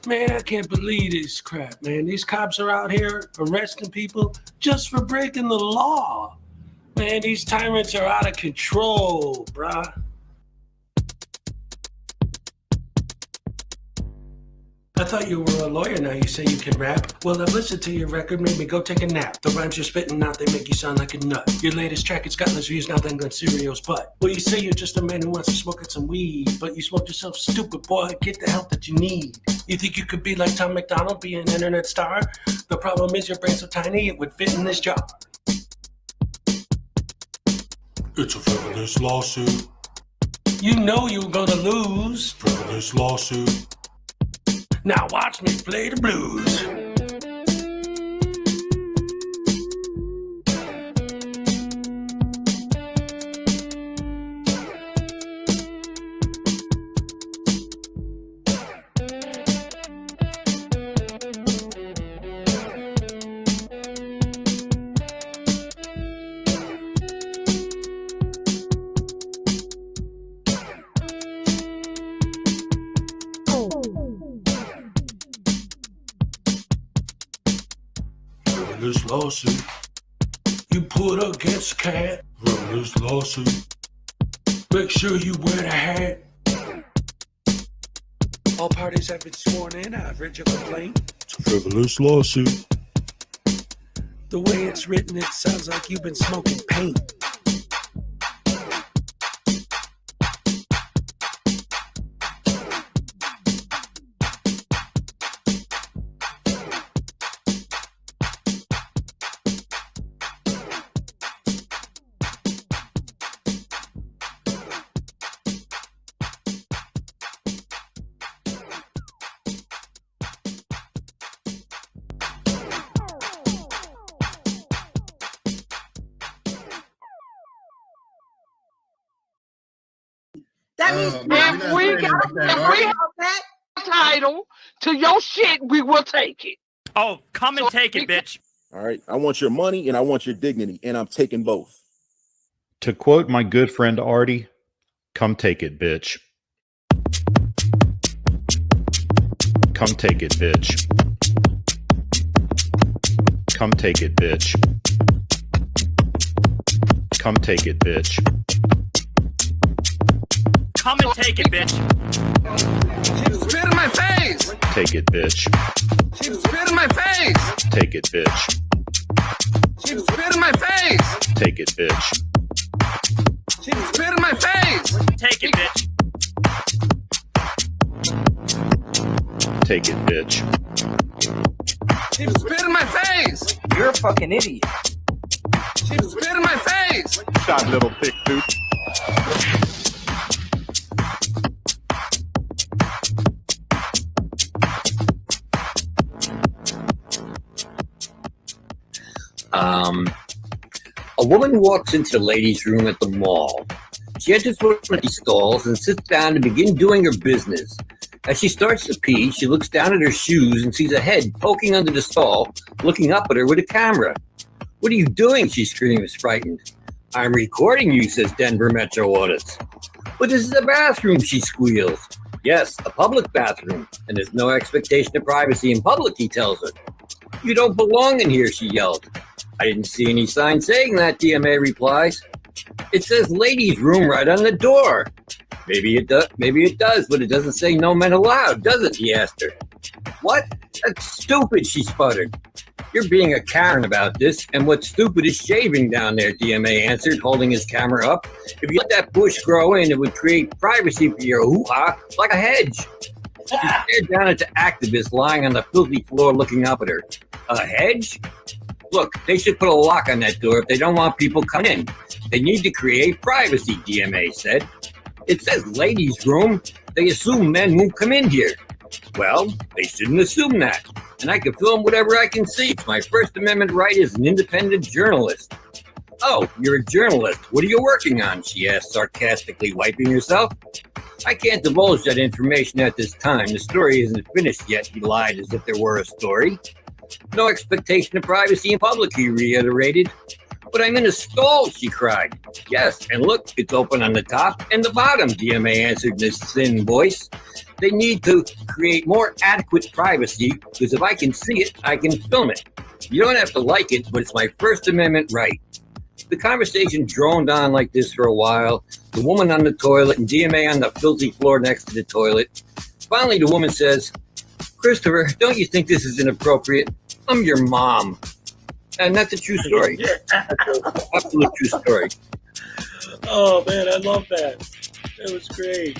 Man, I can't believe this crap, man. These cops are out here arresting people just for breaking the law. Man, these tyrants are out of control, bruh. I thought you were a lawyer, now you say you can rap. Well, I've listened to your record, made me go take a nap. The rhymes you're spitting out, they make you sound like a nut. Your latest track, it's got less views now than Glen Cereal's butt. Well, you say you're just a man who wants to smoke some weed, but you smoke yourself stupid, boy, get the help that you need. You think you could be like Tom McDonald, be an internet star? The problem is your brain's so tiny, it would fit in this jar. It's a frivolous lawsuit. You know you're gonna lose. Frivolous lawsuit. Now watch me play the blues. Frivolous lawsuit. You put against cat. Frivolous lawsuit. Make sure you wear the hat. All parties have been sworn in. I've read your complaint. It's a frivolous lawsuit. The way it's written, it sounds like you've been smoking paint. That means If we have that. title to your shit, we will take it. Oh, come and take it, bitch. All right. I want your money and I want your dignity, and I'm taking both. To quote my good friend Artie, come take it, bitch. Come take it, bitch. Come take it, bitch. Come take it, bitch. Come and take it, bitch. She spit in my face. Take it, bitch. She spit in my face. Take it, bitch. She spit in my face. Take it, bitch. She spit in my face. Take it, bitch. Take it, bitch. She spit in my face. You're a fucking idiot. She spit in my face. Shot little thick dude. A woman walks into the ladies' room at the mall. She enters one of these stalls and sits down to begin doing her business. As she starts to pee, she looks down at her shoes and sees a head poking under the stall, looking up at her with a camera. "What are you doing?" she screams, frightened. "I'm recording you," says Denver Metro Audits. "But this is a bathroom," she squeals. "Yes, a public bathroom, and there's no expectation of privacy in public," he tells her. "You don't belong in here," she yelled. "I didn't see any sign saying that," DMA replies. "It says ladies' room right on the door." Maybe it does, but it doesn't say no men allowed, does it?" he asked her. "What? That's stupid," she sputtered. "You're being a Karen about this, and what's stupid is shaving down there," DMA answered, holding his camera up. "If you let that bush grow in, it would create privacy for your hoo-ha like a hedge." She stared down at the activist lying on the filthy floor looking up at her. "A hedge? Look, they should put a lock on that door if they don't want people coming in. They need to create privacy," DMA said. "It says ladies' room. They assume men won't come in here." "Well, they shouldn't assume that. And I can film whatever I can see. It's my First Amendment right as an independent journalist." "Oh, you're a journalist. What are you working on?" she asked, sarcastically, wiping herself. "I can't divulge that information at this time. The story isn't finished yet," he lied as if there were a story. "No expectation of privacy in public," he reiterated. "But I'm in a stall," she cried. "Yes, and look, it's open on the top and the bottom," DMA answered in his thin voice. They need to create more adequate privacy because if I can see it, I can film it. You don't have to like it, but it's my First Amendment right. The conversation droned on like this for a while. The woman on the toilet and DMA on the filthy floor next to the toilet. Finally, the woman says, "Christopher, don't you think this is inappropriate? I'm your mom." And that's a true story. Absolute true story. Oh man, I love that. That was great.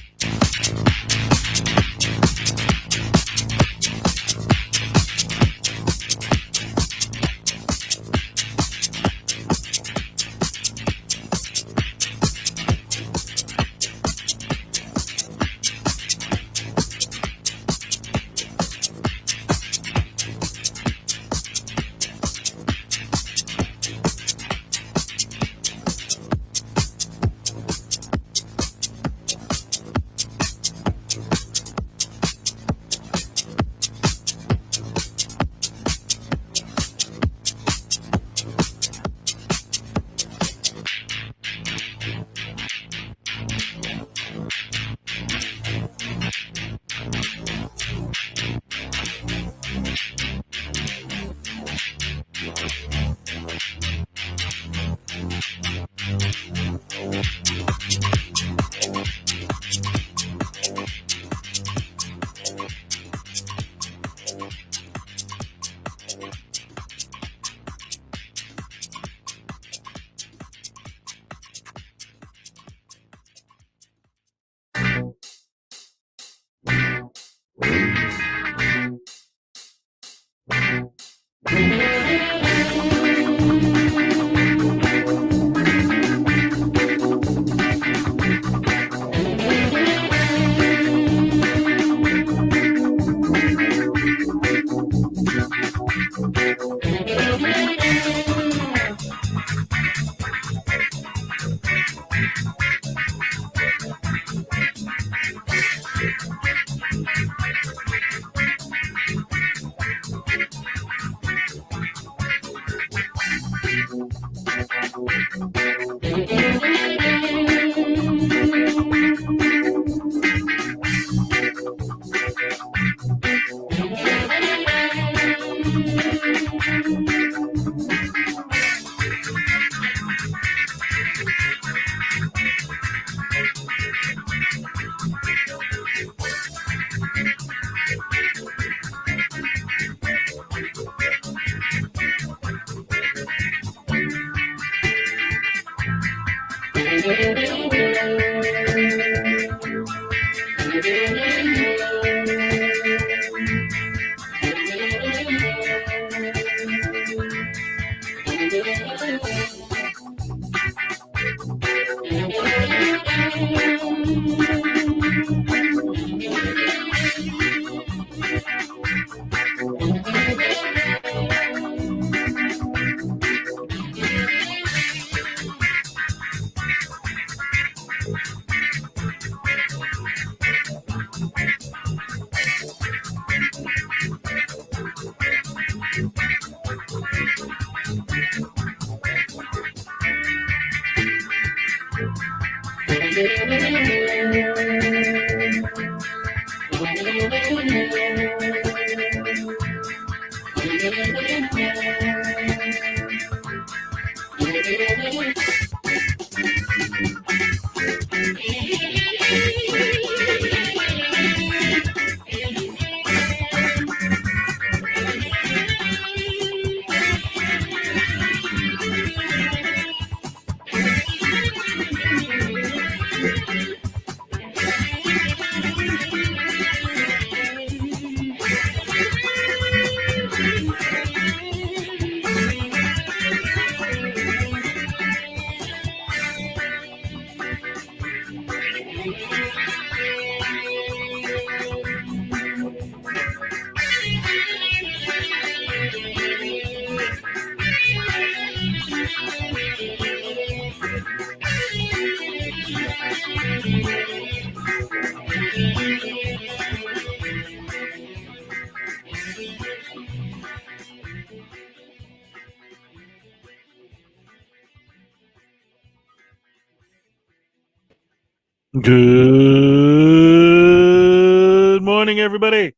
morning, everybody,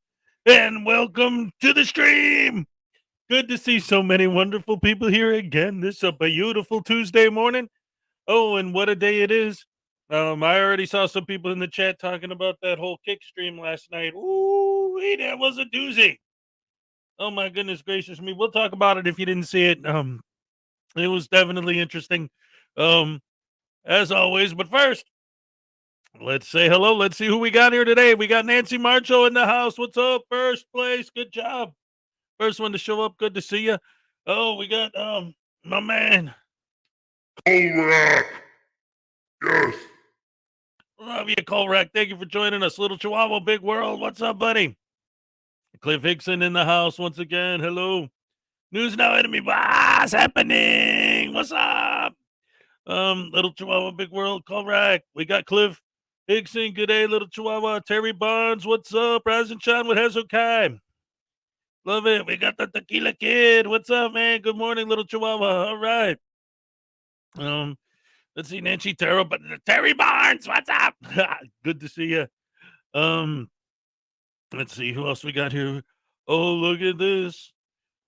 and welcome to the stream. Good to see so many wonderful people here again. This is a beautiful Tuesday morning. Oh, and what a day it is. I already saw some people in the chat talking about that whole kick stream last night. Ooh, that was a doozy. Oh my goodness gracious me. We'll talk about it if you didn't see it. It was definitely interesting. As always, but first, let's say hello. Let's see who we got here today. We got Nancy Marcho in the house. What's up? First place. Good job. First one to show up. Good to see you. Oh, we got my man. Yes. Love you, Colrack. Thank you for joining us. Little Chihuahua, Big World. What's up, buddy? Cliff Hickson in the house once again. Hello. News Now Enemy. What's happening? What's up? Little Chihuahua, Big World. Colrack. We got Cliff Hickson. Good day, Little Chihuahua. Terry Barnes. What's up? Rise and Shine with Hezokuai. Love it. We got the Tequila Kid. What's up, man? Good morning, Little Chihuahua. All right. Let's see, Nancy Terrell, but Terry Barnes, what's up? Good to see you. Let's see who else we got here. Oh, look at this.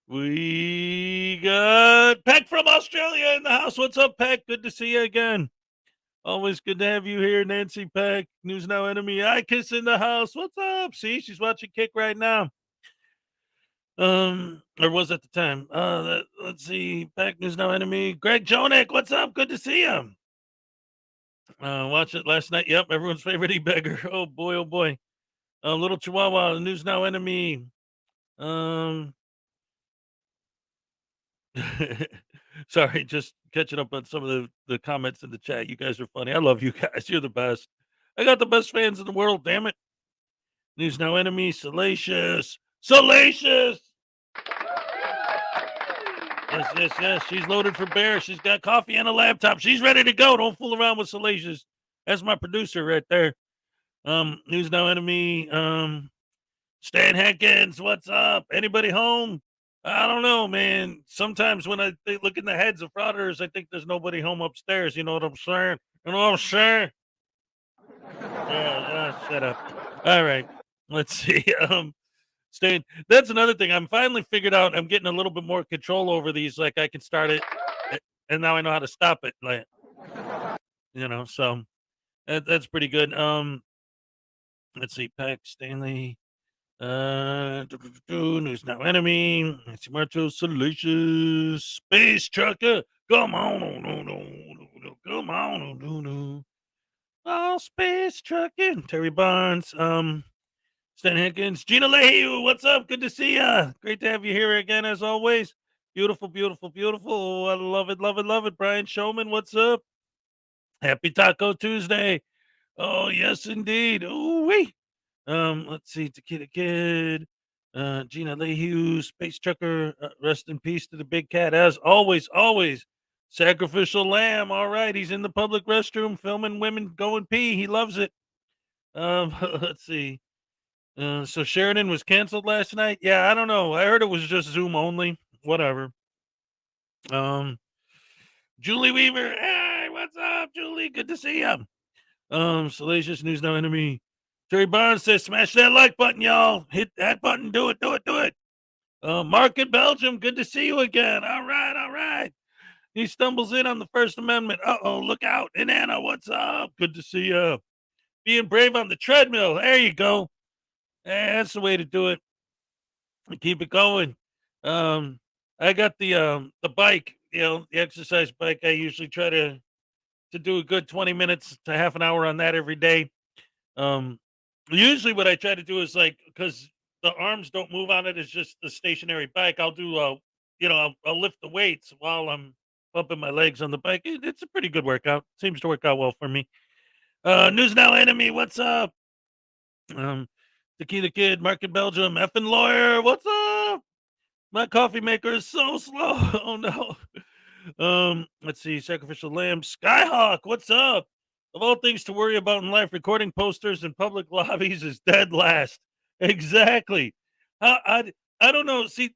We got Peck from Australia in the house. What's up, Peck? Good to see you again. Always good to have you here, Nancy Peck. News Now Enemy. I Kiss in the house. What's up? See, she's watching Kick right now. Or was at the time. Let's see. Back News Now Enemy. Greg Jonik, what's up? Good to see you. Watch it last night. Yep, everyone's favorite e-beggar. Oh boy, oh boy. Little Chihuahua, News Now Enemy. Sorry, just catching up on some of the comments in the chat. You guys are funny. I love you guys. You're the best. I got the best fans in the world, damn it. News Now Enemy, Salacious. Salacious! Yes. She's loaded for bear. She's got coffee and a laptop. She's ready to go. Don't fool around with Salacious. That's my producer right there. News Now Enemy. Stan Hankins, what's up? Anybody home? I don't know, man. Sometimes when I look in the heads of frauditors, I think there's nobody home upstairs. You know what I'm saying? You know what I'm saying? Yeah, shut up. All right. Let's see. Stan, that's another thing. I'm finally figured out. I'm getting a little bit more control over these. Like I can start it, and now I know how to stop it. Like, so that's pretty good. Let's see. Pack Stanley. News Now Enemy. Nancy Marcho. Salacious. Space Trucker. Come on. No. Come on. No. Oh, Space Trucking. Terry Barnes. Stan Hankins, Gina Leahy, what's up? Good to see ya. Great to have you here again, as always. Beautiful. Oh, I love it. Brian Showman, what's up? Happy Taco Tuesday. Oh, yes, indeed. Ooh, wee. Let's see, Tequila Kid, Gina Leahy, Space Trucker, rest in peace to the big cat, as always. Sacrificial Lamb, all right. He's in the public restroom filming women going pee. He loves it. Let's see. So Sheridan was canceled last night. Yeah, I don't know. I heard it was just Zoom only. Whatever. Julie Weaver. Hey, what's up, Julie? Good to see you. Salacious News Now Enemy. Terry Barnes says, smash that like button, y'all. Hit that button. Do it. Mark in Belgium. Good to see you again. All right. He stumbles in on the First Amendment. Uh-oh, look out. And Anna, what's up? Good to see you. Being brave on the treadmill. There you go. That's the way to do it. Keep it going. I got the bike, the exercise bike. I usually try to do a good 20 minutes to half an hour on that every day. Usually what I try to do is because the arms don't move on it, it's just the stationary bike. I'll do, I'll lift the weights while I'm bumping my legs on the bike. It's a pretty good workout. Seems to work out well for me. News Now Enemy, what's up? Tequila Kid, Mark in Belgium, effing lawyer, what's up? My coffee maker is so slow. Oh no. Let's see, Sacrificial Lamb, Skyhawk, what's up? Of all things to worry about in life, recording posters in public lobbies is dead last. Exactly. I don't know. See,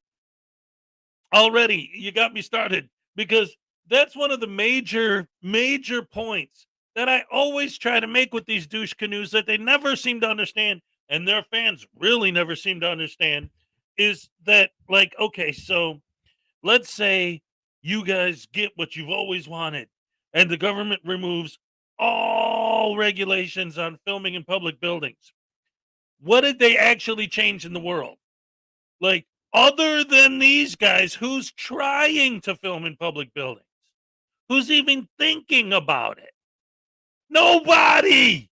already you got me started because that's one of the major points that I always try to make with these douche canoes that they never seem to understand. and their fans really never seem to understand is that, like, okay, so let's say you guys get what you've always wanted, and the government removes all regulations on filming in public buildings. What did they actually change in the world? Like, other than these guys, who's trying to film in public buildings? Who's even thinking about it? Nobody!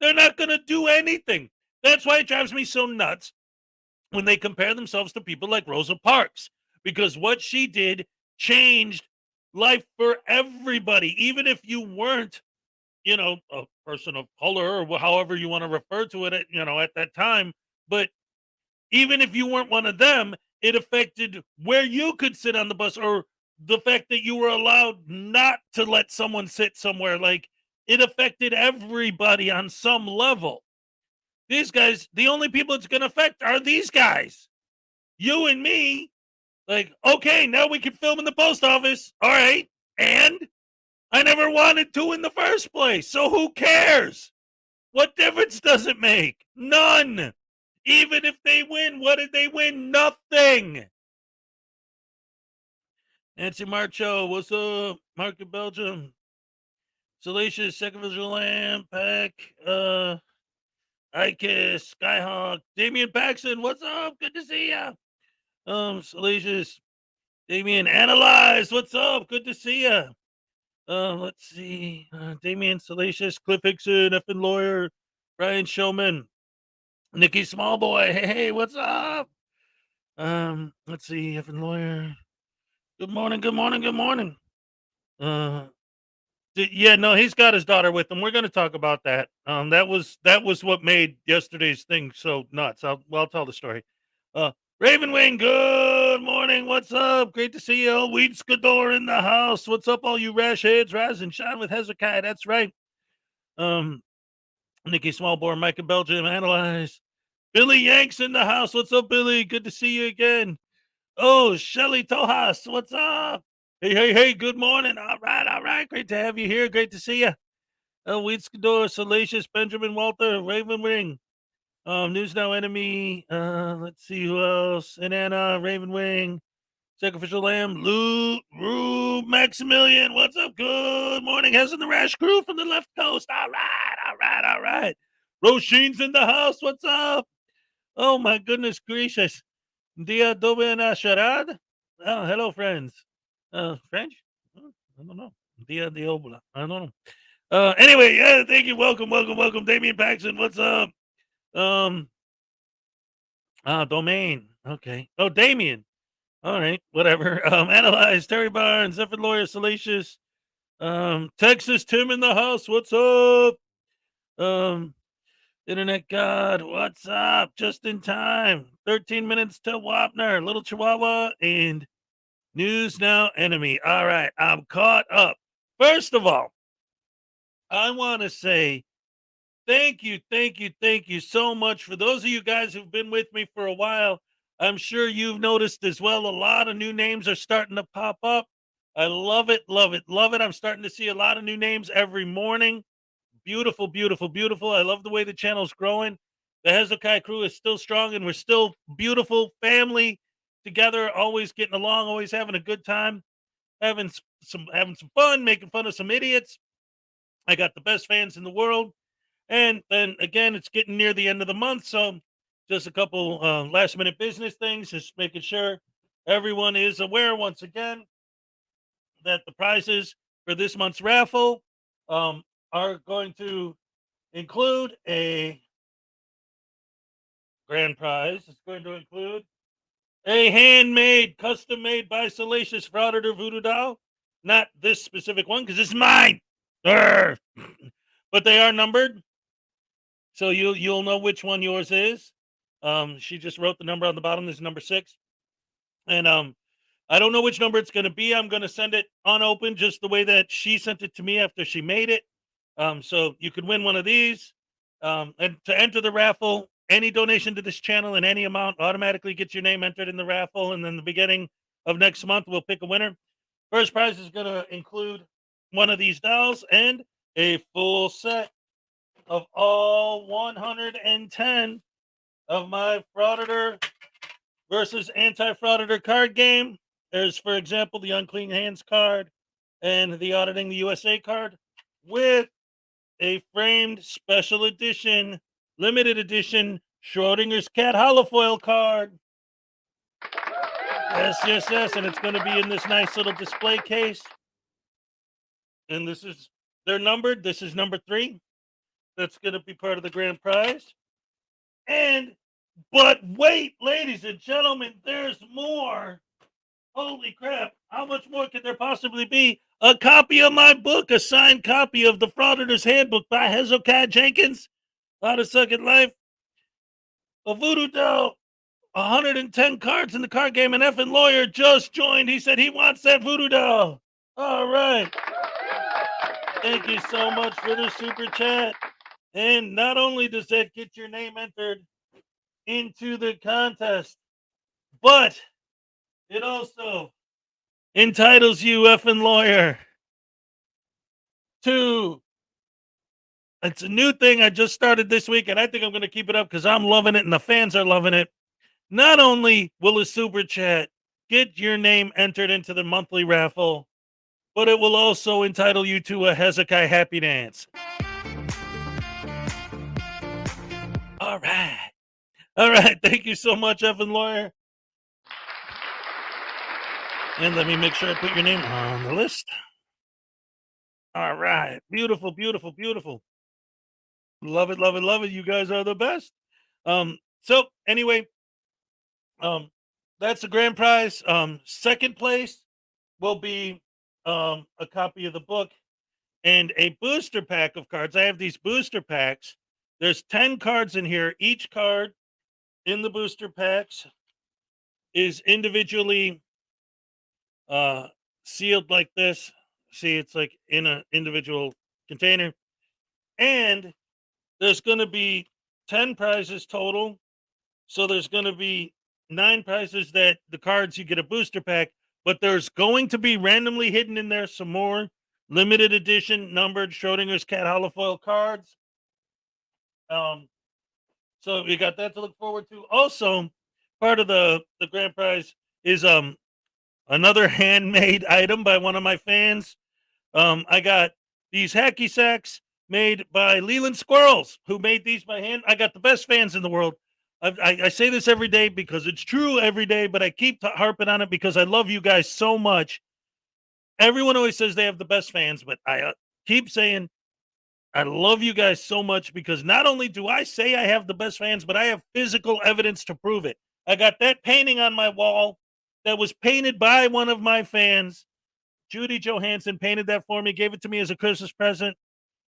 They're not going to do anything. That's why it drives me so nuts when they compare themselves to people like Rosa Parks, because what she did changed life for everybody, even if you weren't, a person of color or however you want to refer to it, at that time. But even if you weren't one of them, it affected where you could sit on the bus, or the fact that you were allowed not to let someone sit somewhere. Like, it affected everybody on some level. These guys, the only people it's going to affect are these guys, you and me. Like, okay, now we can film in the post office. All right. And I never wanted to in the first place. So who cares? What difference does it make? None. Even if they win, what did they win? Nothing. Nancy Marcho, what's up? Mark in Belgium. Salacious, Second Visual Lamp, Peck, Ikeis, Skyhawk, Damian Paxson, what's up? Good to see ya. Salacious, Damian Analyze, what's up? Good to see ya. Let's see. Damian Salacious, Cliff Hickson, effing lawyer, Brian Showman, Nikki Smallboy, hey, what's up? Let's see, effing lawyer. Good morning, good morning, good morning. Yeah, no, he's got his daughter with him. We're going to talk about that. That was what made yesterday's thing so nuts. I'll tell the story. Ravenwing, good morning. What's up? Great to see you. Weed Skador in the house. What's up, all you rash heads? Rise and shine with Hezokuai. That's right. Nikki Smallbore, Mike in Belgium, Analyze. Billy Yanks in the house. What's up, Billy? Good to see you again. Oh, Shelly Tojas, what's up? Hey, good morning. All right. Great to have you here. Great to see you. Weed Skador, Salacious, Benjamin Walter, Raven Wing, News Now Enemy. Let's see who else. Inanna, Raven Wing, Sacrificial Lamb, Rue, Maximilian. What's up? Good morning. Hez and the Rash crew from the left coast. All right. Roshin's in the house. What's up? Oh, my goodness gracious. Dia Doben Sharad. Oh, hello, friends. French? I don't know. Dia Diobla. I don't know. Anyway, yeah, thank you. Welcome. Damian Paxson, what's up? Domain. Okay. Oh, Damien. All right, whatever. Analyze, Terry Barnes, Zephyr Lawyer, Salacious. Texas Tim in the house. What's up? Internet God, what's up? Just in time. 13 minutes to Wapner, Little Chihuahua, and News Now Enemy. All right, I'm caught up. First of all, I want to say thank you so much for those of you guys who've been with me for a while. I'm sure you've noticed as well, a lot of new names are starting to pop up. I love it. I'm starting to see a lot of new names every morning. Beautiful. I love the way the channel's growing. The Hezokuai crew is still strong, and we're still beautiful family together, always getting along, always having a good time, having some fun, making fun of some idiots. I got the best fans in the world. And then again, it's getting near the end of the month, so just a couple last minute business things, just making sure everyone is aware once again that the prizes for this month's raffle are going to include a grand prize. It's going to include a handmade, custom made by Salacious Frauditor voodoo doll. Not this specific one, because it's mine. But they are numbered, so you'll know which one yours is. She just wrote the number on the bottom. This is number 6. And I don't know which number it's going to be. I'm going to send it unopened, just the way that she sent it to me after she made it. So you could win one of these. And to enter the raffle, any donation to this channel in any amount automatically gets your name entered in the raffle. And then the beginning of next month, we'll pick a winner. First prize is going to include one of these dolls and a full set of all 110 of my Frauditor versus anti-Frauditor card game. There's, for example, the Unclean Hands card and the Auditing the USA card with a framed special edition, limited edition Schrodinger's Cat holofoil card. Yes, and it's going to be in this nice little display case. And they're numbered. This is number 3. That's going to be part of the grand prize. But wait, ladies and gentlemen, there's more. Holy crap. How much more could there possibly be? A copy of my book, a signed copy of the Frauditors Handbook by Hezokuai Jenkins. How to Suck at Life. A voodoo doll. 110 cards in the card game. An effing lawyer just joined. He said he wants that voodoo doll. All right. Thank you so much for the super chat. And not only does that get your name entered into the contest, but it also entitles you, effing lawyer, to, it's a new thing I just started this week, and I think I'm going to keep it up because I'm loving it and the fans are loving it. Not only will a super chat get your name entered into the monthly raffle, but it will also entitle you to a Hezekiah Happy Dance. All right. Thank you so much, Evan Lawyer. And let me make sure I put your name on the list. All right. Beautiful. Love it. You guys are the best. So anyway, that's the grand prize. Second place will be a copy of the book and a booster pack of cards. I have these booster packs. There's 10 cards in here. Each card in the booster packs is individually sealed like this. See, it's like in an individual container. And there's going to be 10 prizes total. So there's going to be 9 prizes that the cards you get a booster pack, but there's going to be randomly hidden in there some more limited edition numbered Schrodinger's Cat holofoil cards. So we got that to look forward to. Also, part of the grand prize is another handmade item by one of my fans. I got these hacky sacks made by Leland Squirrels, who made these by hand. I got the best fans in the world. I say this every day because it's true every day, but I keep harping on it because I love you guys so much. Everyone always says they have the best fans, but I keep saying I love you guys so much because not only do I say I have the best fans, but I have physical evidence to prove it. I got that painting on my wall that was painted by one of my fans. Judy Johansson painted that for me, gave it to me as a Christmas present.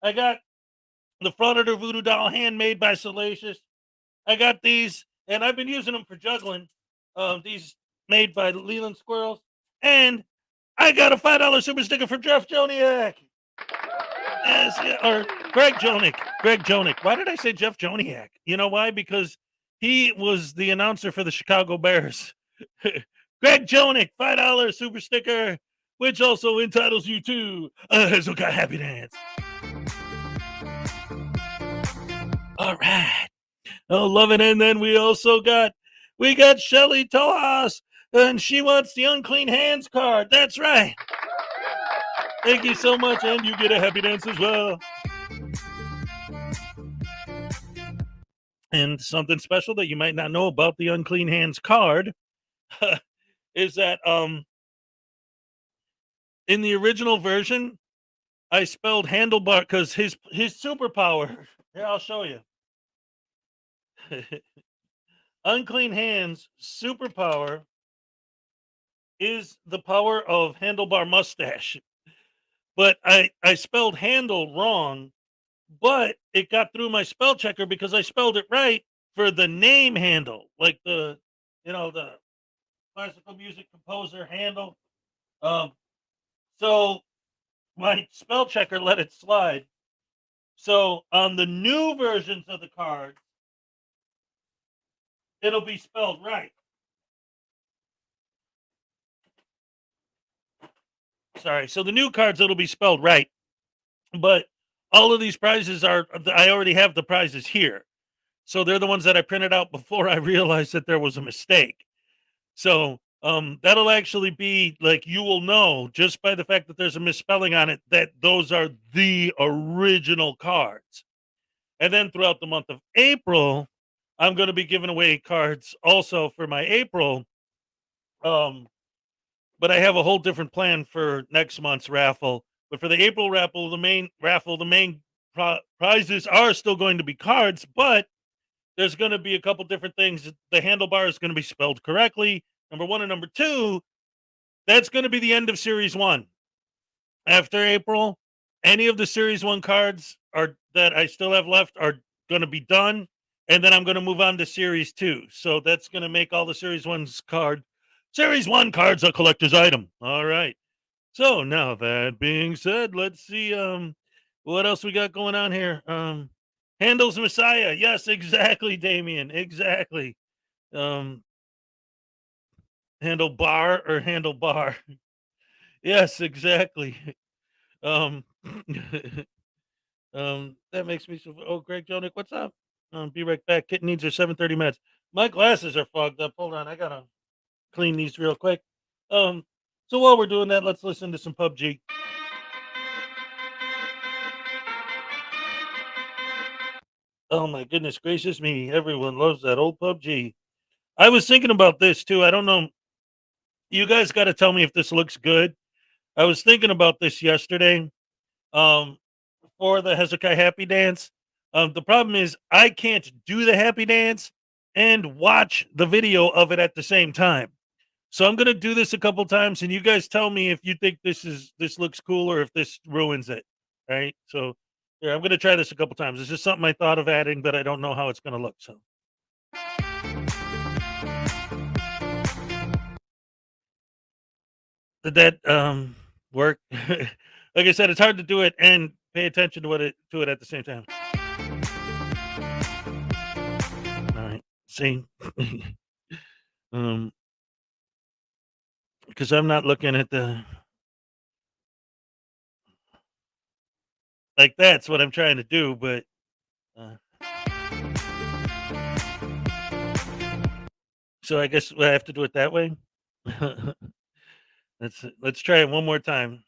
I got the Frauditor voodoo doll handmade by Salacious. I got these, and I've been using them for juggling. These made by Leland Squirrels. And I got a $5 super sticker from Jeff Joniak. Yes, or Greg Joniak. Greg Joniak. Why did I say Jeff Joniak? You know why? Because he was the announcer for the Chicago Bears. Greg Joniak, $5 super sticker, which also entitles you to a Hezokuai Happy Dance. All right. Oh, love it. And then we also got Shelly Tojas, and she wants the Unclean Hands card. That's right. Thank you so much, and you get a happy dance as well. And something special that you might not know about the Unclean Hands card is that in the original version, I spelled handlebar because his superpower. Here, I'll show you. Unclean Hands superpower is the power of handlebar mustache. But I spelled handle wrong, but it got through my spell checker because I spelled it right for the name handle, like the classical music composer handle. So my spell checker let it slide. So on the new versions of the card, it'll be spelled right. Sorry. So the new cards, it'll be spelled right. But all of these prizes I already have the prizes here. So they're the ones that I printed out before I realized that there was a mistake. So that'll actually be like, you will know just by the fact that there's a misspelling on it that those are the original cards. And then throughout the month of April, I'm going to be giving away cards also for my April. But I have a whole different plan for next month's raffle. But for the April raffle, the main prizes are still going to be cards, but there's going to be a couple different things. The handlebar is going to be spelled correctly. Number one, and number two, that's going to be the end of Series 1. After April, any of the Series 1 cards that I still have left are going to be done, and then I'm going to move on to Series 2. So that's going to make all the Series 1's Series 1 cards a collector's item. All right. So now that being said, let's see what else we got going on here. Handel's Messiah. Yes, exactly, Damien. Exactly. Handlebar or handlebar. Yes, exactly. That makes me so. Oh, Greg Jonick, what's up? Be right back. Kitten needs her 7:30 meds. My glasses are fogged up. Hold on, I gotta clean these real quick. So while we're doing that, let's listen to some PUBG. Oh my goodness gracious me! Everyone loves that old PUBG. I was thinking about this too. I don't know. You guys got to tell me if this looks good. I was thinking about this yesterday. For the Hezokuai happy dance. The problem is I can't do the happy dance and watch the video of it at the same time. So I'm gonna do this a couple times, and you guys tell me if you think this looks cool or if this ruins it. Right? So yeah, I'm gonna try this a couple times. It's just something I thought of adding, but I don't know how it's gonna look. So did that work? Like I said, it's hard to do it and pay attention to it at the same time. All right. See, because I'm not looking at like that's what I'm trying to do, but so I guess I have to do it that way. Let's try it one more time.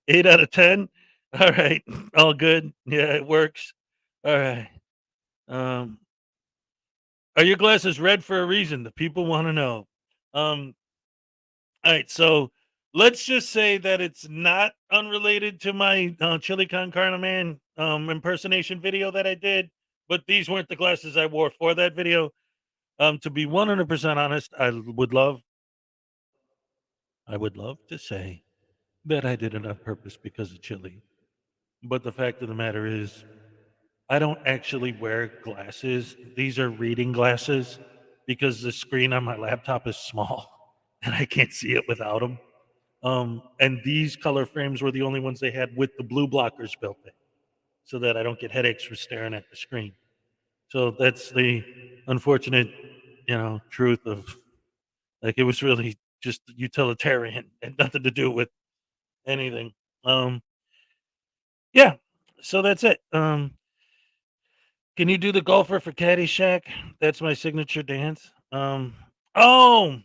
Eight out of 10. All right, all good. Yeah, it works. All right. Are your glasses red for a reason? The people want to know. All right, so let's just say that it's not unrelated to my Chili Con Carne Man impersonation video that I did, but these weren't the glasses I wore for that video. To be 100% honest, I would love to say that I did it on purpose because of chili. But the fact of the matter is, I don't actually wear glasses. These are reading glasses because the screen on my laptop is small and I can't see it without them. And these color frames were the only ones they had with the blue blockers built in so that I don't get headaches for staring at the screen. So that's the unfortunate, truth of, like, it was really just utilitarian and nothing to do with anything. Yeah, so that's it. Can you do the golfer for Caddyshack? That's my signature dance. Oh,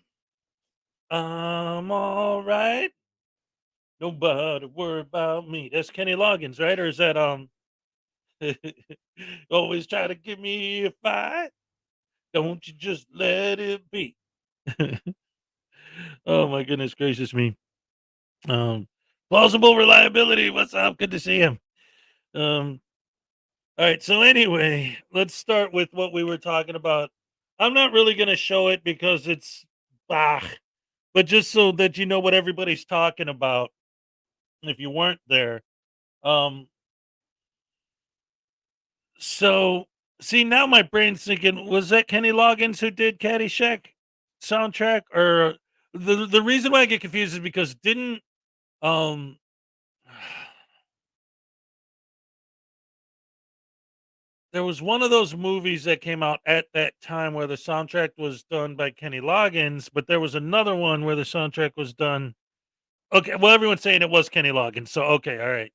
I'm all right. Nobody worry about me. That's Kenny Loggins, right? Or is that always try to give me a fight? Don't you just let it be? Oh my goodness gracious me. Plausible reliability. What's up? Good to see him. All right, so anyway, let's start with what we were talking about. I'm not really going to show it because it's bah, but just so that you know what everybody's talking about if you weren't there. So see, now my brain's thinking, was that Kenny Loggins who did Caddyshack soundtrack? Or the reason why I get confused is because didn't there was one of those movies that came out at that time where the soundtrack was done by Kenny Loggins, but there was another one where the soundtrack was done. Okay, well, everyone's saying it was Kenny Loggins, so okay, all right.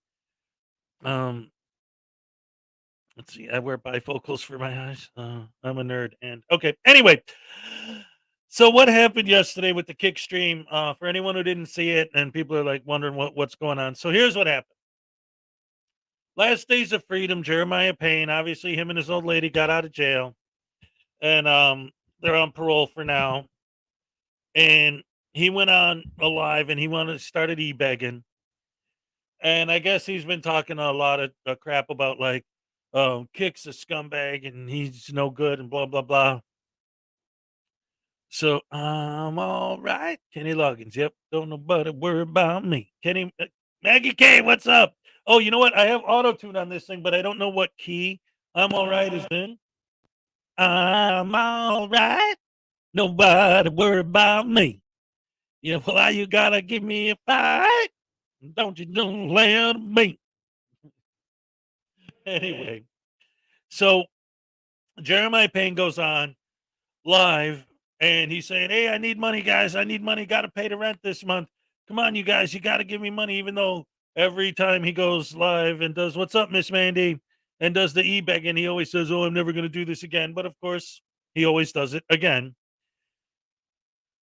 Let's see. I wear bifocals for my eyes. I'm a nerd, and okay. Anyway, so what happened yesterday with the kick stream? For anyone who didn't see it, and people are like wondering what's going on. So here's what happened. Last Days of Freedom, Jeremiah Payne, obviously him and his old lady got out of jail, and they're on parole for now. And he went on live and he started e-begging. And I guess he's been talking a lot of crap about like, Kick's a scumbag and he's no good and blah, blah, blah. So I'm all right. Kenny Loggins. Yep. Don't nobody worry about me. Maggie K, what's up? Oh, you know what? I have auto-tune on this thing, but I don't know what key I'm all right is in. I'm all right. Nobody worry about me. Yeah, well, you gotta give me a fight. Don't let me. Anyway, so Jeremiah Payne goes on live and he's saying, hey, I need money, guys. I need money. Got to pay the rent this month. Come on, you guys. You got to give me money, even though every time he goes live and does, what's up, Miss Mandy, and does the e-begging, he always says, oh, I'm never going to do this again. But of course, he always does it again.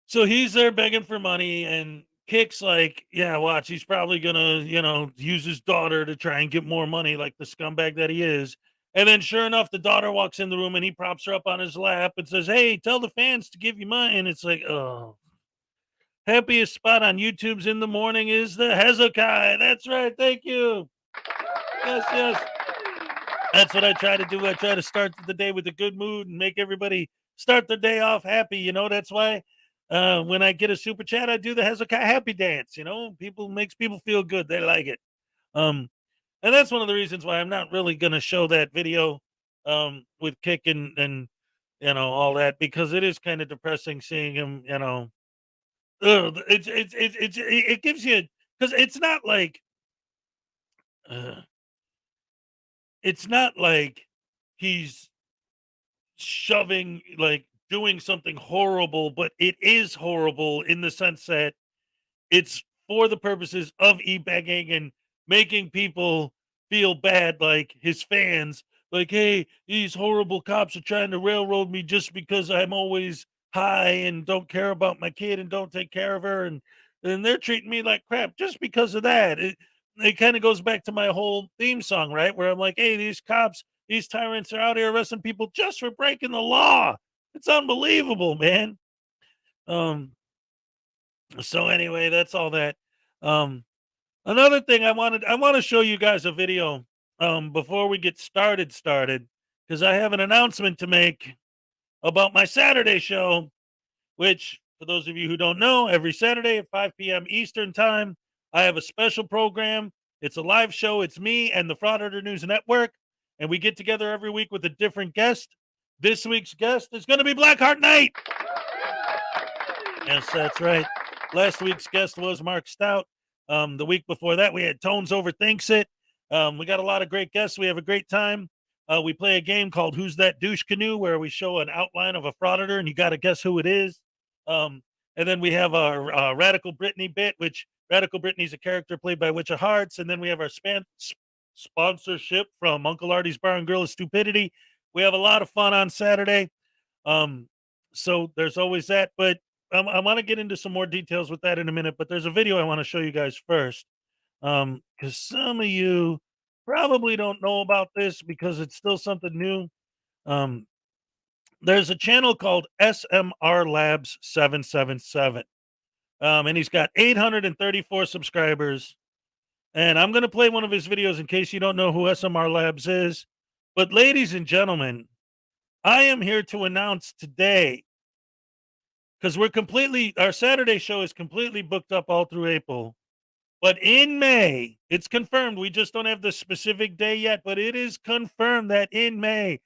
So he's there begging for money, and Kick's like, yeah, watch, he's probably going to, use his daughter to try and get more money like the scumbag that he is. And then sure enough, the daughter walks in the room and he props her up on his lap and says, hey, tell the fans to give you money. And it's like, oh, happiest spot on YouTube's in the morning is the Hezokuai. That's right. Thank you. Yes. That's what I try to do. I try to start the day with a good mood and make everybody start their day off happy. That's why when I get a super chat, I do the Hezokuai happy dance. Makes people feel good. They like it. And that's one of the reasons why I'm not really going to show that video with Kick and all that, because it is kind of depressing seeing him, it gives you, because it's not like he's shoving, like doing something horrible, but it is horrible in the sense that it's for the purposes of e-begging and making people feel bad, like his fans, like, hey, these horrible cops are trying to railroad me just because I'm always high and don't care about my kid and don't take care of her, and they're treating me like crap just because of that. It kind of goes back to my whole theme song, right? Where I'm like, hey, these cops, these tyrants are out here arresting people just for breaking the law. It's unbelievable, man. So anyway, that's all that. Another thing I want to show you guys a video before we get started, because I have an announcement to make about my Saturday show, which, for those of you who don't know, every Saturday at 5 p.m. Eastern time, I have a special program. It's a live show. It's me and the Frauditor News Network, and we get together every week with a different guest. This week's guest is going to be Blackheart Knight. Yes, that's right. Last week's guest was Mark Stout. The week before that, we had Tones Overthinks It. We got a lot of great guests. We have a great time. We play a game called Who's That Douche Canoe, where we show an outline of a frauditor, and you got to guess who it is. And then we have our Radical Brittany bit, which Radical Brittany's a character played by Witch of Hearts. And then we have our sponsorship from Uncle Artie's Bar and Grill of Stupidity. We have a lot of fun on Saturday. So there's always that. But I want to get into some more details with that in a minute. But there's a video I want to show you guys first. Because some of you probably don't know about this because it's still something new. There's a channel called SMR Labs 777. And he's got 834 subscribers. And I'm going to play one of his videos in case you don't know who SMR Labs is. But ladies and gentlemen, I am here to announce today, because our Saturday show is completely booked up all through April. But in May, it's confirmed. We just don't have the specific day yet, but it is confirmed that in May,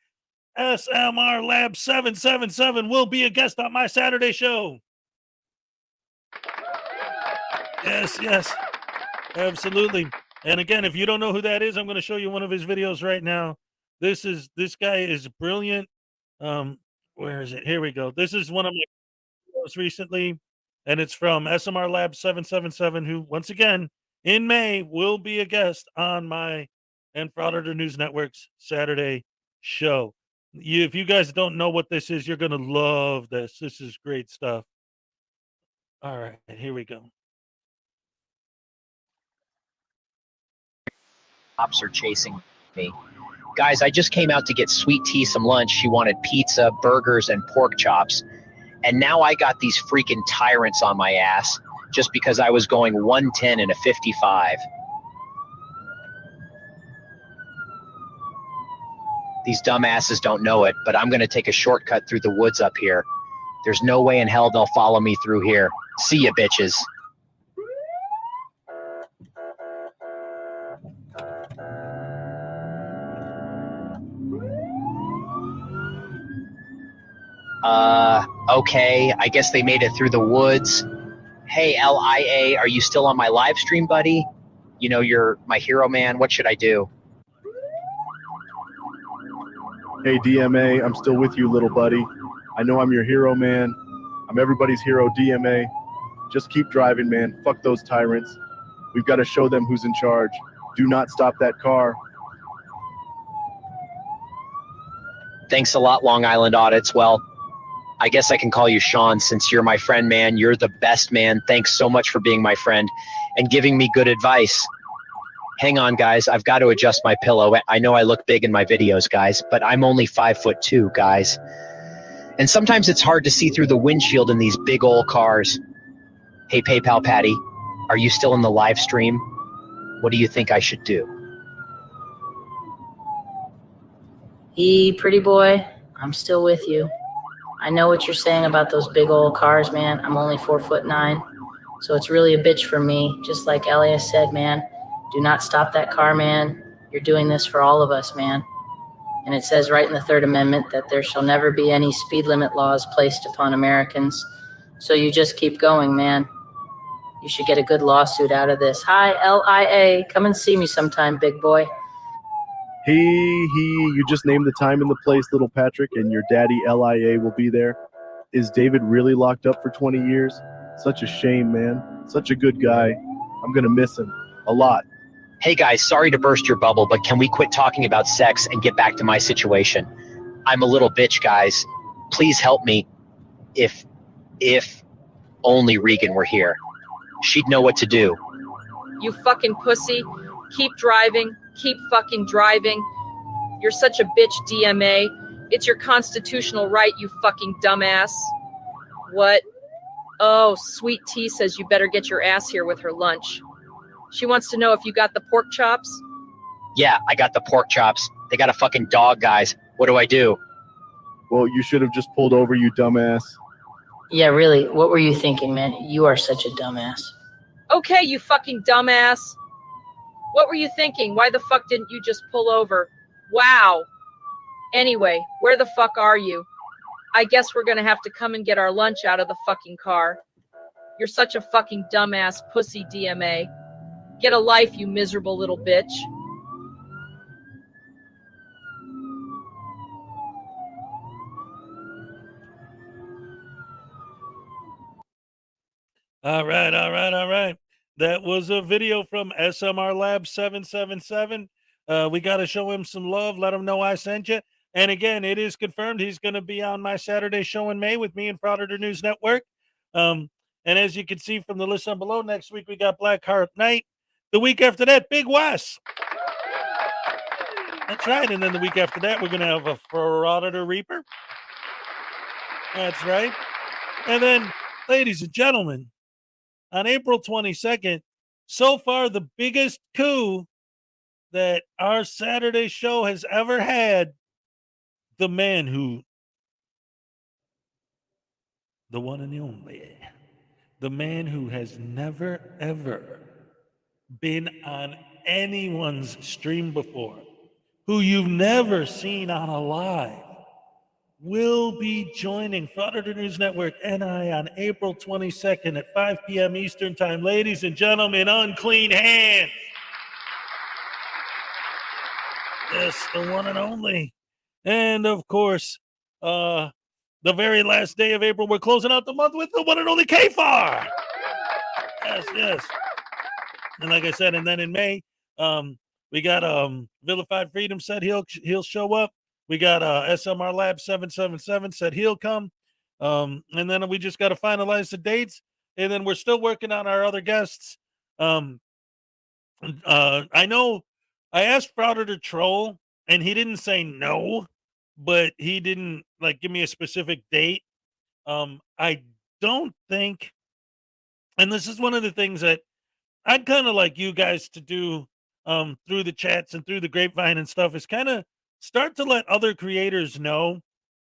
SMR Lab 777 will be a guest on my Saturday show. Yes, absolutely. And again, if you don't know who that is, I'm going to show you one of his videos right now. This guy is brilliant. Where is it? Here we go. This is one of my most recently, and it's from SMR Lab 777, who once again in May will be a guest on my and Frauditor News Network's Saturday show. If you guys don't know what this is, you're gonna love this. This is great stuff. All right, here we go. Cops are chasing me. Guys, I just came out to get Sweet Tea some lunch. She wanted pizza, burgers, and pork chops. And now I got these freaking tyrants on my ass just because I was going 110 in a 55. These dumbasses don't know it, but I'm going to take a shortcut through the woods up here. There's no way in hell they'll follow me through here. See ya, bitches. Okay, I guess they made it through the woods. Hey, LIA, are you still on my live stream, buddy? You know, you're my hero, man. What should I do? Hey, DMA, I'm still with you, little buddy. I know I'm your hero, man. I'm everybody's hero, DMA. Just keep driving, man. Fuck those tyrants. We've got to show them who's in charge. Do not stop that car. Thanks a lot, Long Island Audits. Well, I guess I can call you Sean since you're my friend, man. You're the best, man. Thanks so much for being my friend and giving me good advice. Hang on, guys. I've got to adjust my pillow. I know I look big in my videos, guys, but I'm only 5'2", guys. And sometimes it's hard to see through the windshield in these big old cars. Hey, PayPal Patty, are you still in the live stream? What do you think I should do? Pretty boy, I'm still with you. I know what you're saying about those big old cars, man. I'm only 4'9", so it's really a bitch for me. Just like Elias said, man, do not stop that car, man. You're doing this for all of us, man. And it says right in the Third Amendment that there shall never be any speed limit laws placed upon Americans. So you just keep going, man. You should get a good lawsuit out of this. Hi, LIA. Come and see me sometime, big boy. You just named the time and the place, little Patrick, and your daddy LIA will be there. Is David really locked up for 20 years? Such a shame, man. Such a good guy. I'm going to miss him a lot. Hey guys, sorry to burst your bubble, but can we quit talking about sex and get back to my situation? I'm a little bitch, guys. Please help me. If only Regan were here. She'd know what to do. You fucking pussy. Keep driving. Keep fucking driving. You're such a bitch, DMA. It's your constitutional right, you fucking dumbass. What? Oh, Sweet Tea says you better get your ass here with her lunch. She wants to know if you got the pork chops. Yeah, I got the pork chops. They got a fucking dog, guys. What do I do? Well, you should have just pulled over, you dumbass. Yeah, really, what were you thinking, man? You are such a dumbass. Okay, you fucking dumbass. What were you thinking? Why the fuck didn't you just pull over? Wow. Anyway, where the fuck are you? I guess we're gonna have to come and get our lunch out of the fucking car. You're such a fucking dumbass pussy, DMA. Get a life, you miserable little bitch. All right. That was a video from SMR Lab 777. We got to show him some love. Let him know I sent you. And again, it is confirmed he's going to be on my Saturday show in May with me and Frauditor News Network. And as you can see from the list on below, next week we got Blackheart Night. The week after that, Big West. That's right. And then the week after that, we're going to have a Frauditor Reaper. That's right. And then, ladies and gentlemen, on April 22nd, so far the biggest coup that our Saturday show has ever had, the man who, the one and the only, the man who has never, ever been on anyone's stream before, who you've never seen on a live, will be joining Frauditor News Network NI on April 22nd at 5 p.m. Eastern Time. Ladies and gentlemen, Unclean Hands. Yes, the one and only. And of course, the very last day of April, we're closing out the month with the one and only KFAR. Yes, yes. And like I said, and then in May, we got Vilified Freedom said he'll show up. We got SMR Lab 777 said he'll come. And then we just got to finalize the dates. And then we're still working on our other guests. I know I asked Frauditor Troll and he didn't say no, but he didn't like give me a specific date. I don't think, and this is one of the things that I'd kind of like you guys to do through the chats and through the grapevine and stuff is kind of start to let other creators know,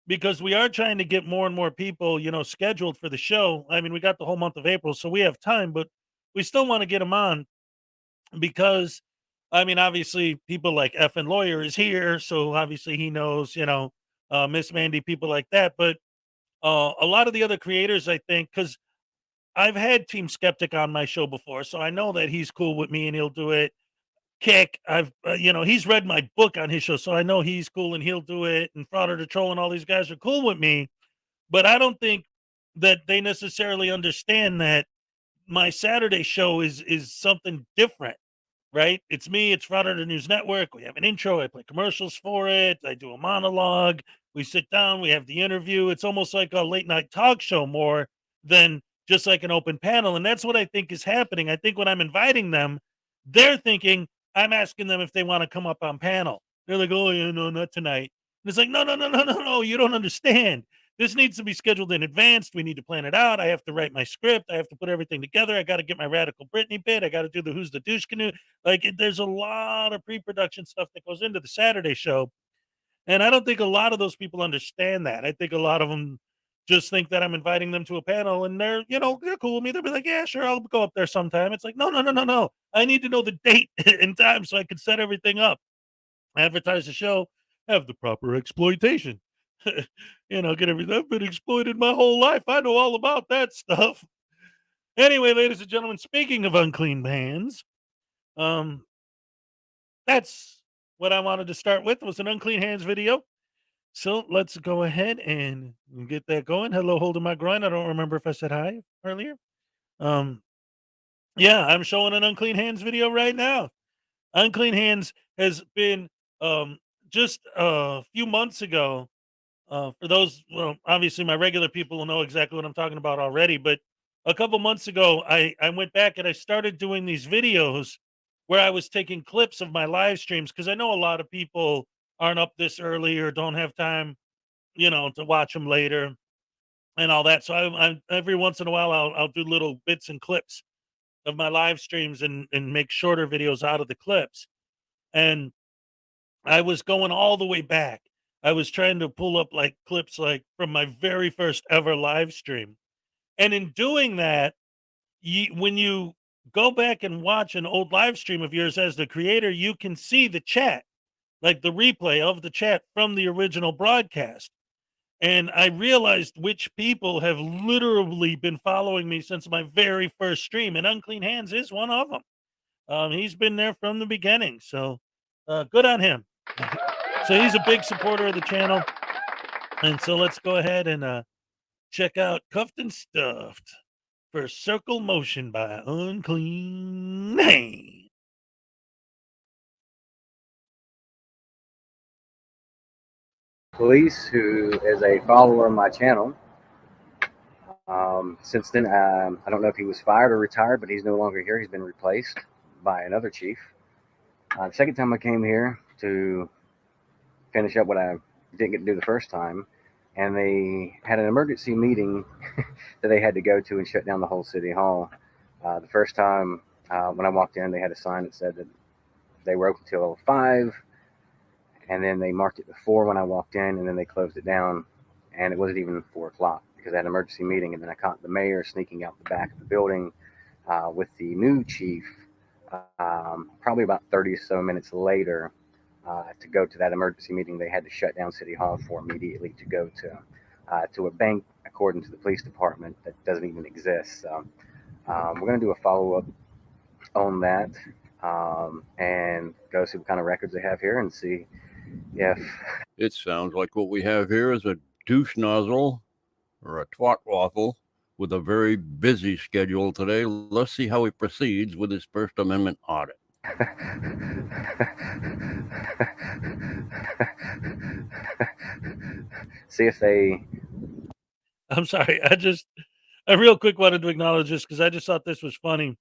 because we are trying to get more and more people, scheduled for the show. I mean, we got the whole month of April, so we have time, but we still want to get them on because, I mean, obviously people like effing Lawyer is here, so obviously he knows, Miss Mandy, people like that. But a lot of the other creators, I think, because I've had Team Skeptic on my show before, so I know that he's cool with me and he'll do it. Kick, he's read my book on his show, so I know he's cool and he'll do it. And Frauditor Troll and all these guys are cool with me, but I don't think that they necessarily understand that my Saturday show is something different, right? It's me, it's Frauditor News Network. We have an intro, I play commercials for it, I do a monologue, we sit down, we have the interview. It's almost like a late night talk show more than just like an open panel. And that's what I think is happening. I think when I'm inviting them, they're thinking I'm asking them if they want to come up on panel. They're like, oh, yeah, no, not tonight. And it's like, no, you don't understand. This needs to be scheduled in advance. We need to plan it out. I have to write my script. I have to put everything together. I got to get my Radical Britney bit. I got to do the Who's the Douche Canoe. There's a lot of pre-production stuff that goes into the Saturday show. And I don't think a lot of those people understand that. I think a lot of them just think that I'm inviting them to a panel and they're cool with me. They'll be like, yeah, sure, I'll go up there sometime. It's like, no. I need to know the date and time so I can set everything up, advertise the show, have the proper exploitation. Get everything. I've been exploited my whole life. I know all about that stuff. Anyway, ladies and gentlemen, speaking of unclean hands, that's what I wanted to start with, was an unclean hands video. So let's go ahead and get that going. Hello, holding my groin. I don't remember if I said hi earlier. Yeah, I'm showing an unclean hands video right now. Unclean hands has been just a few months ago. For those, well, obviously my regular people will know exactly what I'm talking about already, but a couple months ago, I went back and I started doing these videos where I was taking clips of my live streams, because I know a lot of people aren't up this early or don't have time, to watch them later and all that. So I'm every once in a while, I'll do little bits and clips of my live streams and make shorter videos out of the clips. And I was going all the way back. I was trying to pull up like clips like from my very first ever live stream. And in doing that, when you go back and watch an old live stream of yours as the creator, you can see the chat, like the replay of the chat from the original broadcast. And I realized which people have literally been following me since my very first stream, and Unclean Hands is one of them. He's been there from the beginning, so good on him. So he's a big supporter of the channel. And so let's go ahead and check out Cuffed and Stuffed for Circle Motion by Unclean Hands. Police, who is a follower of my channel. Since then, I don't know if he was fired or retired, but he's no longer here. He's been replaced by another chief. The second time I came here to finish up what I didn't get to do the first time, and they had an emergency meeting that they had to go to and shut down the whole city hall. The first time when I walked in, they had a sign that said that they were open till 5, and then they marked it to 4 when I walked in, and then they closed it down, and it wasn't even 4 o'clock because I had an emergency meeting. And then I caught the mayor sneaking out the back of the building with the new chief probably about 30 or so minutes later to go to that emergency meeting. They had to shut down City Hall for immediately to go to a bank, according to the police department, that doesn't even exist. So we're going to do a follow-up on that. and go through the kind of records they have here and see if. It sounds like what we have here is a douche nozzle or a twat waffle with a very busy schedule today. Let's see how he proceeds with his First Amendment audit. See if they. I'm sorry. I real quick wanted to acknowledge this because I just thought this was funny.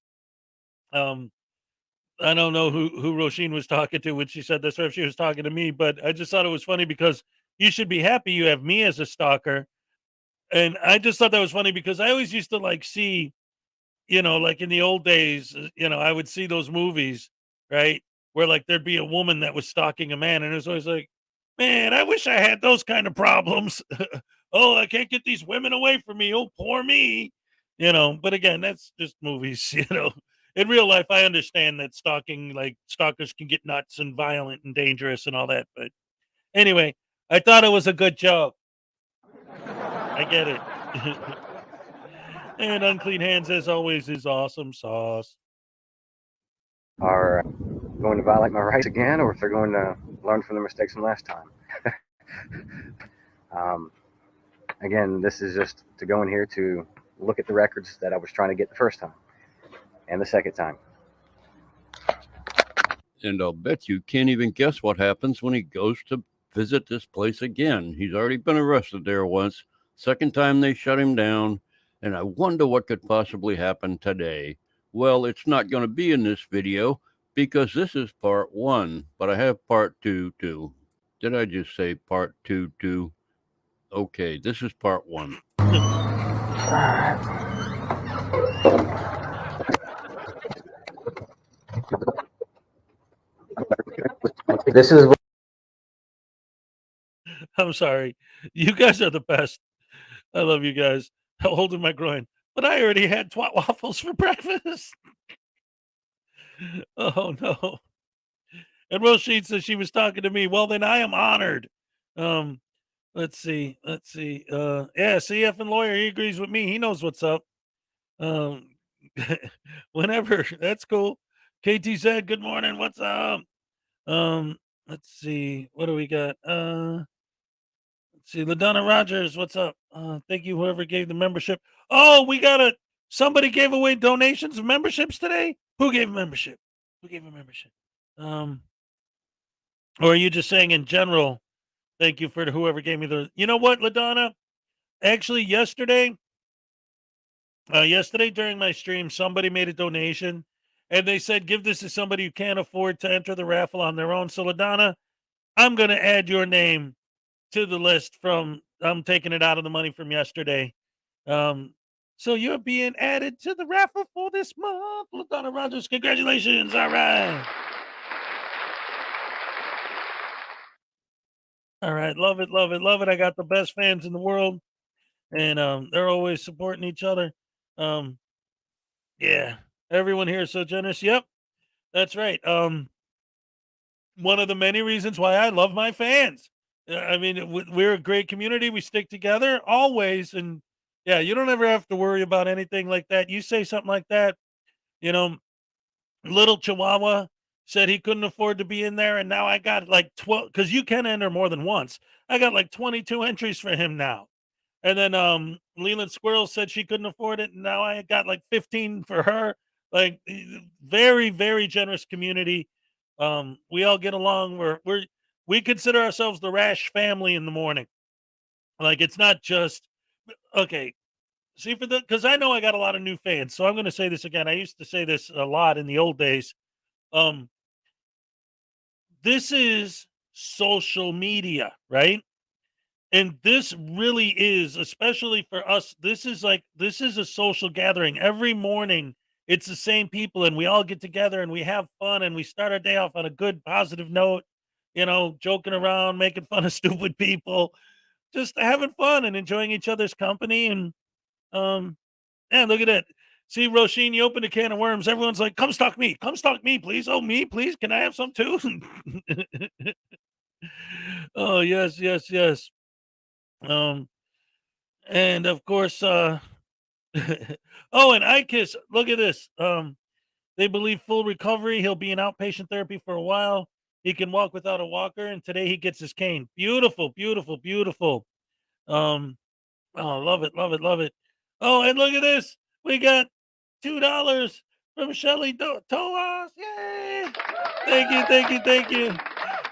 I don't know who Roisin was talking to when she said this, or if she was talking to me, but I just thought it was funny because you should be happy you have me as a stalker. And I just thought that was funny because I always used to like see, like in the old days, I would see those movies, right? Where like there'd be a woman that was stalking a man, and it was always like, man, I wish I had those kind of problems. Oh, I can't get these women away from me. Oh, poor me. But again, that's just movies, In real life, I understand that stalkers can get nuts and violent and dangerous and all that. But anyway, I thought it was a good joke. I get it. And unclean hands, as always, is awesome sauce. Are going to violate my rights again, or if they're going to learn from their mistakes from last time. Again, this is just to go in here to look at the records that I was trying to get the first time and the second time. And I'll bet you can't even guess what happens when he goes to visit this place again. He's already been arrested there once. Second time they shut him down. And I wonder what could possibly happen today. Well, it's not going to be in this video because this is part 1, but I have part 2 too. Did I just say part 2 too? Okay, this is part 1. This is. I'm sorry. You guys are the best. I love you guys. Holding my groin. But I already had twat waffles for breakfast. Oh, no. And Roisin says she was talking to me. Well, then I am honored. Let's see. Yeah, CF and lawyer, he agrees with me. He knows what's up. Whenever. That's cool. KT said, good morning. What's up? Let's see. What do we got? Let's see. LaDonna Rogers, what's up? Thank you, whoever gave the membership. Oh, somebody gave away donations of memberships today? Who gave a membership? Or are you just saying in general, thank you for whoever gave me the, you know what, LaDonna? Actually, yesterday during my stream, somebody made a donation and they said, give this to somebody who can't afford to enter the raffle on their own. So LaDonna, I'm going to add your name to the list I'm taking it out of the money from yesterday. So you're being added to the raffle for this month. LaDonna Rogers, congratulations. All right. All right. Love it. I got the best fans in the world. And they're always supporting each other. Yeah. Everyone here is so generous. Yep. That's right. One of the many reasons why I love my fans. I mean, we're a great community. We stick together always. And yeah, you don't ever have to worry about anything like that. You say something like that, little Chihuahua said he couldn't afford to be in there. And now I got like 12, because you can enter more than once. I got like 22 entries for him now. And then Leland Squirrel said she couldn't afford it. And now I got like 15 for her. Like very, very generous community. We all get along. We consider ourselves the Rash family in the morning. Like it's not just okay. See, because I know I got a lot of new fans, so I'm going to say this again. I used to say this a lot in the old days. This is social media, right? And this really is, especially for us, this is a social gathering. Every morning, it's the same people, and we all get together and we have fun and we start our day off on a good, positive note, joking around, making fun of stupid people, just having fun and enjoying each other's company. And, look at that. See, Roisin, you opened a can of worms. Everyone's like, come stalk me, please. Oh, me, please. Can I have some too? Oh, yes. And of course, oh, and IKISS, look at this. They believe full recovery. He'll be in outpatient therapy for a while. He can walk without a walker, and today he gets his cane. Beautiful, beautiful, beautiful. Oh, love it, love it, love it. Oh, and look at this. We got $2 from Shelly Toas. Yay! Thank you, thank you, thank you.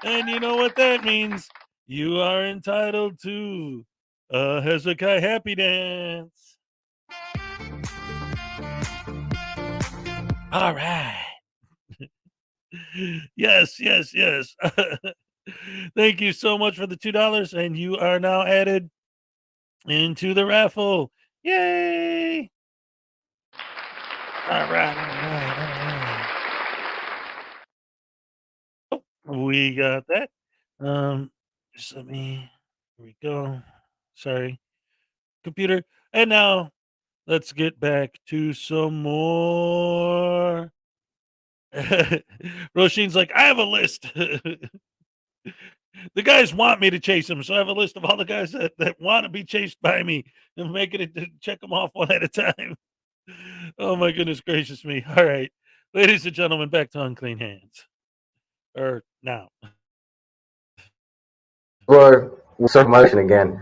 And you know what that means? You are entitled to a Hezokuai happy dance. All right. Yes, yes, yes. Thank you so much for the $2, and you are now added into the raffle. Yay! All right, all right, all right. Oh, we got that. Just let me. Here we go. Sorry, computer. And now let's get back to some more. Roshin's like, I have a list. The guys want me to chase them, so I have a list of all the guys that want to be chased by me and making it to check them off one at a time. Oh my goodness gracious me. All right. Ladies and gentlemen, back to unclean hands. Or now. We'll start motion again.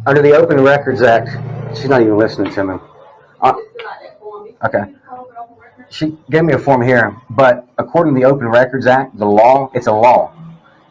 Under the Open Records Act, she's not even listening to me. Okay. She gave me a form here, but according to the Open Records Act, the law, it's a law.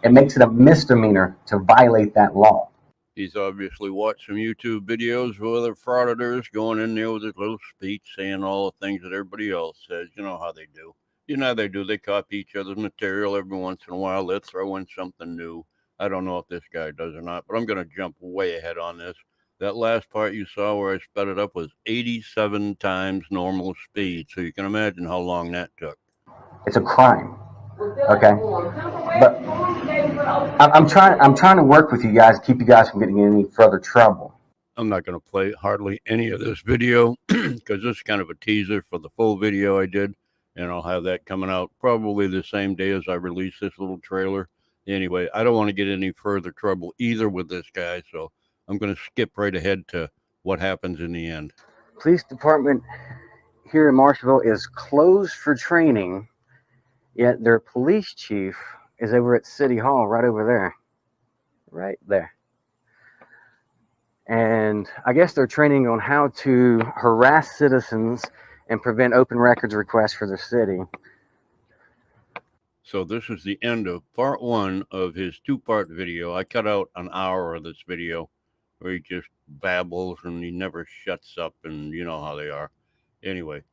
It makes it a misdemeanor to violate that law. He's obviously watched some YouTube videos with other frauditors going in there with his little speech saying all the things that everybody else says. You know how they do. You know how they do. They copy each other's material every once in a while. They throw in something new. I don't know if this guy does or not, but I'm going to jump way ahead on this. That last part you saw where I sped it up was 87 times normal speed. So you can imagine how long that took. It's a crime. Okay. But I'm trying to work with you guys, keep you guys from getting in any further trouble. I'm not going to play hardly any of this video because this is kind of a teaser for the full video I did. And I'll have that coming out probably the same day as I release this little trailer. Anyway, I don't want to get any further trouble either with this guy. So I'm going to skip right ahead to what happens in the end. Police department here in Marshallville is closed for training, yet their police chief is over at City Hall right over there. Right there. And I guess they're training on how to harass citizens and prevent open records requests for their city. So this is the end of part one of his two-part video. I cut out an hour of this video where he just babbles and he never shuts up, and you know how they are. Anyway,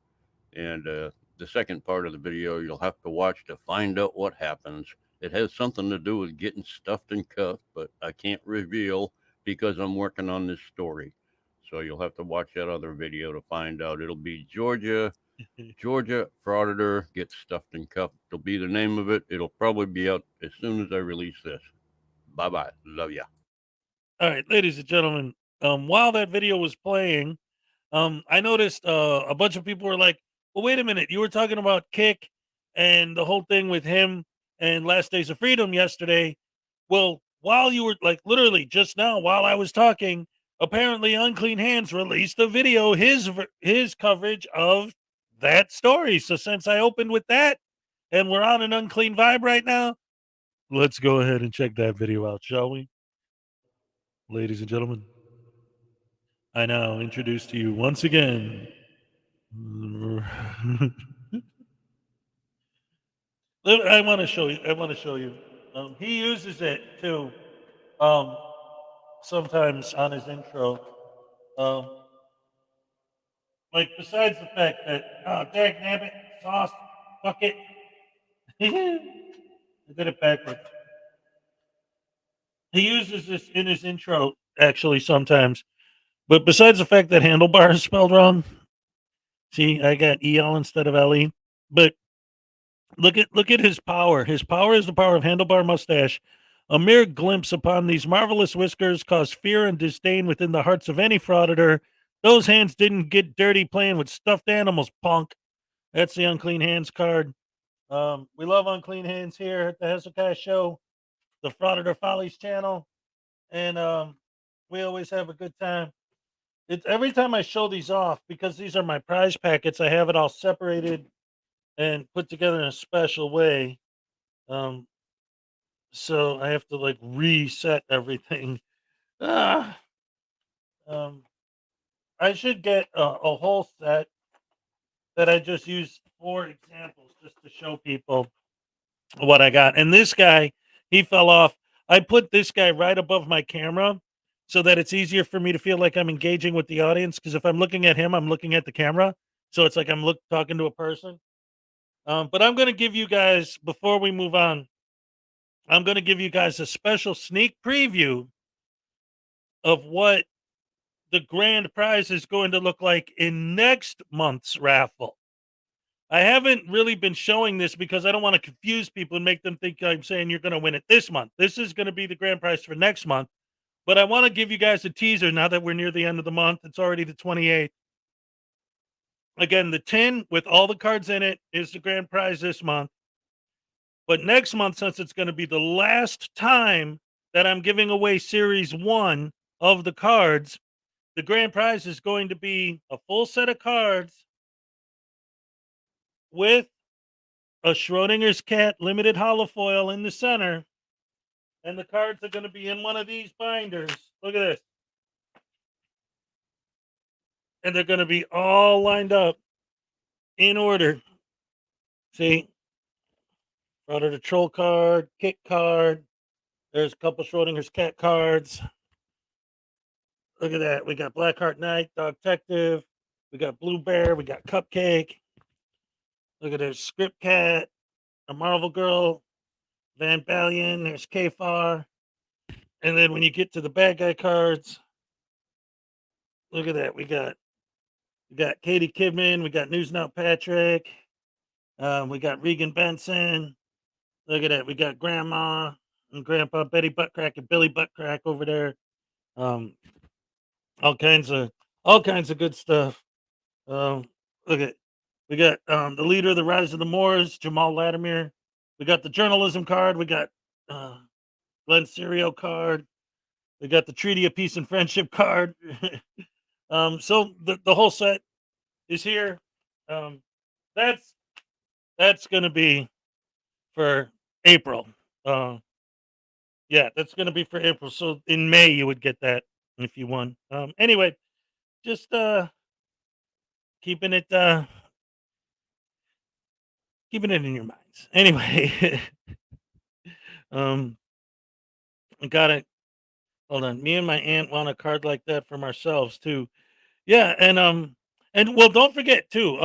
and the second part of the video you'll have to watch to find out what happens. It has something to do with getting stuffed and cuffed, but I can't reveal because I'm working on this story. So you'll have to watch that other video to find out. It'll be Georgia Frauditor Gets Stuffed and Cuffed. It'll be the name of it. It'll probably be out as soon as I release this. Bye-bye. Love ya. All right, ladies and gentlemen, while that video was playing, I noticed a bunch of people were like, well, wait a minute. You were talking about Kick and the whole thing with him and Last Days of Freedom yesterday. Well, while you were like literally just now, while I was talking, apparently Unclean Hands released a video, his coverage of that story. So since I opened with that and we're on an unclean vibe right now, let's go ahead and check that video out, shall we? Ladies and gentlemen, I now introduce to you once again. I want to show you. He uses it too. Sometimes on his intro. Like besides the fact that dag nabbit, sauce, fuck it. I did it backwards. He uses this in his intro actually sometimes. But besides the fact that handlebar is spelled wrong, see, I got EL instead of LE. But look at his power. His power is the power of handlebar mustache. A mere glimpse upon these marvelous whiskers caused fear and disdain within the hearts of any frauditor. Those hands didn't get dirty playing with stuffed animals, punk. That's the Unclean Hands card. We love Unclean Hands here at the Hezokuai Show, the Frauditor Follies channel. And we always have a good time. It's every time I show these off, because these are my prize packets, I have it all separated and put together in a special way. So I have to like reset everything. Ah, I should get a whole set that I just use 4 examples just to show people what I got. And this guy, he fell off. I put this guy right above my camera so that it's easier for me to feel like I'm engaging with the audience. Because if I'm looking at him, I'm looking at the camera. So it's like I'm talking to a person. But I'm going to give you guys, before we move on, I'm going to give you guys a special sneak preview of what the grand prize is going to look like in next month's raffle. I haven't really been showing this because I don't want to confuse people and make them think I'm saying you're going to win it this month. This is going to be the grand prize for next month. But I want to give you guys a teaser now that we're near the end of the month. It's already the 28th. Again, the tin with all the cards in it is the grand prize this month. But next month, since it's going to be the last time that I'm giving away Series 1 of the cards, the grand prize is going to be a full set of cards with a Schrodinger's cat limited hollow foil in the center. And the cards are going to be in one of these binders. Look at this. And they're going to be all lined up in order. See? Frauditor troll card, kick card. There's a couple Schrodinger's cat cards. Look at that. We got Blackheart Knight, Dog Detective. We got Blue Bear. We got Cupcake. Look at there's Script Cat, a Marvel Girl, Van Balian. There's Kfar. And then when you get to the bad guy cards, look at that. We got Katie Kidman. We got News Now Patrick. We got Regan Benson. Look at that. We got Grandma and Grandpa, Betty Buttcrack and Billy Buttcrack over there. All kinds of good stuff. Look at, we got the leader of the Rise of the Moors, Jamal Latimer. We got the journalism card. We got Glenn Serio card. We got the Treaty of Peace and Friendship card. So the whole set is here. That's going to be for April. Yeah, that's going to be for April. So in May you would get that if you won. Anyway, just keeping it in your minds. Anyway, I got it. Hold on. Me and my aunt want a card like that from ourselves too. Yeah, and well, don't forget too.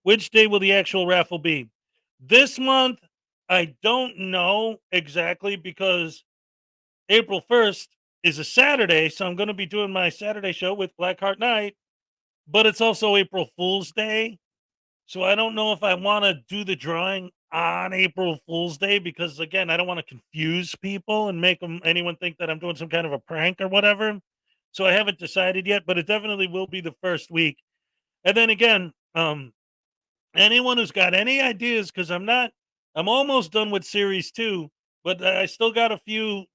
Which day will the actual raffle be? This month, I don't know exactly because April 1st is a Saturday, so I'm going to be doing my Saturday show with Blackheart Knight, but it's also April Fool's Day. So I don't know if I want to do the drawing on April Fool's Day because, again, I don't want to confuse people and make anyone think that I'm doing some kind of a prank or whatever. So I haven't decided yet, but it definitely will be the first week. And then again, anyone who's got any ideas, because I'm almost done with Series 2, but I still got a few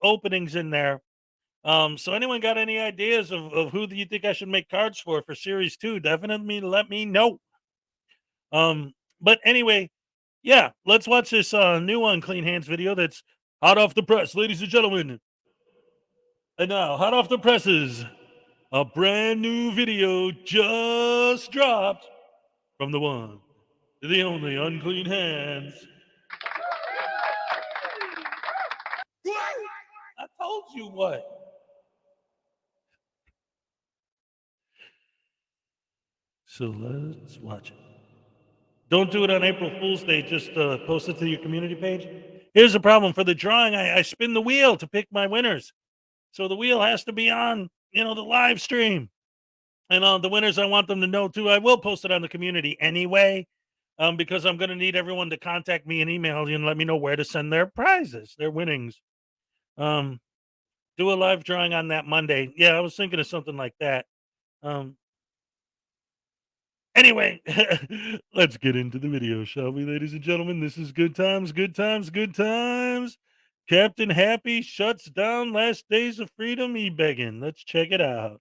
openings in there. So anyone got any ideas of who do you think I should make cards for Series 2? Definitely let me know. But anyway, yeah, let's watch this new Unclean Hands video that's hot off the press, ladies and gentlemen. And now, hot off the presses, a brand new video just dropped from the one to the only Unclean Hands. I told you what. So let's watch it. Don't do it on April Fool's Day. Just post it to your community page. Here's the problem. For the drawing, I spin the wheel to pick my winners. So the wheel has to be on, the live stream. And the winners, I want them to know, too. I will post it on the community anyway, because I'm going to need everyone to contact me and email you and let me know where to send their prizes, their winnings. Do a live drawing on that Monday. Yeah, I was thinking of something like that. Anyway, let's get into the video, shall we, ladies and gentlemen? This is Good Times, Good Times, Good Times. Captain Happy shuts down last days of freedom e-begging. Let's check it out.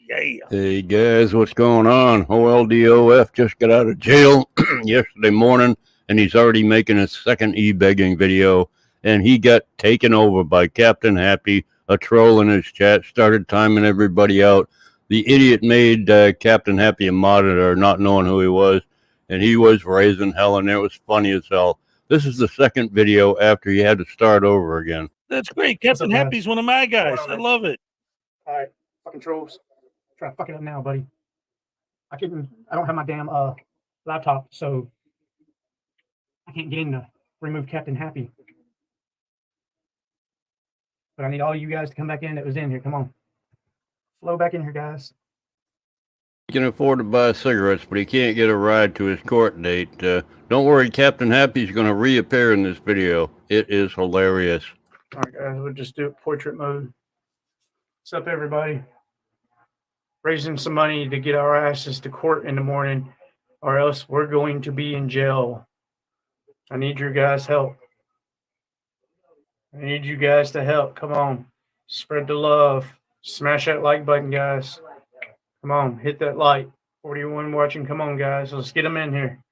Yeah. Hey guys, what's going on? OLDOF just got out of jail yesterday morning, and he's already making his second e-begging video, and he got taken over by Captain Happy, a troll in his chat, started timing everybody out. The idiot made Captain Happy a monitor, not knowing who he was, and he was raising hell, and it was funny as hell. This is the second video after he had to start over again. That's great. Captain Happy's one of my guys. I love it. All right, fucking trolls. Try to fuck it up now, buddy. I don't have my damn laptop, so I can't get in to remove Captain Happy. But I need all you guys to come back in that was in here. Come on. Flow back in here, guys. He can afford to buy cigarettes, but he can't get a ride to his court date. Don't worry, Captain Happy's going to reappear in this video. It is hilarious. All right, guys, we'll just do it portrait mode. What's up, everybody? Raising some money to get our asses to court in the morning, or else we're going to be in jail. I need your guys' help. I need you guys to help. Come on. Spread the love. Smash that like button, guys. Come on. Hit that like. 41 watching. Come on, guys. Let's get them in here.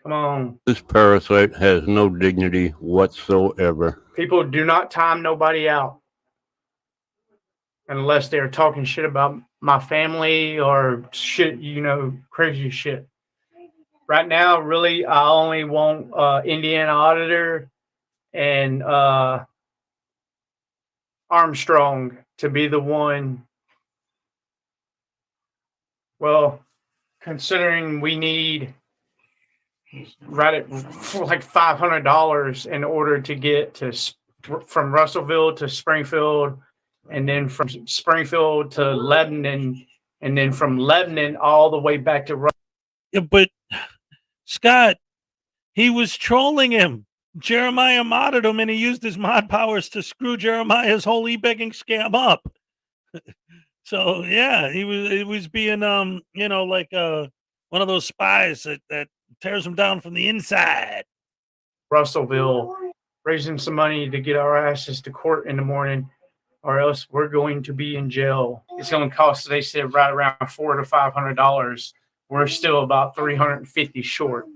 Come on. This parasite has no dignity whatsoever. People do not time nobody out unless they're talking shit about my family or shit, crazy shit. Right now, really, I only want Indiana Auditor and Armstrong to be the one. Well, considering we need right at like $500 in order to get from Russellville to Springfield, and then from Springfield to Lebanon, and then from Lebanon all the way back to Yeah, but Scott, he was trolling him. Jeremiah modded him, and he used his mod powers to screw Jeremiah's whole e-begging scam up. So yeah, he was being like one of those spies that tears him down from the inside. Russellville, raising some money to get our asses to court in the morning, or else we're going to be in jail. It's going to cost, they said, right around $400 to $500. We're still about $350 short.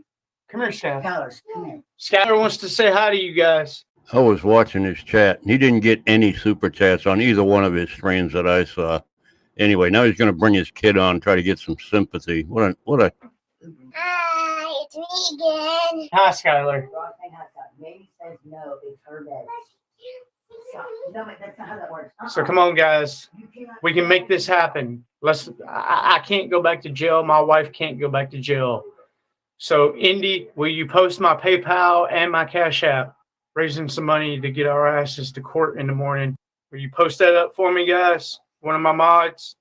Come here, Skylar. Come here. Skylar wants to say hi to you guys. I was watching his chat. He didn't get any super chats on either one of his streams that I saw. Anyway, now he's going to bring his kid on, try to get some sympathy. What a. Hi, it's me again. Hi, Skylar. Maybe says no, it's her bed. No, that's not how that works. So come on, guys. We can make this happen. I can't go back to jail. My wife can't go back to jail. So, Indy, will you post my PayPal and my Cash App? Raising some money to get our asses to court in the morning. Will you post that up for me, guys? One of my mods.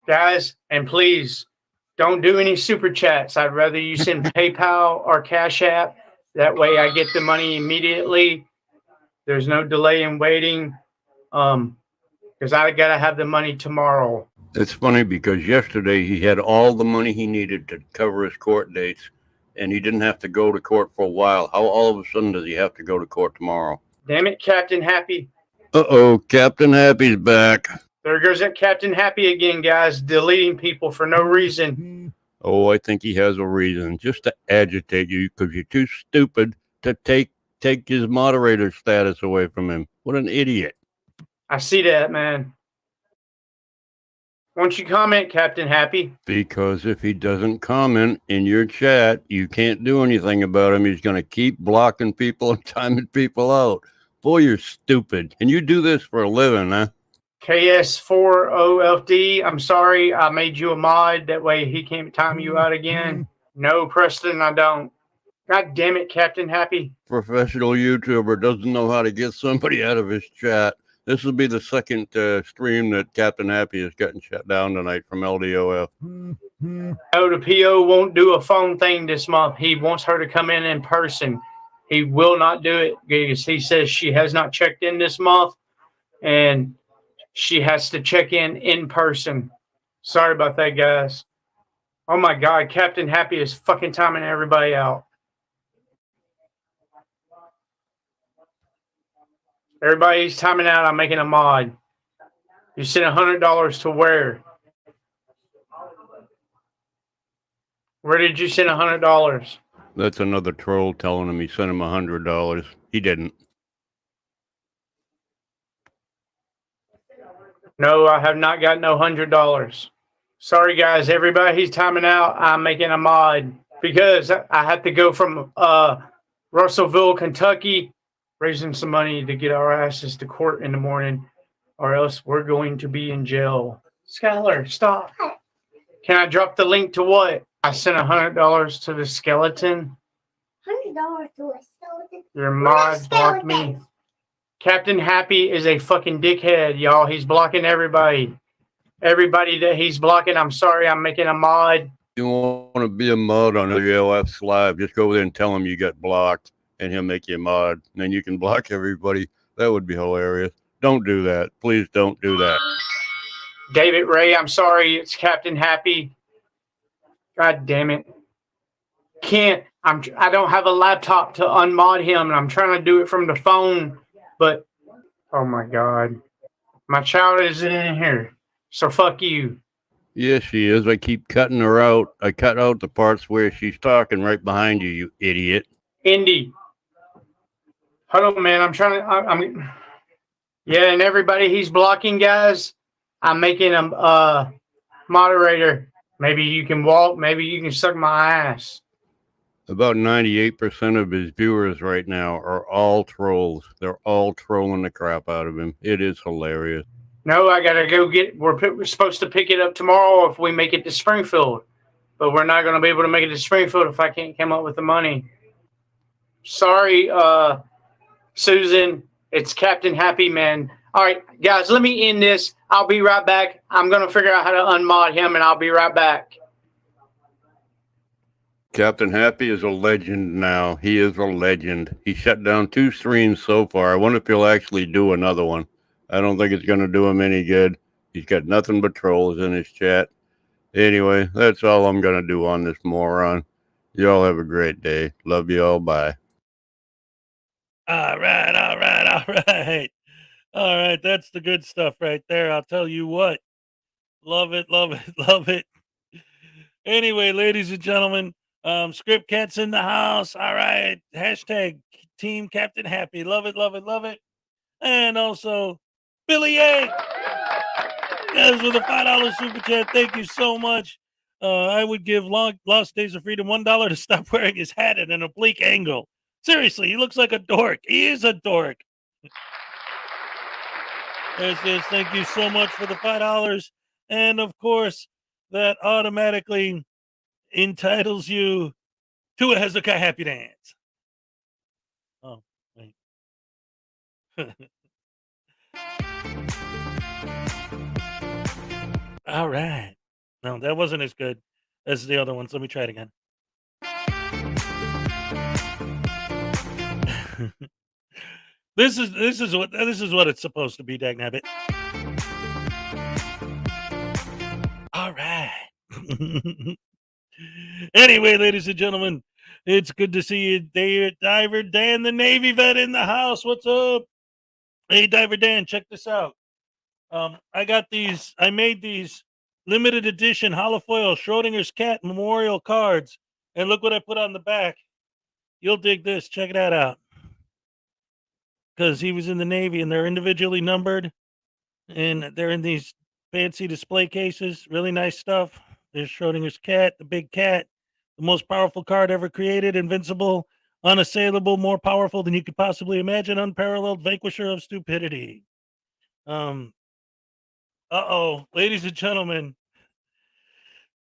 Guys, and please, don't do any super chats. I'd rather you send PayPal or Cash App. That way I get the money immediately. There's no delay in waiting. Because I got to have the money tomorrow. It's funny because yesterday he had all the money he needed to cover his court dates, and he didn't have to go to court for a while. How all of a sudden does he have to go to court tomorrow? Damn it, Captain Happy. Uh-oh, Captain Happy's back. There goes that Captain Happy again, guys, deleting people for no reason. Oh, I think he has a reason, just to agitate you because you're too stupid to take his moderator status away from him. What an idiot. I see that, man. Why don't you comment, Captain Happy? Because if he doesn't comment in your chat, you can't do anything about him. He's going to keep blocking people and timing people out. Boy, you're stupid. And you do this for a living, huh? KS4OFD, I'm sorry I made you a mod. That way he can't time you out again. No, Preston, I don't. God damn it, Captain Happy. Professional YouTuber doesn't know how to get somebody out of his chat. This will be the second stream that Captain Happy is getting shut down tonight from LDOF. Oh, the PO won't do a phone thing this month. He wants her to come in person. He will not do it because he says she has not checked in this month and she has to check in person. Sorry about that, guys. Oh my God, Captain Happy is fucking timing everybody out. Everybody's timing out. I'm making a mod. You sent $100 to where? Where did you send $100? That's another troll telling him he sent him $100. He didn't. No, I have not got no $100. Sorry, guys. Everybody's timing out. I'm making a mod because I have to go from Russellville, Kentucky, raising some money to get our asses to court in the morning, or else we're going to be in jail. Skylar, stop. Can I drop the link to what? I sent $100 to the skeleton. $100 to a skeleton. Your mod blocked me. Captain Happy is a fucking dickhead, y'all. He's blocking everybody. Everybody that he's blocking, I'm sorry, I'm making a mod. You want to be a mod on LF's live, just go there and tell him you got blocked, and he'll make you a mod. And then you can block everybody. That would be hilarious. Don't do that. Please don't do that. David Ray, I'm sorry, it's Captain Happy. God damn it. I don't have a laptop to unmod him, and I'm trying to do it from the phone, but oh my God. My child isn't in here. So fuck you. Yes, she is. I keep cutting her out. I cut out the parts where she's talking right behind you, you idiot. Indy. Hold on, man. I'm trying to. Yeah, and everybody he's blocking, guys, I'm making him moderator. Maybe you can walk. Maybe you can suck my ass. About 98% of his viewers right now are all trolls. They're all trolling the crap out of him. It is hilarious. No, I gotta go we're supposed to pick it up tomorrow if we make it to Springfield. But we're not gonna be able to make it to Springfield if I can't come up with the money. Sorry, Susan. It's Captain Happy Man. All right, guys, let me end this. I'll be right back. I'm gonna figure out how to unmod him, and I'll be right back. Captain Happy is a legend now. He is a legend. He shut down 2 streams so far. I wonder if he'll actually do another one. I don't think it's going to do him any good. He's got nothing but trolls in his chat. Anyway, that's all I'm going to do on this moron. Y'all have a great day. Love you all. Bye. All right. All right, that's the good stuff right there. I'll tell you what. Love it. Anyway, ladies and gentlemen, Script Cat's in the house. All right. Hashtag Team Captain Happy. Love it. And also, Billy A. Yes, with a $5 super chat. Thank you so much. I would give Lost Days of Freedom $1 to stop wearing his hat at an oblique angle. Seriously, he looks like a dork. He is a dork. Yes, thank you so much for the $5. And of course, that automatically entitles you to a Hezokuai Happy Dance. Oh, wait. All right. No, that wasn't as good as the other ones. Let me try it again. This is what it's supposed to be, dagnabbit. All right. Anyway, ladies and gentlemen, it's good to see you, Diver Dan, the Navy vet, in the house. What's up? Hey, Diver Dan, check this out. I made these limited edition holofoil Schrodinger's cat memorial cards, and look what I put on the back. You'll dig this. Check that out. Because he was in the Navy, and they're individually numbered, and they're in these fancy display cases. Really nice stuff. There's Schrodinger's cat, the big cat, the most powerful card ever created, invincible, unassailable, more powerful than you could possibly imagine, unparalleled vanquisher of stupidity. Ladies and gentlemen,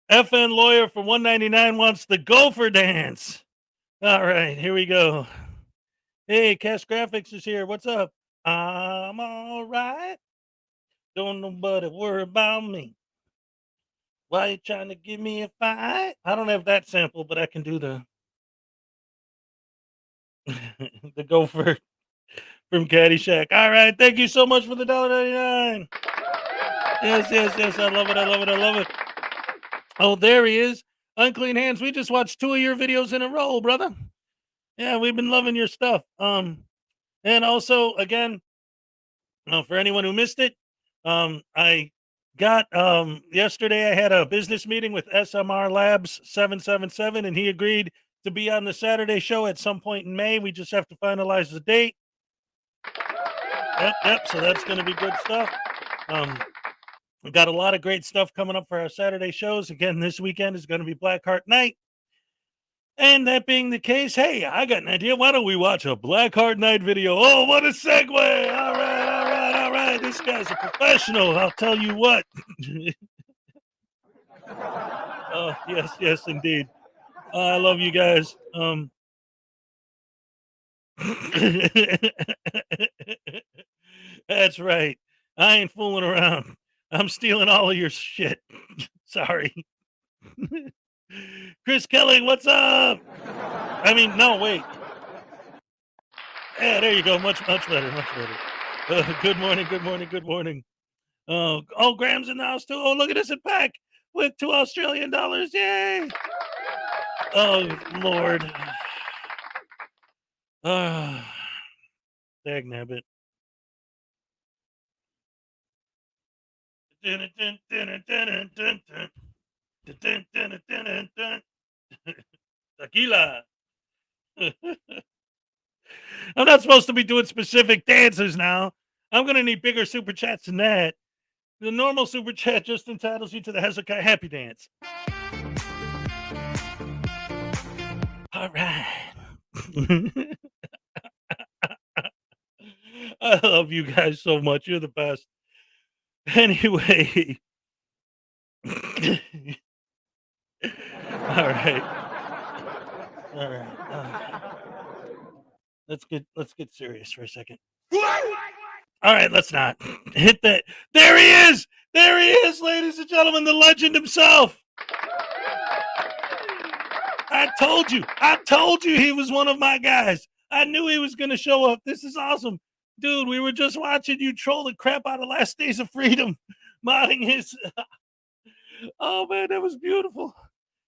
FN Lawyer for $1.99 wants the gopher dance. All right, here we go. Hey, Cash Graphics is here. What's up? I'm all right. Don't nobody worry about me. Why you trying to give me a fight? I don't have that sample, but I can do the the gopher from Caddyshack. All right, thank you so much for the $1.99. Yes, I love it. Oh, there he is. Unclean Hands, we just watched 2 of your videos in a row, brother. Yeah, we've been loving your stuff. And also, again, for anyone who missed it, I Yesterday I had a business meeting with SMR Labs 777, and he agreed to be on the Saturday show at some point in May. We just have to finalize the date. Yep. So that's going to be good stuff. We've got a lot of great stuff coming up for our Saturday shows. Again, this weekend is going to be Blackheart Night. And that being the case, hey, I got an idea. Why don't we watch a Blackheart Night video? Oh, what a segue. All right. This guy's a professional. I'll tell you what. Oh, yes, indeed. I love you guys. That's right. I ain't fooling around. I'm stealing all of your shit. Sorry. Chris Kelly, what's up? I mean, no, wait. Yeah, there you go. Much better. Good morning. Oh, Graham's in the house too. Oh, look at us at Pack with $2 Australian. Yay. Oh, Lord. Dag nabbit. Tequila. I'm not supposed to be doing specific dances now. I'm going to need bigger super chats than that. The normal super chat just entitles you to the Hezokuai happy dance. All right. I love you guys so much. You're the best. Anyway. All right. Let's get serious for a second. All right, let's not hit that. There he is, ladies and gentlemen, the legend himself. I told you he was one of my guys. I knew he was going to show up. This is awesome. Dude, we were just watching you troll the crap out of Last Days of Freedom, modding his. Oh, man, that was beautiful.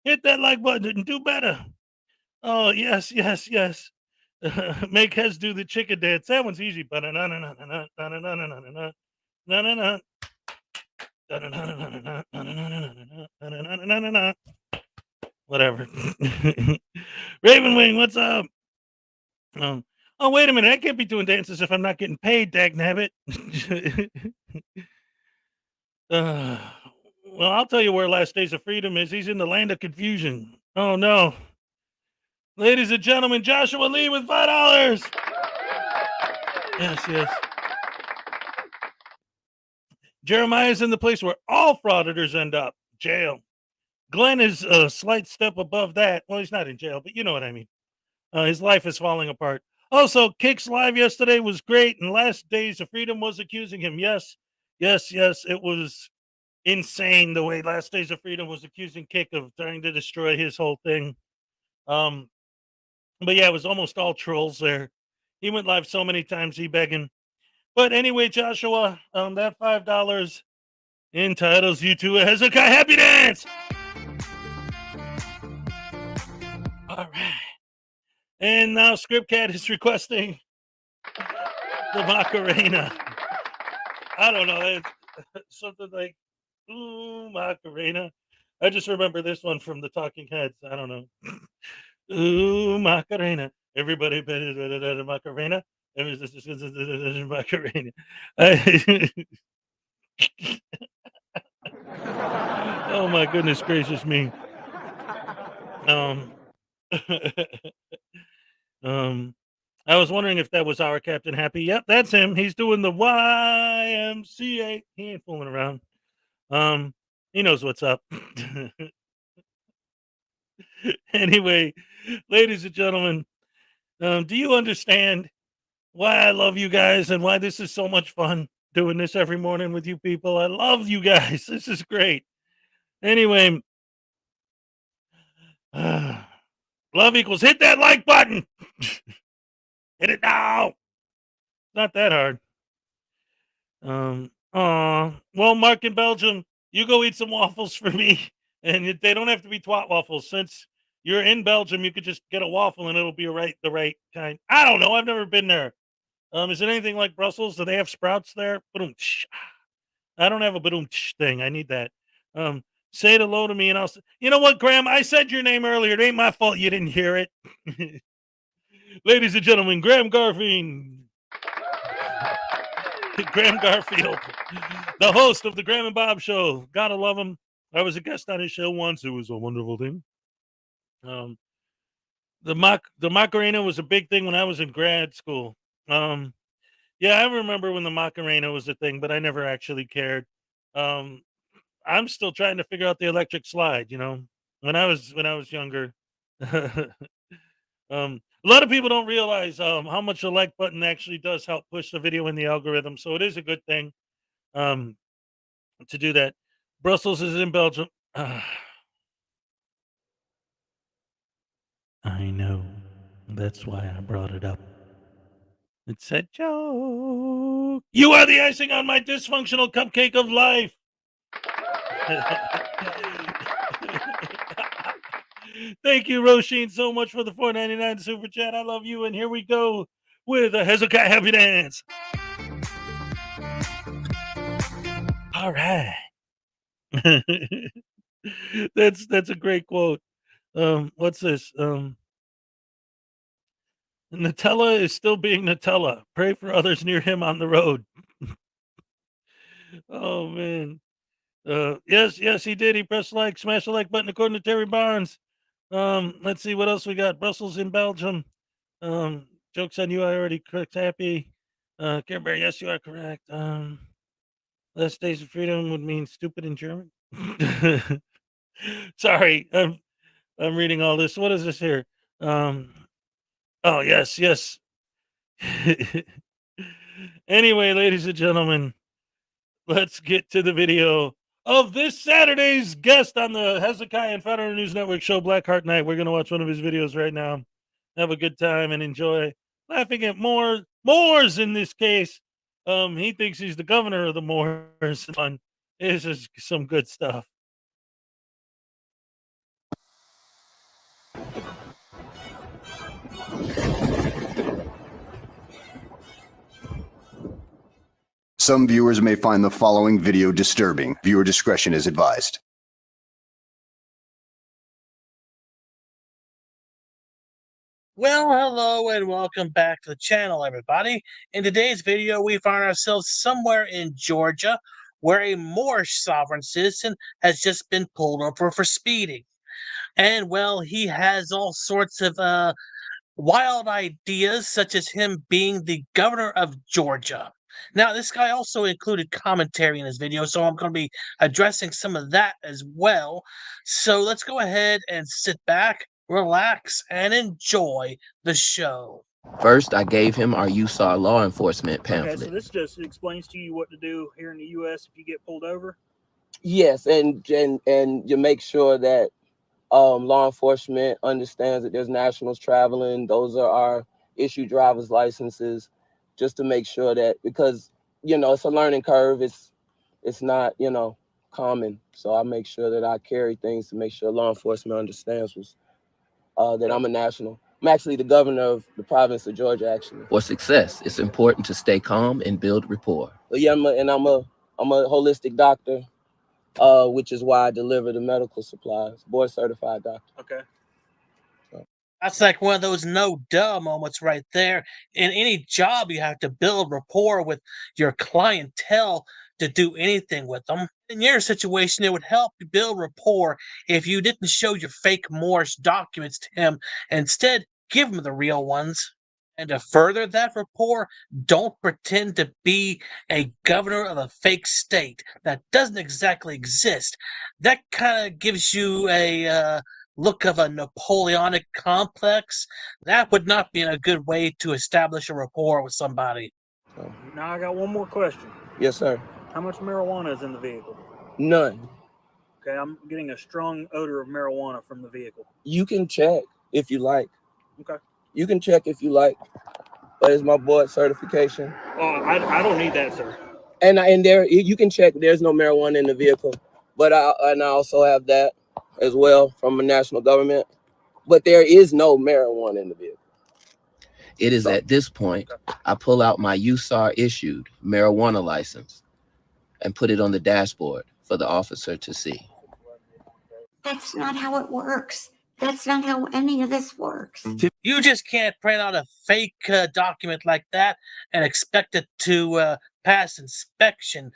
Hit that like button and do better. Oh, yes. Make Hez do the chicken dance. That one's easy. Whatever. Ravenwing, what's up? Oh, wait a minute. I can't be doing dances if I'm not getting paid, dagnabbit. Well, I'll tell you where Last Days of Freedom is. He's in the land of confusion. Oh, no. Ladies and gentlemen, Joshua Lee with $5. Yes. Jeremiah's in the place where all frauditors end up, jail. Glenn is a slight step above that. Well, he's not in jail, but you know what I mean. His life is falling apart. Also, Kick's live yesterday was great, and Last Days of Freedom was accusing him. Yes. It was insane the way Last Days of Freedom was accusing Kick of trying to destroy his whole thing. But yeah, it was almost all trolls there. He went live so many times, he begging. But anyway, Joshua, that $5 entitles you to a Hezokuai happy dance. All right. And now Scriptcat is requesting the Macarena. I don't know. It's something like, ooh, Macarena. I just remember this one from the Talking Heads. I don't know. Ooh, Macarena. Everybody better Macarena. Macarena. Oh my goodness gracious me. I was wondering if that was our Captain Happy. Yep, that's him. He's doing the YMCA. He ain't fooling around. He knows what's up. Anyway, ladies and gentlemen, do you understand why I love you guys and why this is so much fun doing this every morning with you people? I love you guys. This is great. Anyway, love equals hit that like button. Hit it now. Not that hard. Well, Mark in Belgium, you go eat some waffles for me. And they don't have to be twat waffles. Since you're in Belgium, you could just get a waffle and it'll be the right kind. I don't know. I've never been there. Is it anything like Brussels? Do they have sprouts there? I don't have a boom thing. I need that. Say it hello to me, and I'll. You know what, Graham? I said your name earlier. It ain't my fault you didn't hear it. Ladies and gentlemen, Graham Garfield. Graham Garfield, the host of the Graham and Bob Show. Gotta love him. I was a guest on his show once. It was a wonderful thing. The Macarena was a big thing when I was in grad school. Yeah, I remember when the Macarena was a thing, but I never actually cared. I'm still trying to figure out the electric slide. You know, when I was younger. A lot of people don't realize how much the like button actually does help push the video in the algorithm. So it is a good thing to do that. Brussels is in Belgium. I know. That's why I brought it up. It's a joke. You are the icing on my dysfunctional cupcake of life. Thank you, Roisin, so much for the $4.99 super chat. I love you. And here we go with a Hezokuai happy dance. All right. That's a great quote. What's this? Nutella is still being Nutella. Pray for others near him on the road. Oh man. Yes, he did. He pressed like, smash the like button according to Terry Barnes. Let's see what else we got. Brussels in Belgium. Jokes on you, I already correct. Happy. Care Bear, yes, you are correct. Less days of freedom would mean stupid in German. Sorry, I'm reading all this. What is this here? Oh yes. Anyway, ladies and gentlemen, let's get to the video of this Saturday's guest on the Hezokuai and Federal News Network show, Blackheart Night. We're going to watch one of his videos right now. Have a good time and enjoy laughing at Moors in this case. He thinks he's the governor of the Moors. Fun. This is some good stuff. Some viewers may find the following video disturbing. Viewer discretion is advised. Well, hello and welcome back to the channel, everybody. In today's video, we find ourselves somewhere in Georgia where a Moorish sovereign citizen has just been pulled over for speeding. And, well, he has all sorts of wild ideas, such as him being the governor of Georgia. Now, this guy also included commentary in his video, so I'm going to be addressing some of that as well. So let's go ahead and sit back, relax, and enjoy the show. First, I gave him our USAR law enforcement pamphlet. Okay, so this just explains to you what to do here in the U.S. if you get pulled over? Yes, and you make sure that law enforcement understands that there's nationals traveling. Those are our issued driver's licenses, just to make sure that, because, you know, it's a learning curve. It's not, you know, common. So I make sure that I carry things to make sure law enforcement understands that I'm a national. I'm actually the governor of the province of Georgia, actually. For success, it's important to stay calm and build rapport. But yeah, I'm a holistic doctor, which is why I deliver the medical supplies. Board certified doctor. Okay. That's like one of those no-duh moments right there. In any job, you have to build rapport with your clientele to do anything with them. In your situation, it would help you build rapport if you didn't show your fake Moorish documents to him. Instead, give him the real ones. And to further that rapport, don't pretend to be a governor of a fake state that doesn't exactly exist. That kind of gives you a look of a Napoleonic complex. That would not be a good way to establish a rapport with somebody. Now I got one more question. Yes, sir. How much marijuana is in the vehicle? None. Okay, I'm getting a strong odor of marijuana from the vehicle. You can check if you like. Okay. You can check if you like. But it's my board certification. Oh, I don't need that, sir. And there you can check. There's no marijuana in the vehicle. But I also have that as well from the national government. But there is no marijuana in the vehicle. It is at this point I pull out my USAR issued marijuana license. and put it on the dashboard for the officer to see. That's not how it works. That's not how any of this works. You just can't print out a fake document like that and expect it to pass inspection,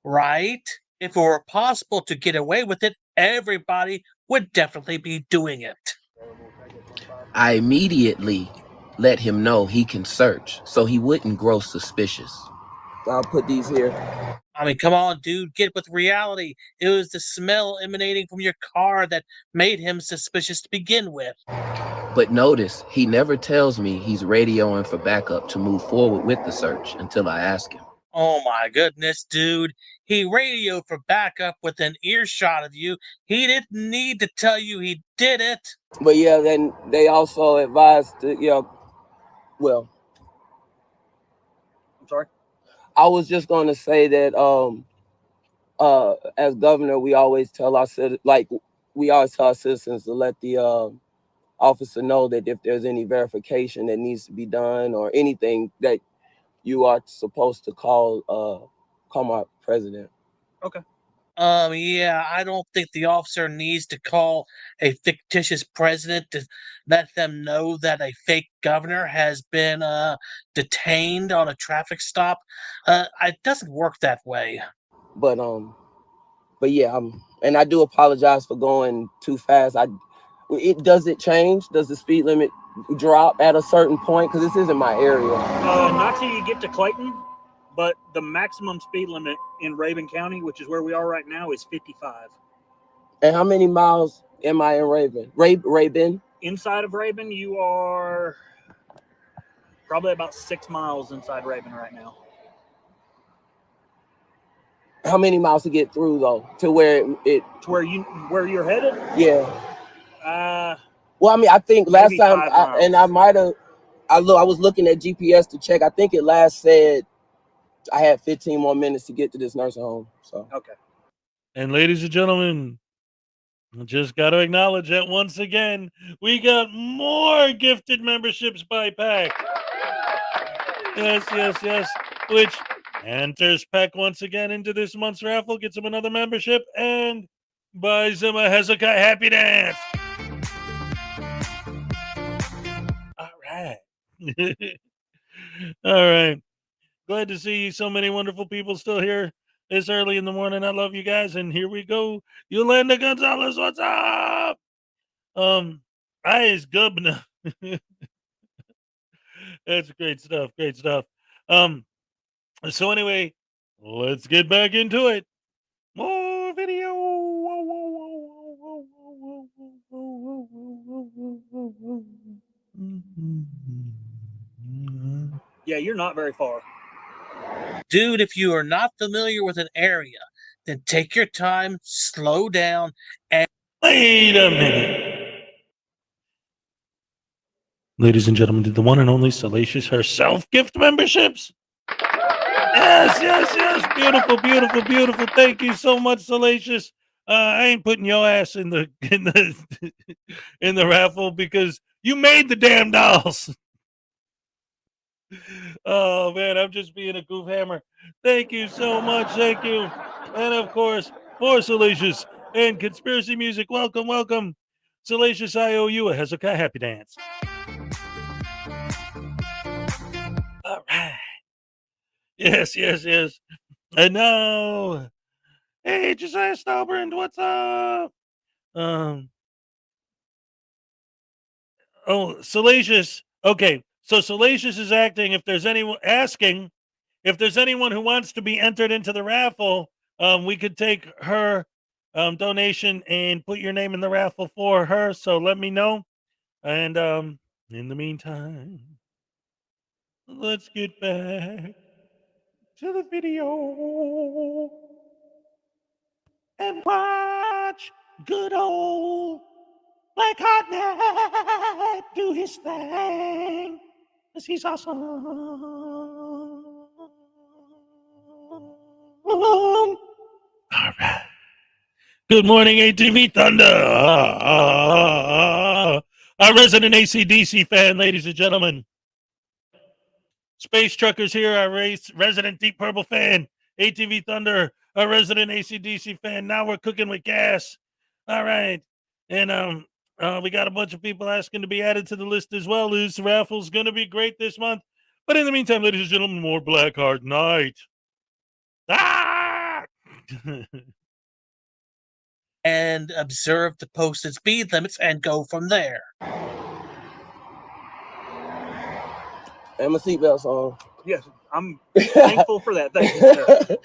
right? If it were possible to get away with it, everybody would definitely be doing it. I immediately let him know he can search so he wouldn't grow suspicious. I'll put these here. I mean, come on, dude, get with reality. It was the smell emanating from your car that made him suspicious to begin with. But notice, he never tells me he's radioing for backup to move forward with the search until I ask him. Oh my goodness, dude. He radioed for backup within earshot of you. He didn't need to tell you he did it. But yeah, then they also advised to, well, I'm sorry? I was just going to say that as governor, we always tell our citizens to let the officer know that if there's any verification that needs to be done or anything that you are supposed to call my president. Okay. Yeah, I don't think the officer needs to call a fictitious president to let them know that a fake governor has been detained on a traffic stop. It doesn't work that way. But yeah, and I do apologize for going too fast. Does it change? Does the speed limit drop at a certain point? Because this isn't my area. Not till you get to Clayton, but the maximum speed limit in Rabun County, which is where we are right now, is 55. And how many miles am I in Rabun? Rabun? Inside of Rabun, you are probably about 6 miles inside Rabun right now. How many miles to get through though? To where it to where you're headed? Yeah. Well, I mean, I think last time, I was looking at GPS to check. I think it last said I had 15 more minutes to get to this nursing home. So okay. And ladies and gentlemen, I just got to acknowledge that once again, we got more gifted memberships by Pack. Yes. Which enters Pack once again into this month's raffle, gets him another membership, and buys him a Hezokuai Happy Dance. All right. All right. Glad to see so many wonderful people still here this early in the morning. I love you guys. And here we go. Yolanda Gonzalez, what's up? I's Gubna. That's great stuff. Great stuff. So anyway, let's get back into it. More video. Yeah, you're not very far. Dude, if you are not familiar with an area, then take your time, slow down, and wait a minute. Ladies and gentlemen, did the one and only Salacious herself gift memberships? Yes. Beautiful. Thank you so much, Salacious. I ain't putting your ass in the in the raffle because you made the damn dolls. Oh man, I'm just being a goof hammer. Thank you so much. Thank you. And of course, for Salacious and Conspiracy Music, welcome. Salacious, I owe you a Hezokuai Happy Dance. All right. Yes. And now, hey, Josiah Staubrand, what's up? Salacious. Okay, so Salacious is asking if there's anyone who wants to be entered into the raffle. We could take her donation and put your name in the raffle for her. So let me know. And in the meantime, let's get back to the video and watch good old Black Hotnet do his thing, 'cause he's awesome. All right. Good morning, ATV Thunder. Our resident AC/DC fan, ladies and gentlemen. Space Truckers here, our resident Deep Purple fan. ATV Thunder, a resident AC/DC fan. Now we're cooking with gas. All right. And we got a bunch of people asking to be added to the list as well. This raffle's going to be great this month. But in the meantime, ladies and gentlemen, more Blackheart Night. Ah! And observe the posted speed limits and go from there. And my seatbelt's on. Yes, I'm thankful for that. Thank you, sir.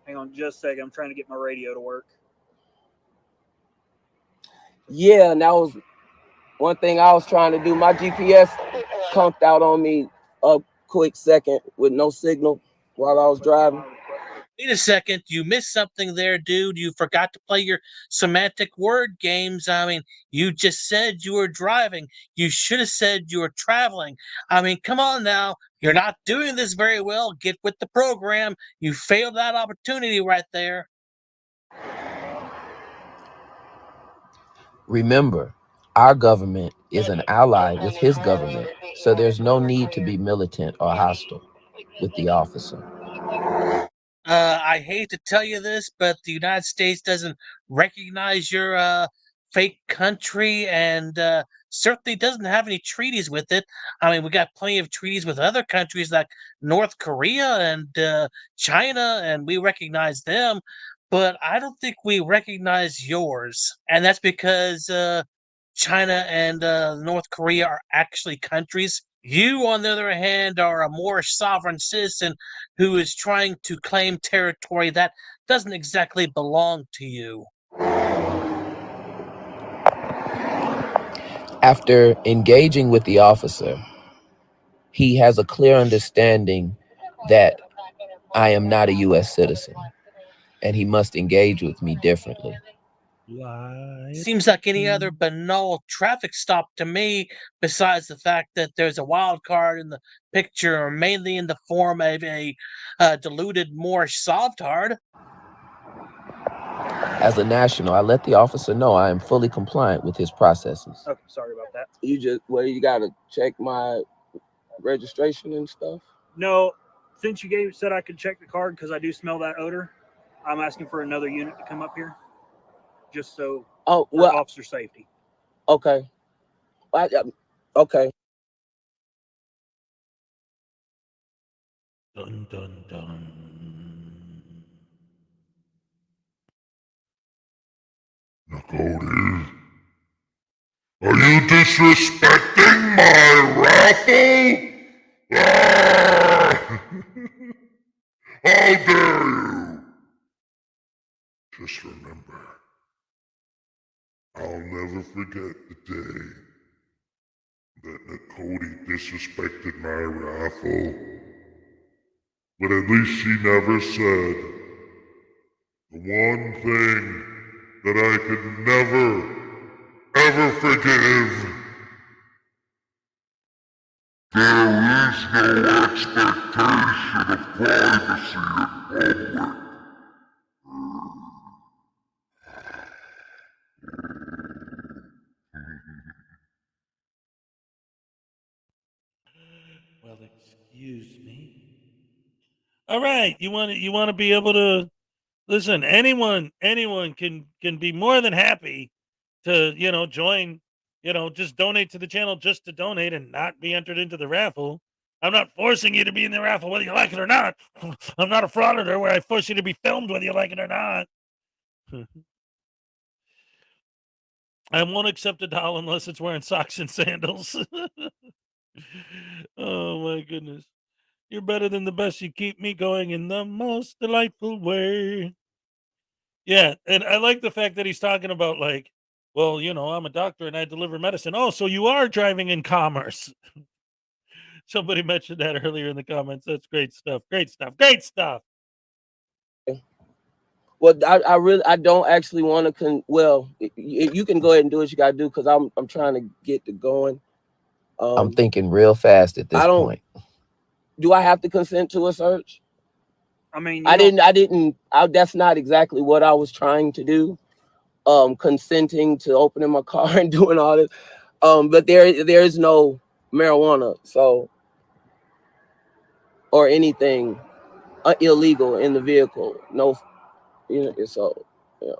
Hang on just a second. I'm trying to get my radio to work. Yeah, and that was one thing I was trying to do. My GPS conked out on me a quick second with no signal while I was driving. Wait a second, you missed something there, dude. You forgot to play your semantic word games. I mean, you just said you were driving. You should have said you were traveling. I mean, come on now. You're not doing this very well. Get with the program. You failed that opportunity right there. Remember, our government is an ally with his government, so there's no need to be militant or hostile with the officer. I hate to tell you this, but the United States doesn't recognize your fake country and certainly doesn't have any treaties with it. I mean, we got plenty of treaties with other countries like North Korea and China, and we recognize them, but I don't think we recognize yours. And that's because China and North Korea are actually countries. You, on the other hand, are a more sovereign citizen who is trying to claim territory that doesn't exactly belong to you. After engaging with the officer, he has a clear understanding that I am not a U.S. citizen, and he must engage with me differently. Seems like any other banal traffic stop to me, besides the fact that there's a wild card in the picture, mainly in the form of a diluted Moorish softard. As a national, I let the officer know I am fully compliant with his processes. Okay, sorry about that. You gotta check my registration and stuff? No, since you said I could check the card because I do smell that odor, I'm asking for another unit to come up here. Just so for officer safety. Okay. Okay. Dun, dun, dun. Cody, are you disrespecting my raffle? Ah! How dare you? Just remember, I'll never forget the day that Cody disrespected my raffle. But at least she never said the one thing that I could never, ever forgive. There is no expectation of privacy in public. Well, excuse me. All right, you want to be able to listen. Anyone can be more than happy to join. Just donate to the channel just to donate and not be entered into the raffle. I'm not forcing you to be in the raffle whether you like it or not. I'm not a frauditor where I force you to be filmed whether you like it or not. I won't accept a doll unless it's wearing socks and sandals. Oh my goodness. You're better than the best. You keep me going in the most delightful way. Yeah, and I like the fact that he's talking about like, well, I'm a doctor and I deliver medicine. Oh, so you are driving in commerce. Somebody mentioned that earlier in the comments. That's great stuff. Great stuff. Great stuff. Well, I don't actually want to. You can go ahead and do what you gotta do because I'm trying to get to going. I'm thinking real fast at this point. Do I have to consent to a search? I mean, that's not exactly what I was trying to do. Consenting to opening my car and doing all this. But there is no marijuana, or anything illegal in the vehicle. No, so yeah.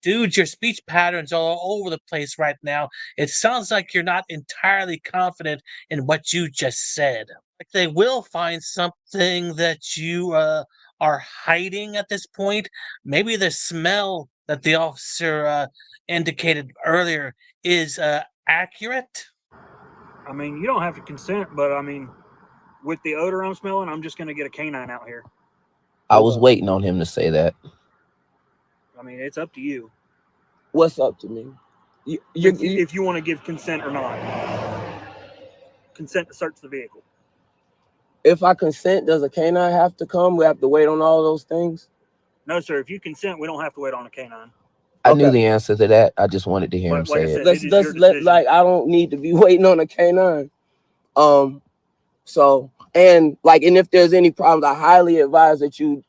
Dude, your speech patterns are all over the place right now. It sounds like you're not entirely confident in what you just said. Like they will find something that you are hiding at this point. Maybe the smell that the officer indicated earlier is accurate. I mean, you don't have to consent, but I mean, with the odor I'm smelling, I'm just going to get a canine out here. I was waiting on him to say that. I mean, it's up to you. What's up to me? If you want to give consent or not. Consent to search the vehicle. If I consent, does a canine have to come? We have to wait on all those things? No, sir. If you consent, we don't have to wait on a canine. I knew the answer to that. I just wanted to hear him say it. Let's like I don't need to be waiting on a canine. So and if there's any problems, I highly advise that you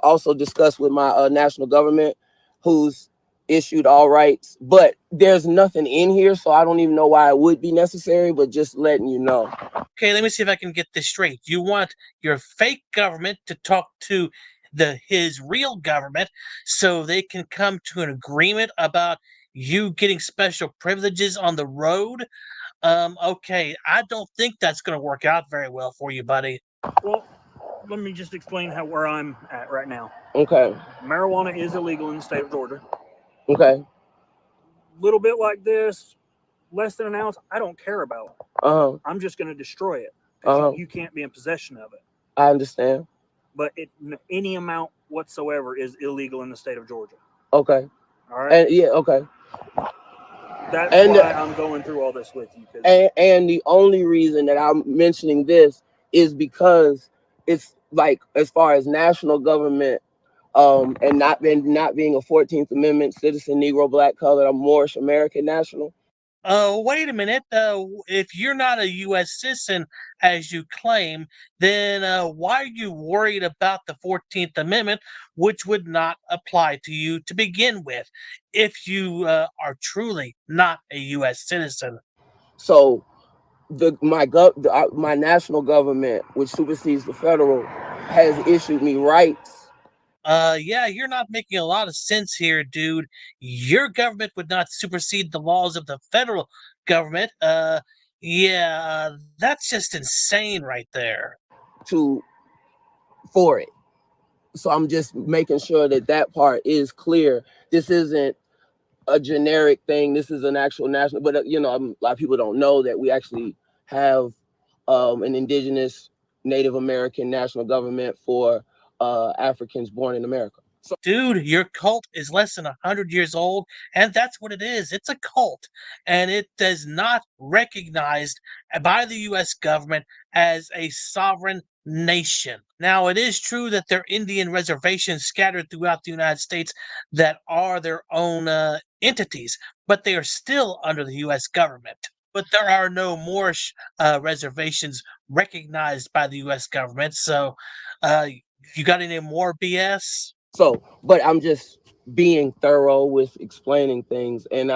also discuss with my national government, who's issued all rights. But there's nothing in here, so I don't even know why it would be necessary. But just letting you know. Okay, let me see if I can get this straight. You want your fake government to talk to his real government so they can come to an agreement about you getting special privileges on the road? Okay, I don't think that's going to work out very well for you, buddy. Well, let me just explain where I'm at right now. Okay. Marijuana is illegal in the state of Georgia. Okay. Little bit like this, less than an ounce, I don't care about. I'm just going to destroy it. You can't be in possession of it. I understand. But any amount whatsoever is illegal in the state of Georgia. Okay. All right. And yeah. Okay. That's why I'm going through all this with you. And the only reason that I'm mentioning this is because it's like, as far as national government, and not being a 14th Amendment citizen, Negro, Black, colored, I'm Moorish American national. Wait a minute. If you're not a U.S. citizen, as you claim, then why are you worried about the 14th Amendment, which would not apply to you to begin with, if you are truly not a U.S. citizen? So, my national government, which supersedes the federal, has issued me rights. Yeah, you're not making a lot of sense here, dude. Your government would not supersede the laws of the federal government. Yeah, that's just insane right there. For it. So I'm just making sure that part is clear. This isn't a generic thing. This is an actual national, but a lot of people don't know that we actually have an indigenous Native American national government for Africans born in America. So, dude, your cult is less than 100 years old, and that's what it is. It's a cult, and it is not recognized by the U.S. government as a sovereign nation. Now, it is true that there are Indian reservations scattered throughout the United States that are their own entities, but they are still under the U.S. government. But there are no Moorish reservations recognized by the U.S. government. So, you got any more BS? So, but I'm just being thorough with explaining things. And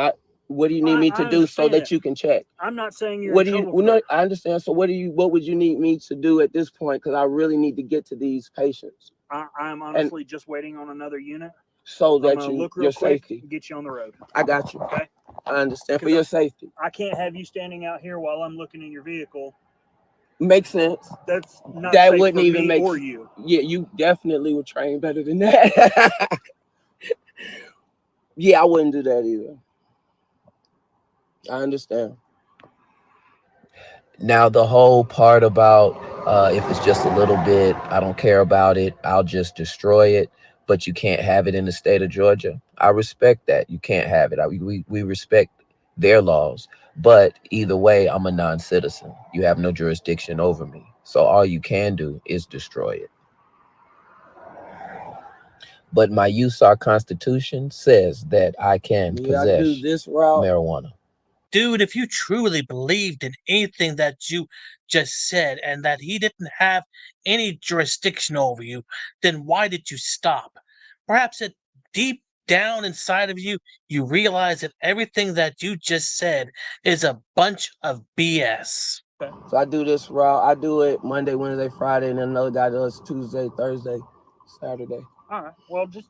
what do you need me to do so that you can check? I'm not saying you're in trouble. No, I understand. So what would you need me to do at this point? Because I really need to get to these patients. I'm honestly just waiting on another unit. So that your safety. Get you on the road. I got you. Okay. I understand. For your safety. I can't have you standing out here while I'm looking in your vehicle. Makes sense. That's not that safe wouldn't for even me make or you. Yeah, you definitely would train better than that. Yeah, I wouldn't do that either. I understand. Now, the whole part about if it's just a little bit, I don't care about it, I'll just destroy it, but you can't have it in the state of Georgia. I respect that. You can't have it. We respect their laws. But either way, I'm a non-citizen. You have no jurisdiction over me. So all you can do is destroy it. But my USAR Constitution says that I can possess do this route. marijuana. Dude, if you truly believed in anything that you just said and that he didn't have any jurisdiction over you, then why did you stop? Perhaps deep down inside of you, you realize that everything that you just said is a bunch of BS. Okay. So I do this route. I do it Monday, Wednesday, Friday, and then another guy does Tuesday, Thursday, Saturday. All right. Well, just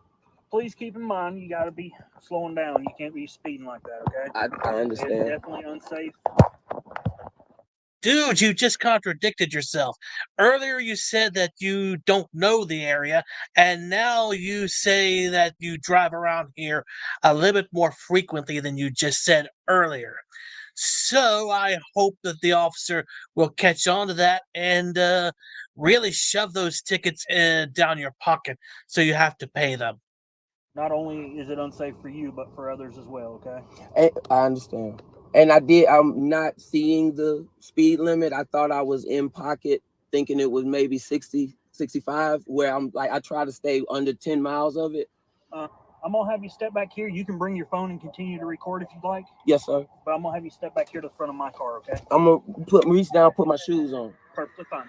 please keep in mind you got to be slowing down. You can't be speeding like that. Okay. I understand. It's definitely unsafe. Dude, you just contradicted yourself. Earlier you said that you don't know the area, and now you say that you drive around here a little bit more frequently than you just said earlier. So I hope that the officer will catch on to that and really shove those tickets down your pocket so you have to pay them. Not only is it unsafe for you, but for others as well, okay? I understand. And I'm not seeing the speed limit. I thought I was in pocket thinking it was maybe 60, 65, where I'm like, I try to stay under 10 miles of it. I'm going to have you step back here. You can bring your phone and continue to record if you'd like. Yes, sir. But I'm going to have you step back here to the front of my car, okay? I'm going to reach down, put my shoes on. Perfectly fine.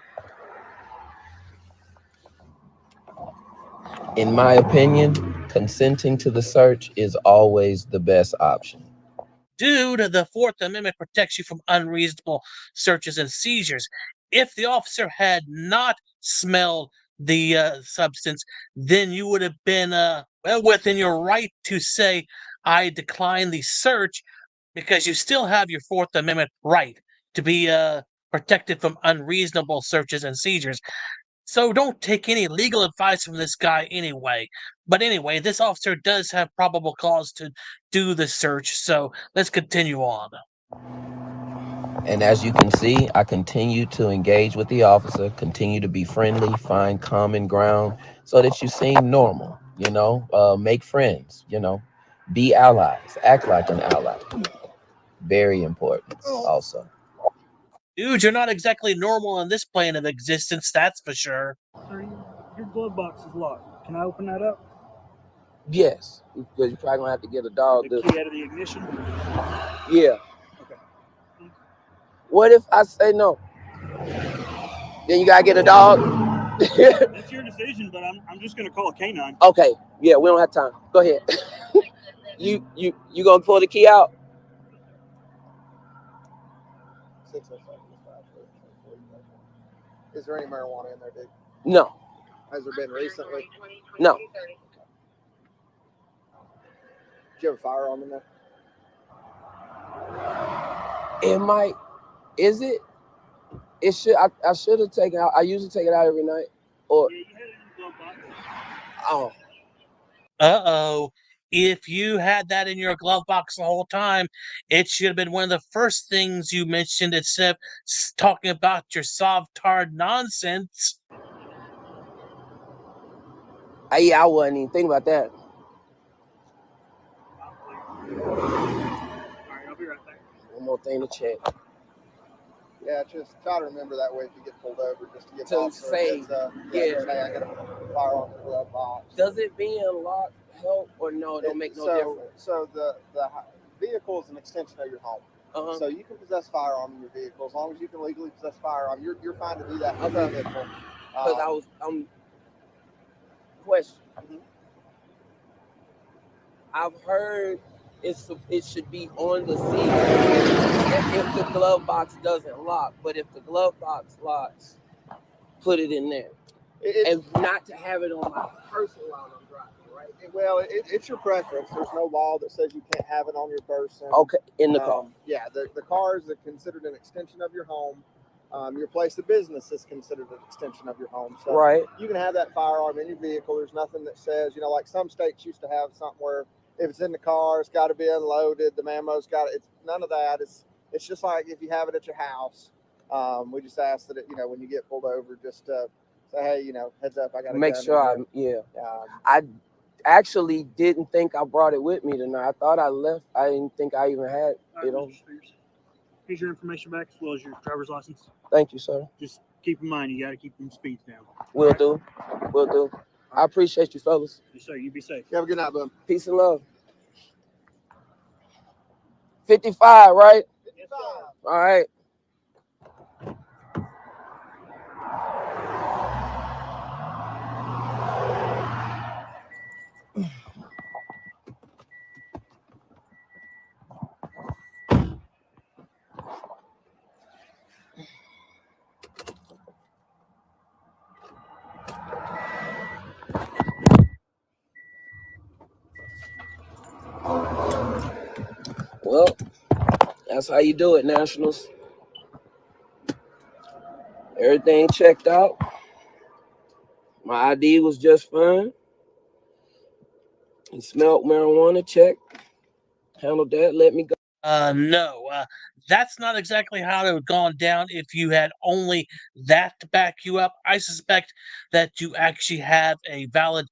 In my opinion, consenting to the search is always the best option. Dude, the Fourth Amendment protects you from unreasonable searches and seizures. If the officer had not smelled the substance, then you would have been well within your right to say, I decline the search, because you still have your Fourth Amendment right to be protected from unreasonable searches and seizures. So don't take any legal advice from this guy anyway. But anyway, this officer does have probable cause to do the search, so let's continue on. And as you can see, I continue to engage with the officer, continue to be friendly, find common ground so that you seem normal, make friends, be allies, act like an ally. Very important also. Dude, you're not exactly normal in this plane of existence, that's for sure. Sir, your glove box is locked. Can I open that up? Yes, because you're probably going to have to get a dog. The key out of the ignition? Yeah. Okay. What if I say no? Then you got to get a dog? That's your decision, but I'm just going to call a canine. Okay. Yeah, we don't have time. Go ahead. You going to pull the key out? Is there any marijuana in there, dude? No. Has there been recently? No. Did you have a firearm in there? It might. Is it? It should. I should have taken out. I usually take it out every night. Or. Yeah, you had it in the glove box. Oh. Uh-oh. If you had that in your glove box the whole time, it should have been one of the first things you mentioned instead of talking about your soft-hard nonsense. Yeah, I wasn't even thinking about that. All right, I'll be right back. One more thing to check. Yeah, just try to remember that way if you get pulled over, just to get To say, yeah. Say I got a firearm in the glove box. Does it being locked help or no? It don't make no difference. So the vehicle is an extension of your home. So you can possess firearm in your vehicle as long as you can legally possess firearm. You're fine to do that in your vehicle. Because question. I've heard it should be on the seat if the glove box doesn't lock. But if the glove box locks, put it in there. And not to have it on my person while I'm driving, right? Well, it's your preference. There's no law that says you can't have it on your person. Okay, in the car. Yeah, the car is considered an extension of your home. Your place of business is considered an extension of your home. So right. You can have that firearm in your vehicle. There's nothing that says, like some states used to have something where if it's in the car, it's got to be unloaded. The ammo's got it. It's none of that. It's just like if you have it at your house. We just ask that when you get pulled over, just say, hey, heads up, I got to make sure. I actually didn't think I brought it with me tonight. I thought I left. I didn't think I even had it on. Here's your information back as well as your driver's license. Thank you, sir. Just keep in mind you got to keep them speeds down. Will do. I appreciate you, fellas. Yes, sir. You be safe. You have a good night, bud. Peace and love. 55, right? 55. All right. Well, that's how you do it, Nationals. Everything checked out. My ID was just fine. He smelled marijuana, check. Handled that, let me go. No, that's not exactly how it would have gone down if you had only that to back you up. I suspect that you actually have a valid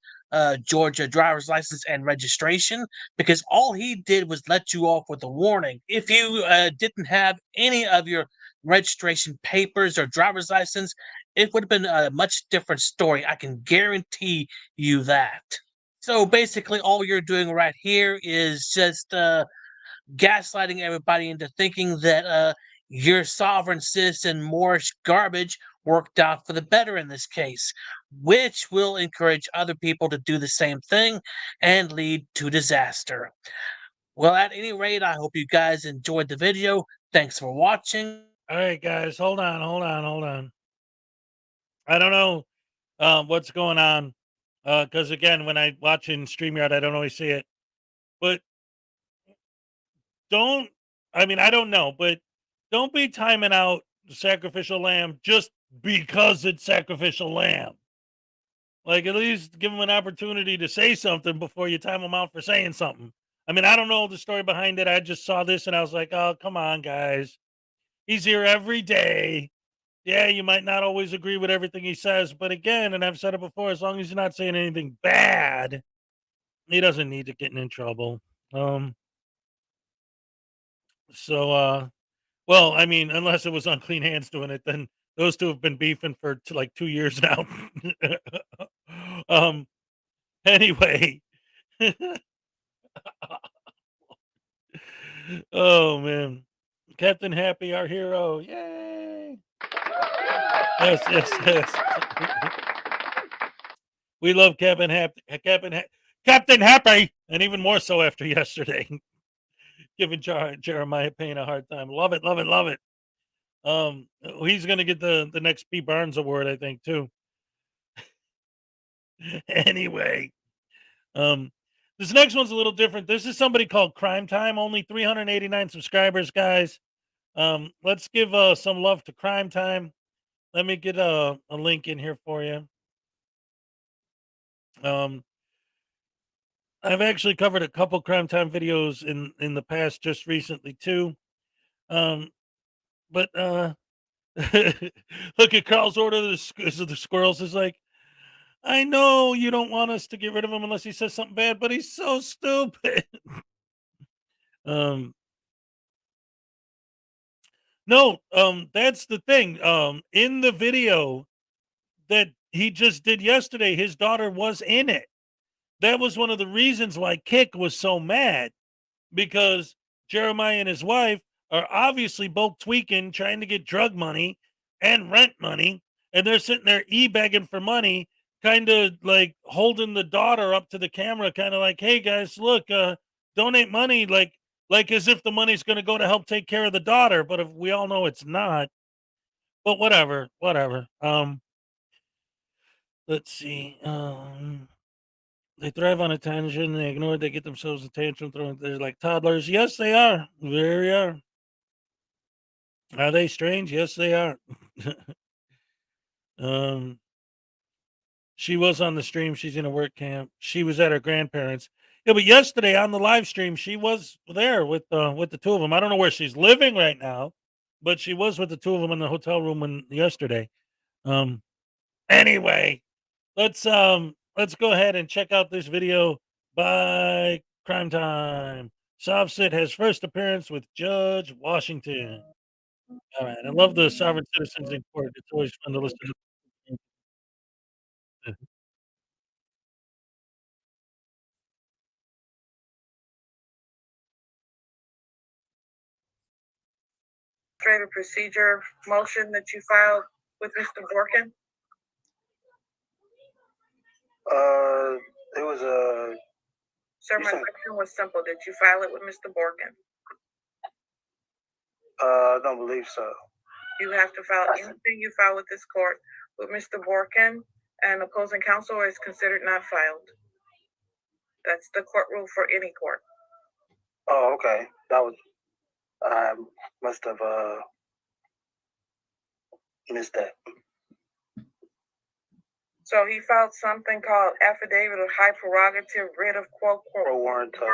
Georgia driver's license and registration, because all he did was let you off with a warning. If you didn't have any of your registration papers or driver's license, it would have been a much different story. I can guarantee you that. So basically, all you're doing right here is just gaslighting everybody into thinking that your sovereign citizen Moorish garbage worked out for the better in this case, which will encourage other people to do the same thing and lead to disaster. Well, at any rate, I hope you guys enjoyed the video. Thanks for watching. All right, guys, hold on. I don't know what's going on, because again, when I watch in StreamYard, I don't always see it. But I don't know, but don't be timing out the sacrificial lamb just because it's sacrificial lamb. Like, at least give them an opportunity to say something before you time them out for saying something. I mean, I don't know the story behind it. I just saw this and I was like, oh, come on, guys. He's here every day. Yeah, you might not always agree with everything he says, but again, and I've said it before, as long as you're not saying anything bad, he doesn't need to get in trouble. Well, I mean, unless it was Unclean Hands doing it, then those two have been beefing for like 2 years now. Anyway. Oh man. Captain Happy, our hero. Yay. Yes. We love Captain Happy, and even more so after yesterday. Giving Jeremiah Payne a hard time. Love it. He's gonna get the next P. Barnes Award, I think, too. Anyway, this next one's a little different. This is somebody called Crime Time. Only 389 subscribers, guys. Let's give some love to Crime Time. Let me get a link in here for you. I've actually covered a couple Crime Time videos in the past, just recently too. But look at Carl's order. The squirrels is like, I know you don't want us to get rid of him unless he says something bad, but he's so stupid. No, that's the thing. In the video that he just did yesterday, his daughter was in it. That was one of the reasons why Kick was so mad, because Jeremiah and his wife are obviously both tweaking, trying to get drug money and rent money, and they're sitting there begging for money, kind of like holding the daughter up to the camera, kind of like, hey guys, look, donate money, like as if the money's going to go to help take care of the daughter, but if we all know it's not. But whatever. Let's see. They thrive on attention. They ignore it. They get themselves a tantrum throwing. They're like toddlers. Yes, they are. Very are. Are they strange? Yes, they are. She was on the stream. She's in a work camp. She was at her grandparents. Yeah, but yesterday on the live stream, she was there with the two of them. I don't know where she's living right now, but she was with the two of them in the hotel room yesterday. Anyway, let's go ahead and check out this video by Crime Time. Soft-Sit has first appearance with Judge Washington. All right, I love the sovereign citizens in court. It's always fun to listen to. Administrative procedure motion that you filed with Mr. Borkin? It was a. Sir, my question was simple. Did you file it with Mr. Borkin? I don't believe so. You have to file anything you file with this court with Mr. Borkin and opposing counsel is considered not filed. That's the court rule for any court. Oh, okay. Okay, that was I must have missed that. So he filed something called affidavit of high prerogative writ of quo Pro warranto.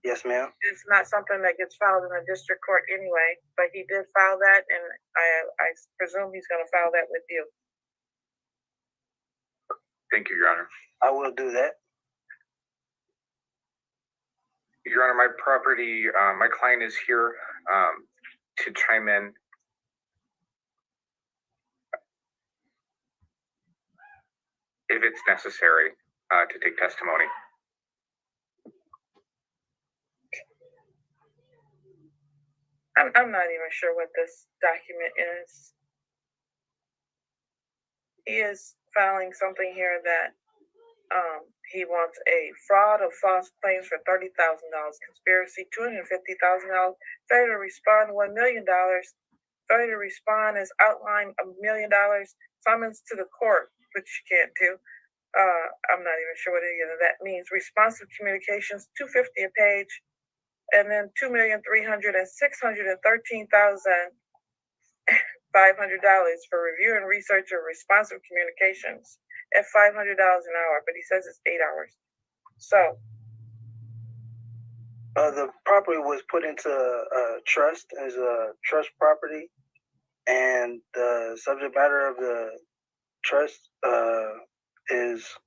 Yes, ma'am. It's not something that gets filed in a district court anyway, but he did file that, and I presume he's going to file that with you. Thank you, Your Honor. I will do that. Your Honor, my client is here to chime in. If it's necessary to take testimony. I'm not even sure what this document is. He is filing something here that he wants a fraud of false claims for $30,000, conspiracy $250,000, failure to respond $1 million, failure to respond is outlined $1 million, summons to the court, which you can't do. I'm not even sure what any of that means. Responsive communications $250 a page, and then $2,300,613,500 for review and research of responsive communications at $500 an hour, but he says it's 8 hours. So the property was put into a trust as a trust property, and the subject matter of the trust is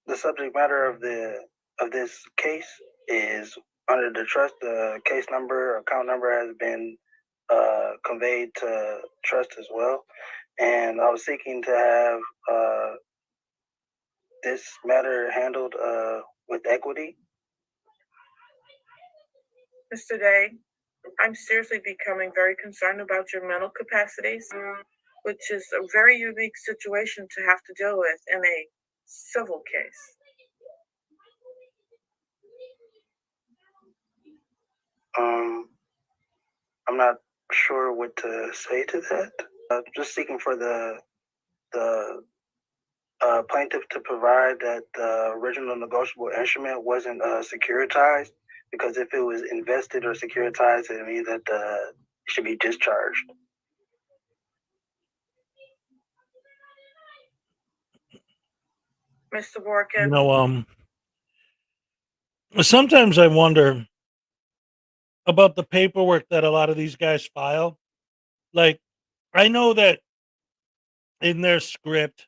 the subject matter of this case is under the trust. The case number, account number has been conveyed to trust as well, and I was seeking to have this matter handled with equity. Mr. Day, I'm seriously becoming very concerned about your mental capacities, which is a very unique situation to have to deal with in a civil case. I'm not sure what to say to that. Just seeking for the plaintiff to provide that the original negotiable instrument wasn't securitized, because if it was invested or securitized, it means that it should be discharged. Mr. Borkin. Sometimes I wonder about the paperwork that a lot of these guys file. Like, I know that in their script,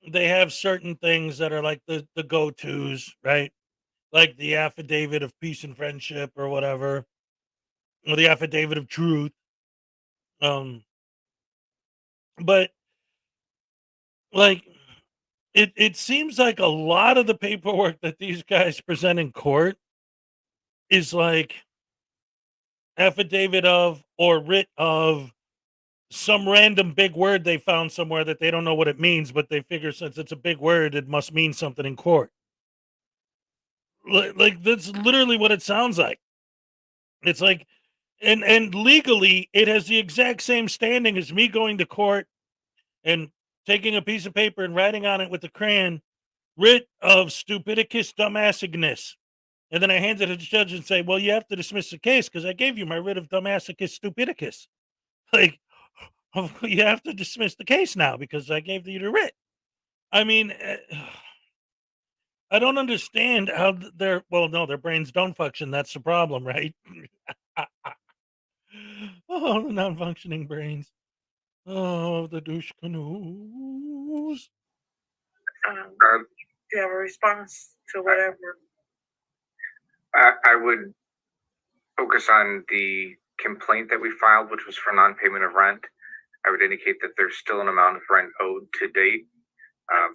they have certain things that are like the go-tos, right? Like the affidavit of peace and friendship or whatever, or the affidavit of truth. But like, it seems like a lot of the paperwork that these guys present in court is like affidavit of or writ of some random big word they found somewhere that they don't know what it means, but they figure since it's a big word, it must mean something in court. Like that's literally what it sounds like. It's like, and legally, it has the exact same standing as me going to court and taking a piece of paper and writing on it with a crayon, writ of stupidicus dumbassiness. And then I hand it to the judge and say, well, you have to dismiss the case because I gave you my writ of dumbassicus stupidicus. Like, you have to dismiss the case now because I gave you the writ. I mean, I don't understand how their brains don't function. That's the problem, right? Oh, the non-functioning brains. Oh, the douche canoes. Do you have a response to whatever? I would focus on the complaint that we filed, which was for non-payment of rent. I would indicate that there's still an amount of rent owed to date. I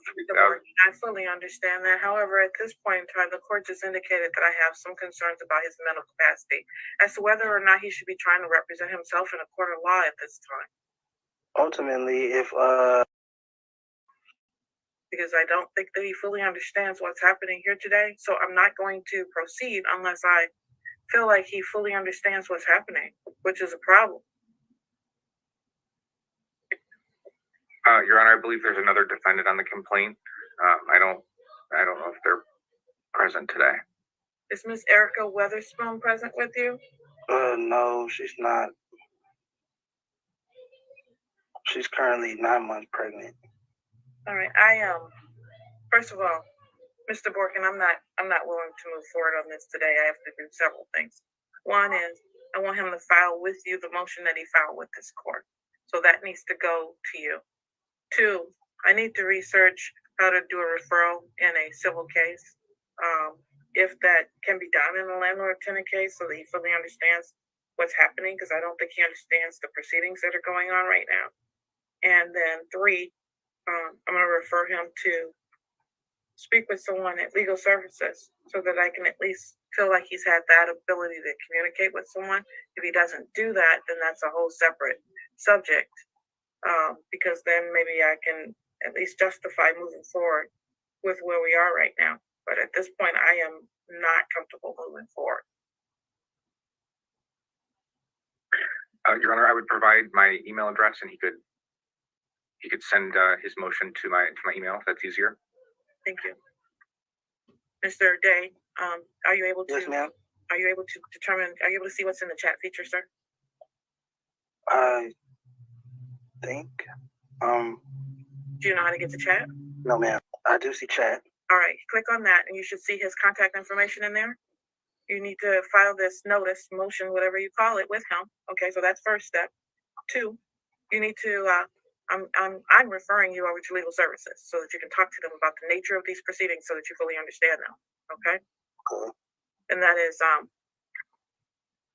fully understand that. However, at this point in time, the court just indicated that I have some concerns about his mental capacity as to whether or not he should be trying to represent himself in a court of law at this time. Ultimately, because I don't think that he fully understands what's happening here today. So I'm not going to proceed unless I feel like he fully understands what's happening, which is a problem. Your Honor, I believe there's another defendant on the complaint. I don't know if they're present today. Is Miss Erica Weatherspoon present with you? No, she's not. She's currently 9 months pregnant. All right, first of all, Mr. Borkin, I'm not willing to move forward on this today. I have to do several things. One is I want him to file with you the motion that he filed with this court. So that needs to go to you. Two, I need to research how to do a referral in a civil case. If that can be done in a landlord-tenant case so that he fully understands what's happening, because I don't think he understands the proceedings that are going on right now. And then three, I'm going to refer him to speak with someone at legal services so that I can at least feel like he's had that ability to communicate with someone. If he doesn't do that, then that's a whole separate subject, because then maybe I can at least justify moving forward with where we are right now. But at this point, I am not comfortable moving forward. Your Honor, I would provide my email address, and he could send his motion to my email if that's easier. Thank you. Mr. Day, are you able to? Yes, ma'am. Are you able to determine? Are you able to see what's in the chat feature, sir? I think. Do you know how to get to chat? No, ma'am. I do see chat. All right, click on that, and you should see his contact information in there. You need to file this notice, motion, whatever you call it, with him. Okay, so that's first step. Two, you need to. I'm referring you over to legal services so that you can talk to them about the nature of these proceedings so that you fully understand them. Okay. Cool. And that is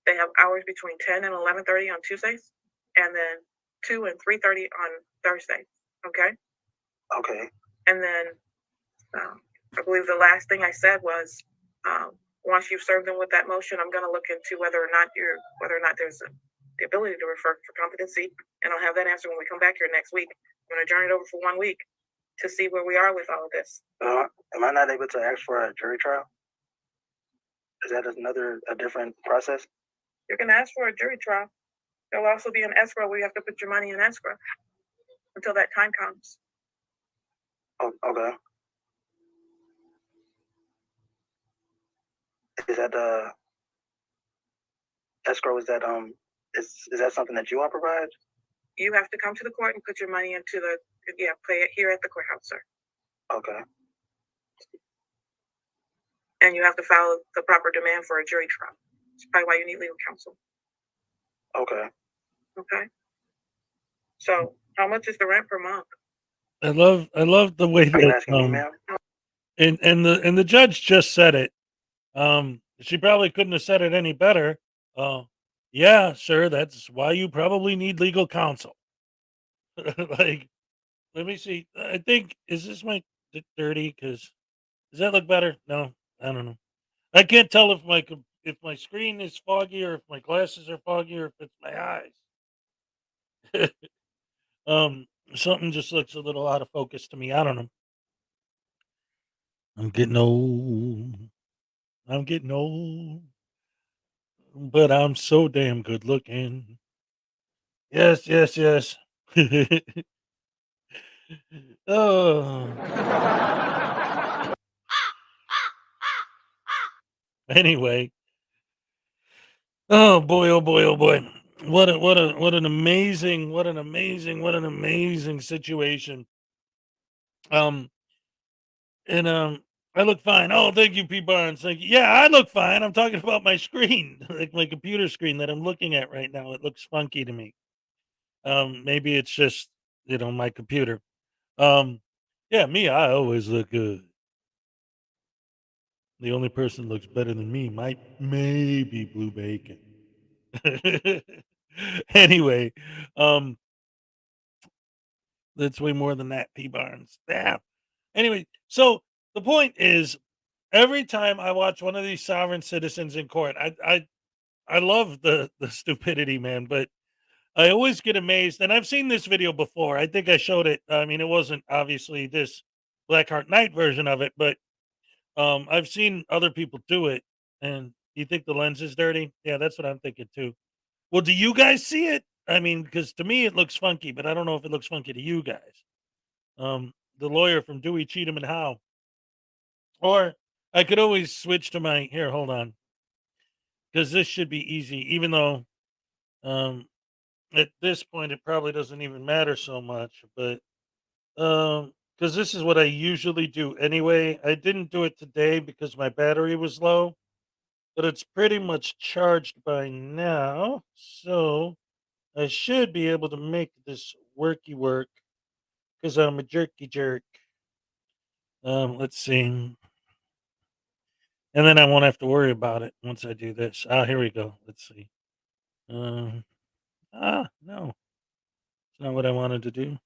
they have hours between 10 and 11:30 on Tuesdays, and then 2 and 3:30 on Thursday. Okay. Okay. And then I believe the last thing I said was once you've served them with that motion, I'm going to look into whether or not there's the ability to refer for competency, and I'll have that answer when we come back here next week. I'm going to adjourn it over for 1 week to see where we are with all of this. Am I not able to ask for a jury trial? Is that a different process? You can ask for a jury trial. There'll also be an escrow where you have to put your money in escrow until that time comes. Oh, okay. Is that escrow? Is that something that you want to provide? You have to come to the court and put your money into pay it here at the courthouse, sir. Okay. And you have to file the proper demand for a jury trial. That's probably why you need legal counsel. Okay. Okay. So, how much is the rent per month? I love the way that and the judge just said it. She probably couldn't have said it any better. Yeah, sir, that's why you probably need legal counsel. Like, let me see. I think, is this my dirty? Because does that look better? No, I don't know. I can't tell if my screen is foggy or if my glasses are foggy or if it's my eyes. Something just looks a little out of focus to me. I don't know. I'm getting old. But I'm so damn good looking. Yes. Oh. Anyway. Oh boy. What an amazing situation. I look fine. Oh, thank you, P. Barnes. Thank you. Yeah, I look fine. I'm talking about my screen, like my computer screen that I'm looking at right now. It looks funky to me. Maybe it's just, my computer. Yeah, me, I always look good. The only person that looks better than me maybe Blue Bacon. Anyway, that's way more than that, P. Barnes. Yeah. Anyway, so the point is, every time I watch one of these sovereign citizens in court, I love the stupidity, man, but I always get amazed. And I've seen this video before. I think I showed it. I mean, it wasn't obviously this Blackheart Knight version of it, but I've seen other people do it. And you think the lens is dirty? Yeah, that's what I'm thinking too. Well, do you guys see it? I mean, because to me it looks funky, but I don't know if it looks funky to you guys. The lawyer from Dewey, Cheatham, and Howe. Or I could always switch to my here. Hold on, because this should be easy. Even though at this point it probably doesn't even matter so much, but because this is what I usually do anyway. I didn't do it today because my battery was low, but it's pretty much charged by now, so I should be able to make this worky work because I'm a jerky jerk. Let's see. And then I won't have to worry about it once I do this. Here we go. Let's see. No. It's not what I wanted to do.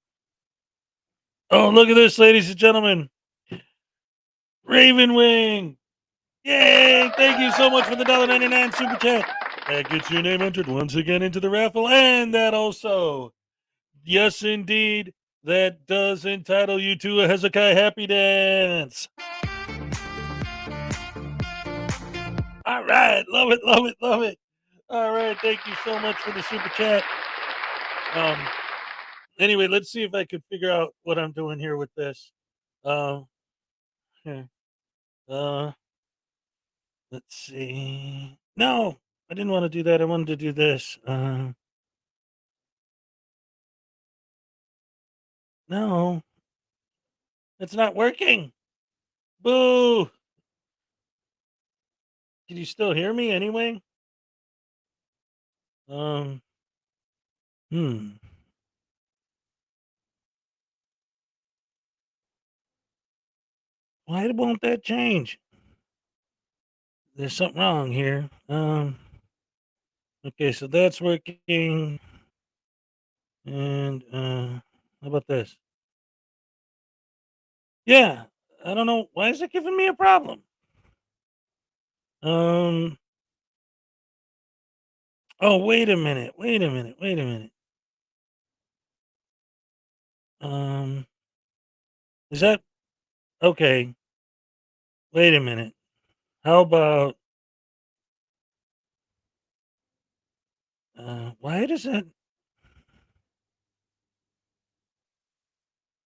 Oh, look at this, ladies and gentlemen. Raven Wing. Yay! Thank you so much for the $1.99 super chat. That gets your name entered once again into the raffle. And that also, yes, indeed, that does entitle you to a Hezokuai Happy Dance. All right. Love it, love it, love it. All right. Thank you so much for the super chat. Anyway, let's see if I could figure out what I'm doing here with this. Here. Let's see. No, I didn't want to do that. I wanted to do this. No, it's not working. Boo. Can you still hear me anyway? Hmm. Why won't that change? There's something wrong here. Okay, so that's working. And how about this? Yeah, I don't know. Why is it giving me a problem? Oh, wait a minute. Wait a minute. Wait a minute. Is that okay? Wait a minute. How about why does it?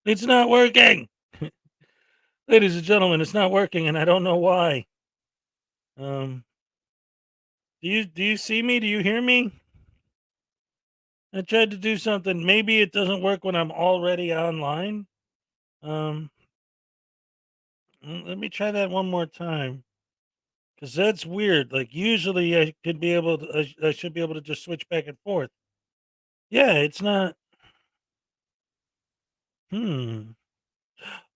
It's not working. Ladies and gentlemen, it's not working and I don't know why. Do you see me? Do you hear me? I tried to do something. Maybe it doesn't work when I'm already online. Let me try that one more time. Cause that's weird. Like usually I could be able to, I should be able to just switch back and forth. Yeah, it's not.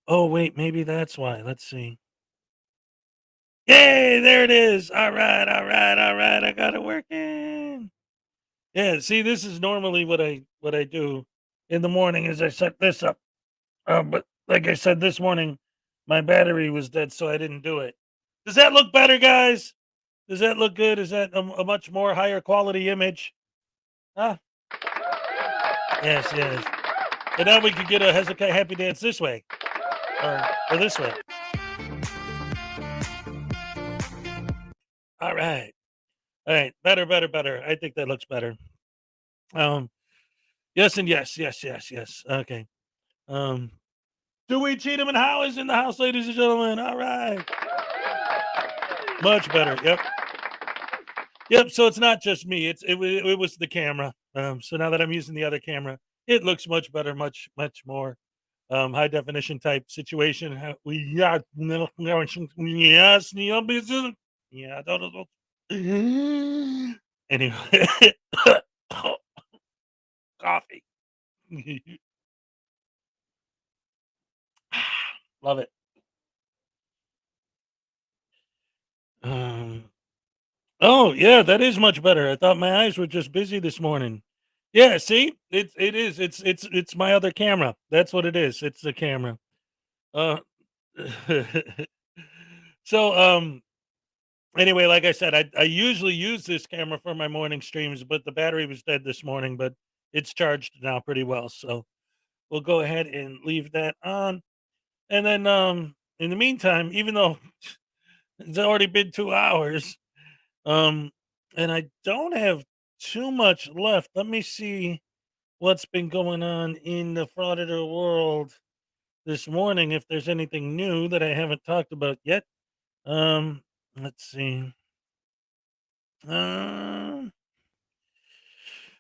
Oh wait, maybe that's why. Let's see. Yay, there it is. All right, all right, all right. I got it working. Yeah, see, this is normally what I do in the morning is I set this up. But like I said this morning, my battery was dead, so I didn't do it. Does that look better, guys? Does that look good? Is that a much more higher quality image? Huh? Yes, yes. And now we could get a Hezokuai Happy Dance this way. Or this way. All right. All right. Better, better, better. I think that looks better. Yes and yes, yes, yes, yes. Okay. Dewey Cheatham and Howe is in the house, ladies and gentlemen. All right. Much better. Yep. Yep. So it's not just me. It was the camera. So now that I'm using the other camera, it looks much better, much more high definition type situation. Yes. Yeah. Anyway, coffee. Love it. Oh yeah, that is much better. I thought my eyes were just busy this morning. Yeah, see, it is. It's my other camera. That's what it is. It's the camera. Uh, so anyway, like I said, I usually use this camera for my morning streams, but the battery was dead this morning, but it's charged now pretty well. So we'll go ahead and leave that on. And then in the meantime, even though it's already been 2 hours, and I don't have too much left. Let me see what's been going on in the Frauditor world this morning, if there's anything new that I haven't talked about yet. Let's see.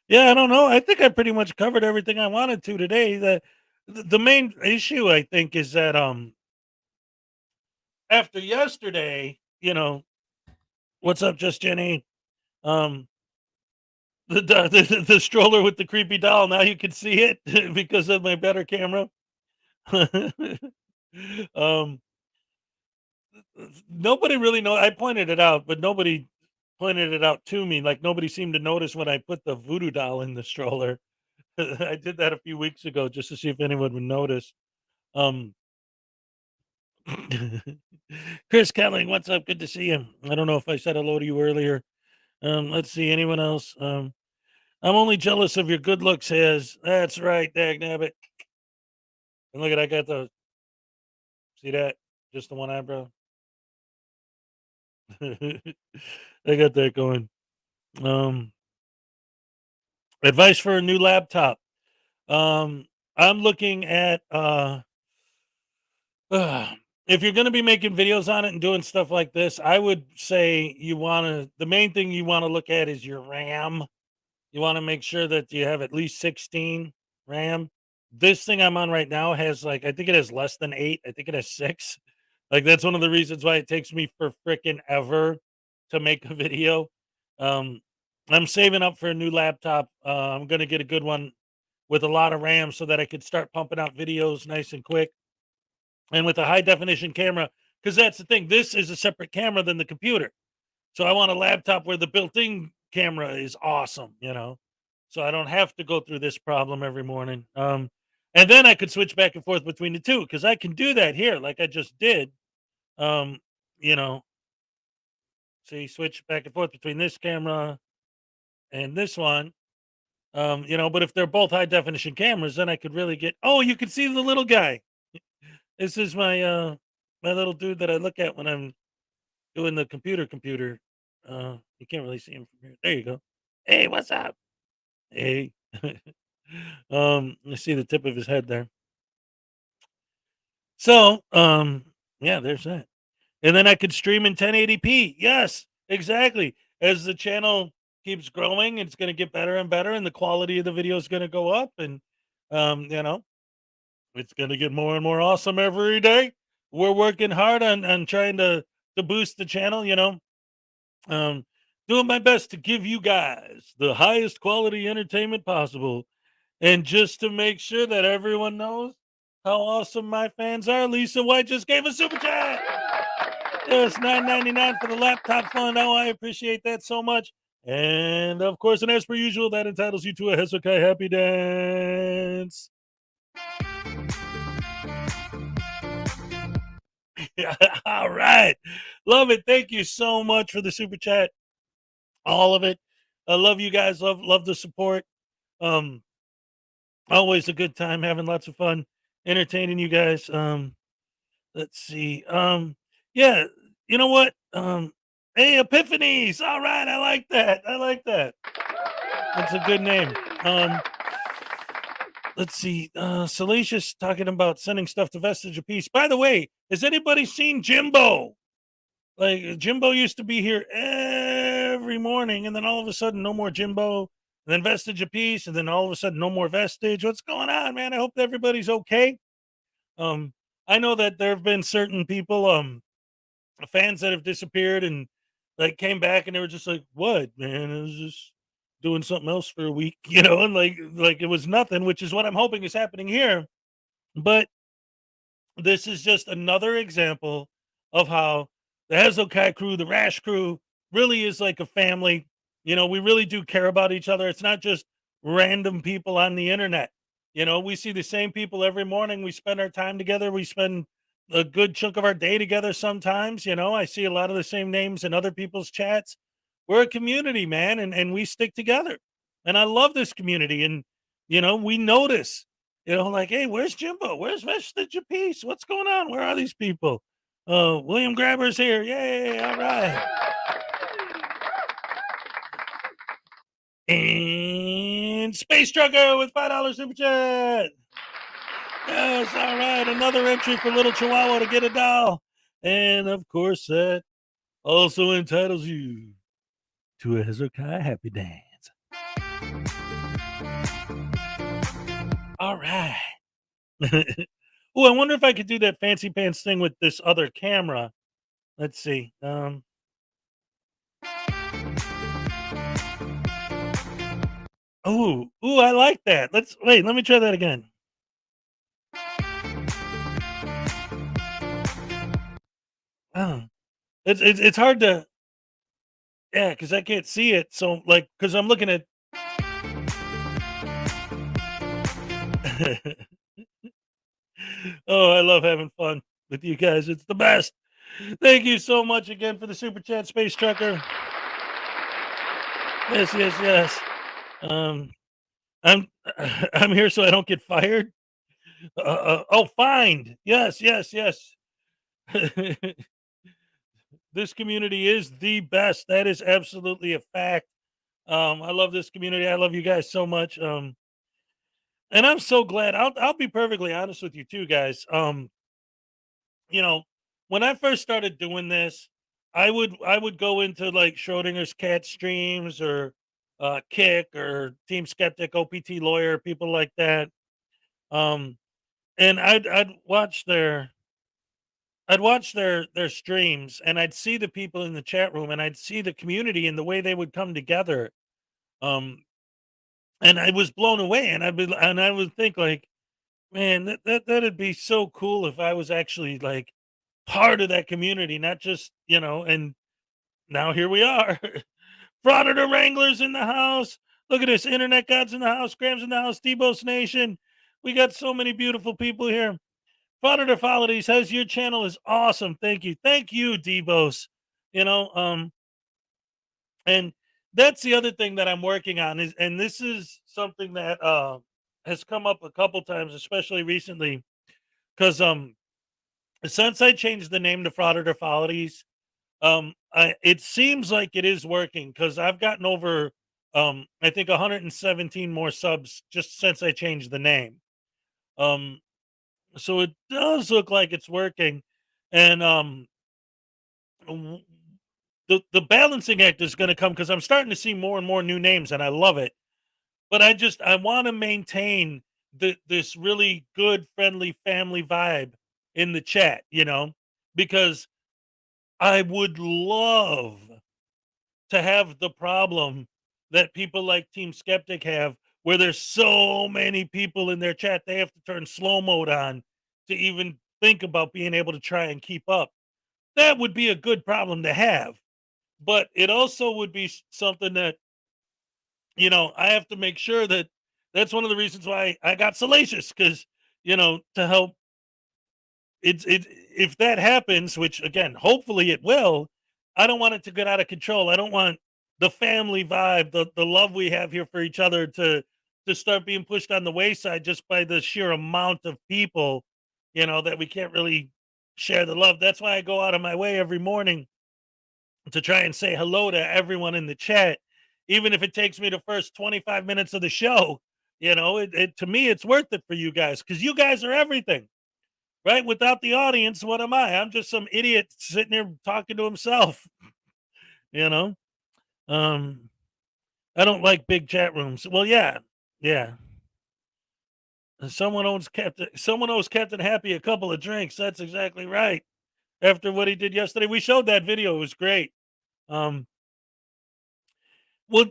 Yeah, I don't know. I think I pretty much covered everything I wanted to today. The main issue I think is that after yesterday, what's up, Just Jenny? Um, the stroller with the creepy doll. Now you can see it because of my better camera. um, Nobody really know. I pointed it out, but nobody pointed it out to me. Like nobody seemed to notice when I put the voodoo doll in the stroller. I did that a few weeks ago just to see if anyone would notice. Um, Chris Kelling, what's up? Good to see you. I don't know if I said hello to you earlier. Let's see. Anyone else? I'm only jealous of your good looks, Hez. That's right, dagnabbit. And look at I got the see that? Just the one eyebrow. I got that going. Advice for a new laptop. I'm looking at if you're going to be making videos on it and doing stuff like this, I would say the main thing you want to look at is your RAM. You want to make sure that you have at least 16 RAM. This thing I'm on right now has I think it has less than 8. I think it has 6. Like that's one of the reasons why it takes me for freaking ever to make a video. I'm saving up for a new laptop. I'm going to get a good one with a lot of RAM so that I could start pumping out videos nice and quick. And with a high definition camera, because that's the thing, this is a separate camera than the computer. So I want a laptop where the built-in camera is awesome, so I don't have to go through this problem every morning. And then I could switch back and forth between the two because I can do that here, like I just did. You know, switch back and forth between this camera and this one. But if they're both high definition cameras, then I could really get. Oh, you can see the little guy. This is my my little dude that I look at when I'm doing the computer. You can't really see him from here. There you go. Hey, what's up? Hey. You see the tip of his head there. So, yeah, there's that. And then I could stream in 1080p. Yes, exactly. As the channel keeps growing, it's going to get better and better, and the quality of the video is going to go up, and it's going to get more and more awesome every day. We're working hard on trying to boost the channel. Doing my best to give you guys the highest quality entertainment possible, and just to make sure that everyone knows how awesome my fans are. Lisa White just gave a super chat. Yes, $9.99 for the laptop fund. Oh, I appreciate that so much. And of course, and as per usual, that entitles you to a Hezokuai happy dance. All right. Love it. Thank you so much for the super chat. All of it. I love you guys. Love the support. Always a good time, having lots of fun, entertaining you guys. Let's see. Yeah, you know what? Hey, Epiphanies. All right, I like that. That's a good name. Let's see. Salacious talking about sending stuff to Vestige of Peace. By the way, has anybody seen Jimbo? Like Jimbo used to be here every morning, and then all of a sudden, no more Jimbo. And then Vestige of Peace, and then all of a sudden, no more Vestige. What's going on, man? I hope everybody's okay. I know that there have been certain people, fans that have disappeared and came back, and they were just like, "What, man? I was just doing something else for a week," and like it was nothing, which is what I'm hoping is happening here. But this is just another example of how the Hezokuai crew, the Rash crew, really is like a family. We really do care about each other. It's not just random people on the internet. We see the same people every morning. We spend our time together. We spend a good chunk of our day together sometimes. I see a lot of the same names in other people's chats. We're a community, man, and we stick together. And I love this community. And, we notice, like, hey, where's Jimbo? Where's Vestige of Peace? What's going on? Where are these people? William Grabber's here. Yay. All right. And Space Trucker with $5 super chat. Yes, all right. Another entry for Little Chihuahua to get a doll. And of course, that also entitles you to a Hezokuai happy dance. All right. Oh, I wonder if I could do that fancy pants thing with this other camera. Let's see. Oh, I like that. Let me try that again. Oh, it's hard to, yeah, because I can't see it. So like, because I'm looking at. Oh, I love having fun with you guys. It's the best. Thank you so much again for the super chat, Space Trucker. Yes. I'm I'm here so I don't get fired. Fined. Yes. This community is the best. That is absolutely a fact. I love this community. I love you guys so much. And I'm so glad. I'll be perfectly honest with you too, guys. You know, when I first started doing this, I would go into like Schrodinger's cat streams or Kick or Team Skeptic, OPT Lawyer, people like that. And I'd watch their streams, and I'd see the people in the chat room, and I'd see the community and the way they would come together. And I was blown away, and I would think like, man, that'd be so cool if I was actually like part of that community, not just, and now here we are. Frauditor Wranglers in the house. Look at this. Internet Gods in the house. Grams in the house. Debos Nation. We got so many beautiful people here. Frauditor Follies says your channel is awesome. Thank you. Thank you, Debos. And that's the other thing that I'm working on and this is something that has come up a couple times, especially recently, because since I changed the name to Frauditor Follies, it seems like it is working because I've gotten over I think 117 more subs just since I changed the name. So it does look like it's working, and the balancing act is going to come because I'm starting to see more and more new names, and I love it. But I want to maintain this really good, friendly family vibe in the chat, because I would love to have the problem that people like Team Skeptic have, where there's so many people in their chat, they have to turn slow mode on to even think about being able to try and keep up. That would be a good problem to have. But it also would be something that, I have to make sure that that's one of the reasons why I got Salacious, because, to help if that happens, which again, hopefully it will, I don't want it to get out of control. I don't want the family vibe, the love we have here for each other to start being pushed on the wayside just by the sheer amount of people, that we can't really share the love. That's why I go out of my way every morning to try and say hello to everyone in the chat, even if it takes me the first 25 minutes of the show. To me, it's worth it for you guys because you guys are everything. Right? Without the audience, what am I? I'm just some idiot sitting there talking to himself. I don't like big chat rooms. Well, yeah. Someone owes Captain Happy a couple of drinks. That's exactly right. After what he did yesterday, we showed that video. It was great. Well,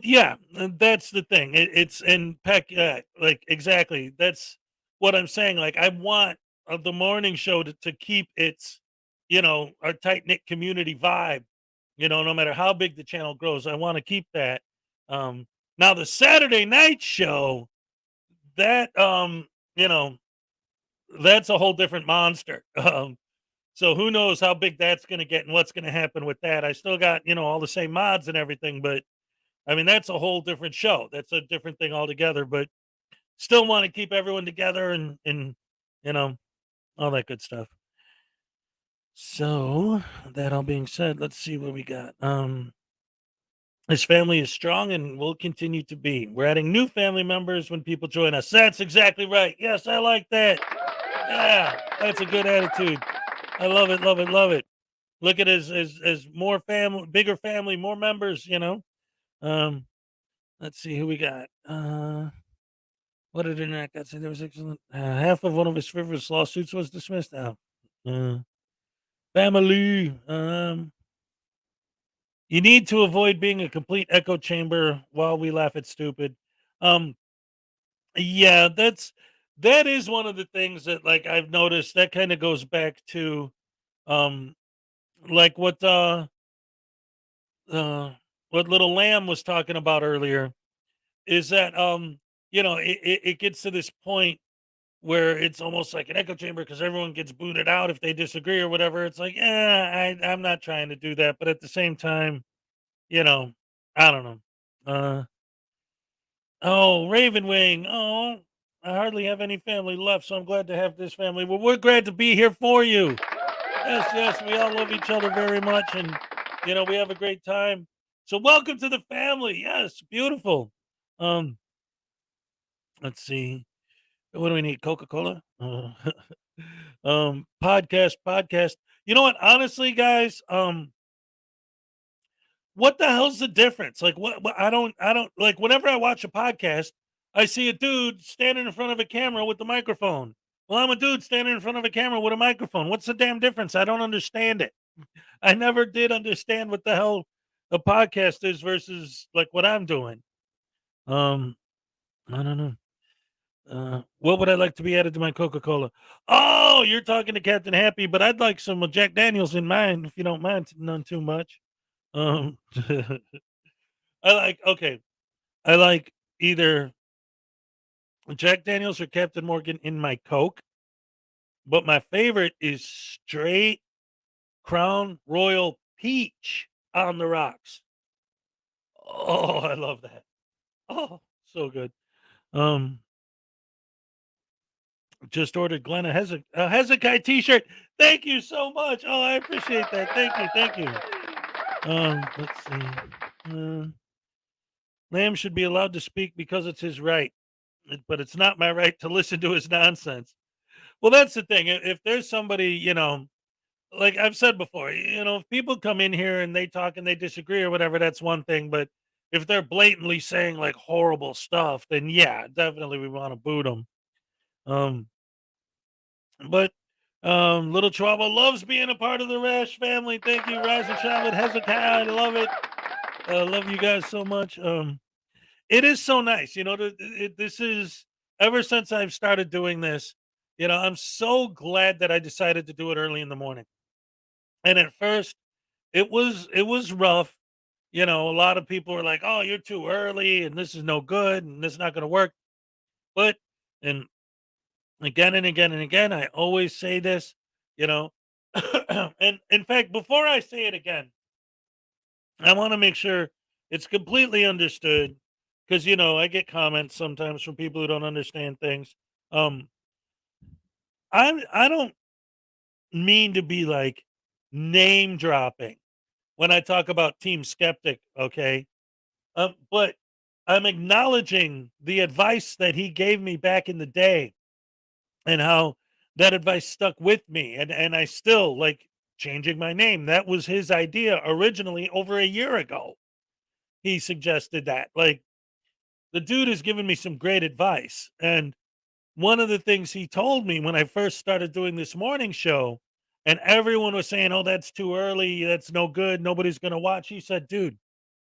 yeah, that's the thing. It's in Peck, like exactly. That's what I'm saying. Like, I want the morning show to keep its, our tight knit community vibe. No matter how big the channel grows, I want to keep that. Now the Saturday night show, that that's a whole different monster. So who knows how big that's going to get and what's going to happen with that? I still got all the same mods and everything, but I mean, that's a whole different show. That's a different thing altogether, but still want to keep everyone together and all that good stuff. So that all being said, let's see what we got. His family is strong and will continue to be. We're adding new family members when people join us. That's exactly right. Yes, I like that. Yeah, that's a good attitude. I love it, love it, love it. look at it as more family, bigger family, more members, let's see who we got. What did Internet got say? There was excellent. Half of one of his frivolous lawsuits was dismissed now. Family. You need to avoid being a complete echo chamber while we laugh at stupid. Yeah, that is one of the things that like I've noticed that kind of goes back to like what little lamb was talking about earlier is that it gets to this point where it's almost like an echo chamber because everyone gets booted out if they disagree or whatever. It's like, I'm not trying to do that, but at the same time, I don't know. Oh, Raven Wing. Oh, I hardly have any family left, so I'm glad to have this family. Well, we're glad to be here for you. Yes, we all love each other very much, and we have a great time. So welcome to the family. Yes, beautiful. Let's see. What do we need? Coca-Cola? Podcast. You know what? Honestly, guys, what the hell's the difference? Like what I don't like whenever I watch a podcast, I see a dude standing in front of a camera with the microphone. Well, I'm a dude standing in front of a camera with a microphone. What's the damn difference? I don't understand it. I never did understand what the hell a podcast is versus like what I'm doing. I don't know. What would I like to be added to my Coca-Cola? Oh, you're talking to Captain Happy, but I'd like some Jack Daniels in mine, if you don't mind, none too much. I like either Jack Daniels or Captain Morgan in my Coke, but my favorite is straight Crown Royal Peach on the rocks. Oh, I love that. Oh, so good. Just ordered Glenn a Hezekiah t-shirt. Thank you so much. Oh, I appreciate that. Thank you. Let's see. Lamb should be allowed to speak because it's his right, but it's not my right to listen to his nonsense. Well, that's the thing. If there's somebody, like I've said before, if people come in here and they talk and they disagree or whatever, that's one thing. But if they're blatantly saying like horrible stuff, then yeah, definitely we want to boot them. But Little Chihuahua loves being a part of the Rash family. Thank you, Rise and Shine with Hezekiah. I love it. I love you guys so much. It is so nice. This is ever since I've started doing this, I'm so glad that I decided to do it early in the morning. And at first it was rough. A lot of people were like, oh, you're too early and this is no good and this is not going to work. But, and again and again and again, I always say this, and in fact, before I say it again, I want to make sure it's completely understood because, I get comments sometimes from people who don't understand things. I don't mean to be like name dropping when I talk about Team Skeptic, okay? But I'm acknowledging the advice that he gave me back in the day and how that advice stuck with me. And I still like changing my name. That was his idea originally over a year ago. He suggested that. Like, the dude has given me some great advice. And one of the things he told me when I first started doing this morning show, and everyone was saying, oh, that's too early. That's no good. Nobody's going to watch. He said, dude,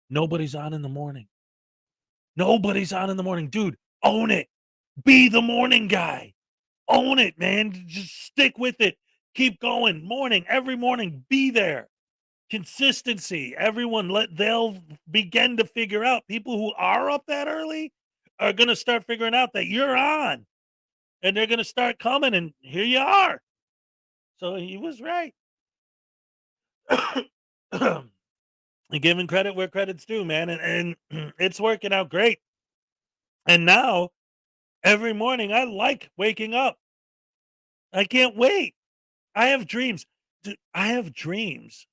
nobody's on in the morning. Nobody's on in the morning. Dude, own it. Be the morning guy. Own it, man. Just stick with it. Keep going. Morning, every morning, be there. Consistency. They'll begin to figure out. People who are up that early are going to start figuring out that you're on. And they're going to start coming, and here you are. So he was right. Giving credit where credit's due, man. And it's working out great. And now, every morning, I like waking up. I can't wait. I have dreams. Dude, I have dreams.